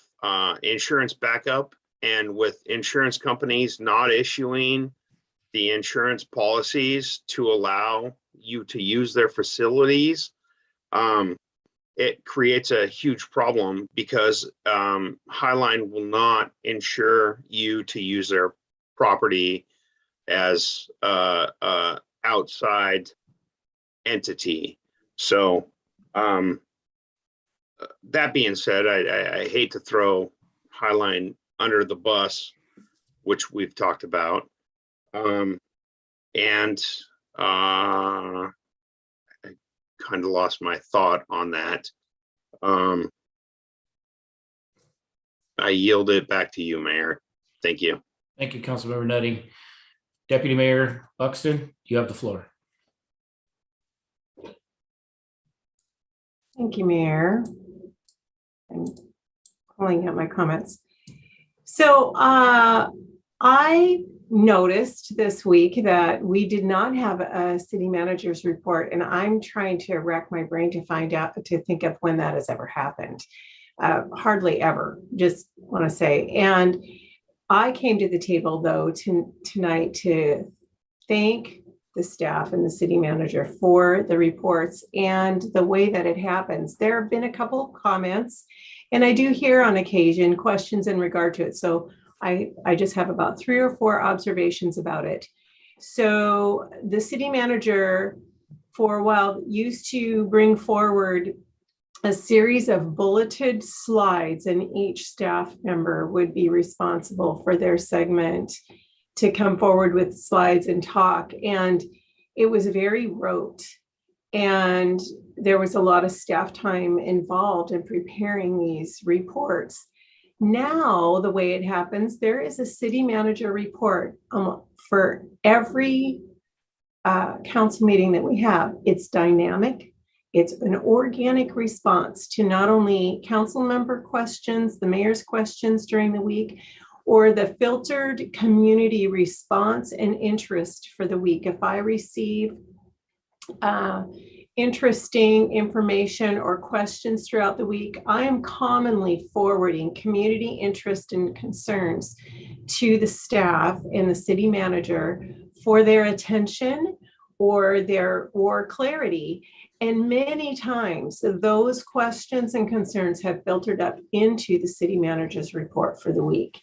insurance backup, and with insurance companies not issuing the insurance policies to allow you to use their facilities, it creates a huge problem because Highline will not insure you to use their property as a outside entity. So that being said, I hate to throw Highline under the bus, which we've talked about. I kind of lost my thought on that. I yield it back to you, Mayor. Thank you. Thank you, Councilmember Nutting. Deputy Mayor Buxton, you have the floor. Thank you, Mayor. I'm pulling out my comments. So I noticed this week that we did not have a city manager's report, and I'm trying to rack my brain to find out, to think of when that has ever happened. Hardly ever, just want to say. And I came to the table though tonight to thank the staff and the city manager for the reports and the way that it happens. There have been a couple of comments, and I do hear on occasion questions in regard to it. So I just have about 3 or 4 observations about it. So the city manager for a while used to bring forward a series of bulleted slides, and each staff member would be responsible for their segment to come forward with slides and talk. And it was very rote, and there was a lot of staff time involved in preparing these reports. Now, the way it happens, there is a city manager report for every council meeting that we have. It's dynamic. It's an organic response to not only council member questions, the mayor's questions during the week, or the filtered community response and interest for the week. If I receive interesting information or questions throughout the week, I am commonly forwarding community interest and concerns to the staff and the city manager for their attention or clarity. And many times those questions and concerns have filtered up into the city manager's report for the week.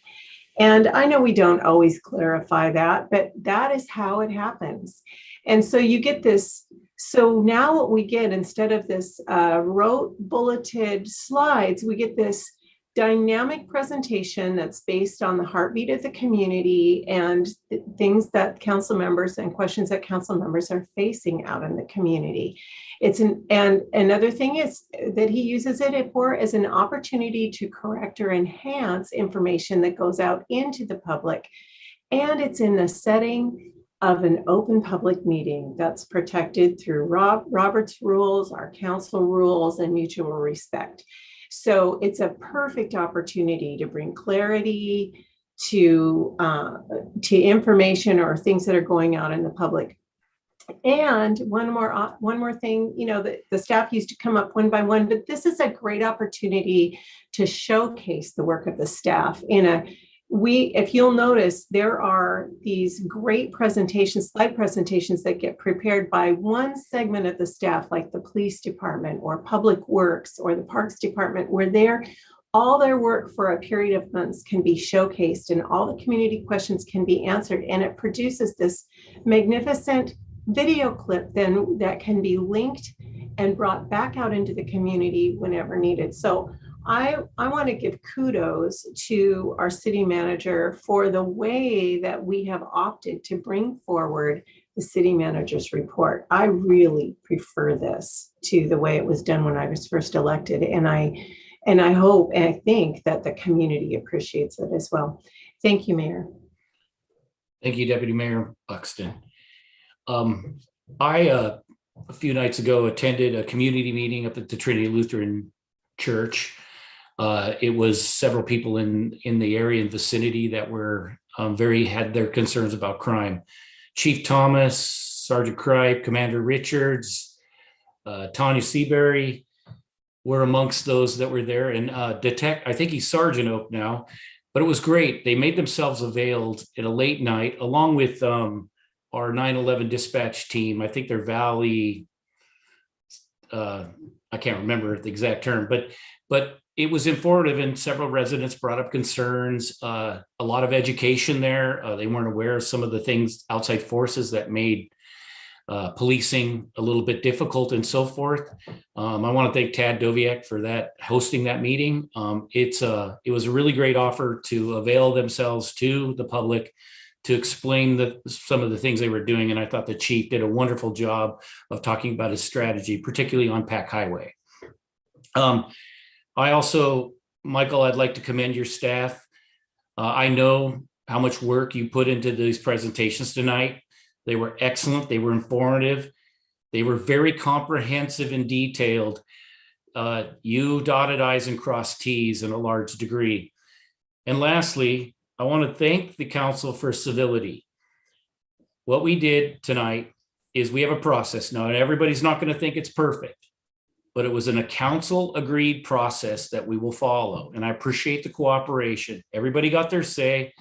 And I know we don't always clarify that, but that is how it happens. And so you get this. So now what we get, instead of this rote bulleted slides, we get this dynamic presentation that's based on the heartbeat of the community and things that council members and questions that council members are facing out in the community. And another thing is that he uses it for as an opportunity to correct or enhance information that goes out into the public. And it's in the setting of an open public meeting that's protected through Robert's rules, our council rules, and mutual respect. So it's a perfect opportunity to bring clarity to information or things that are going on in the public. And one more thing, you know, the staff used to come up one by one, but this is a great opportunity to showcase the work of the staff if you'll notice, there are these great presentations, slide presentations that get prepared by one segment of the staff, like the police department or public works or the parks department, where all their work for a period of months can be showcased and all the community questions can be answered. And it produces this magnificent video clip then that can be linked and brought back out into the community whenever needed. So I want to give kudos to our city manager for the way that we have opted to bring forward the city manager's report. I really prefer this to the way it was done when I was first elected. And I hope and I think that the community appreciates it as well. Thank you, Mayor. Thank you, Deputy Mayor Buxton. I, a few nights ago, attended a community meeting up at the Trinity Lutheran Church. It was several people in the area and vicinity that were had their concerns about crime. Chief Thomas, Sergeant Cripe, Commander Richards, Tanya Seabury were amongst those that were there, and I think he's Sergeant Oak now, but it was great. They made themselves available at a late night, along with our 9/11 dispatch team. I think they're Valley, I can't remember the exact term, but it was informative, and several residents brought up concerns, a lot of education there. They weren't aware of some of the things, outside forces that made policing a little bit difficult and so forth. I want to thank Tad Doviak for hosting that meeting. It was a really great offer to avail themselves to the public to explain some of the things they were doing. And I thought the chief did a wonderful job of talking about his strategy, particularly on Pack Highway. I also, Michael, I'd like to commend your staff. I know how much work you put into these presentations tonight. They were excellent. They were informative. They were very comprehensive and detailed. You dotted I's and crossed T's in a large degree. And lastly, I want to thank the council for civility. What we did tonight is we have a process. Now, everybody's not going to think it's perfect, but it was in a council agreed process that we will follow. And I appreciate the cooperation. Everybody got their say.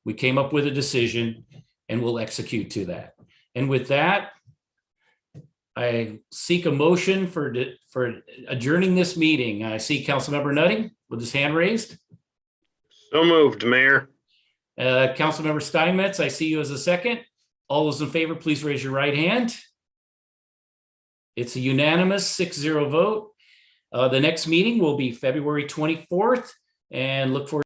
We came up with a decision, and we'll execute to that. And with that, I seek a motion for adjourning this meeting. I see Councilmember Nutting with his hand raised. So moved, Mayor. Councilmember Steinmetz, I see you as a second. All those in favor, please raise your right hand. It's a unanimous 6-0 vote. The next meeting will be February 24th, and look forward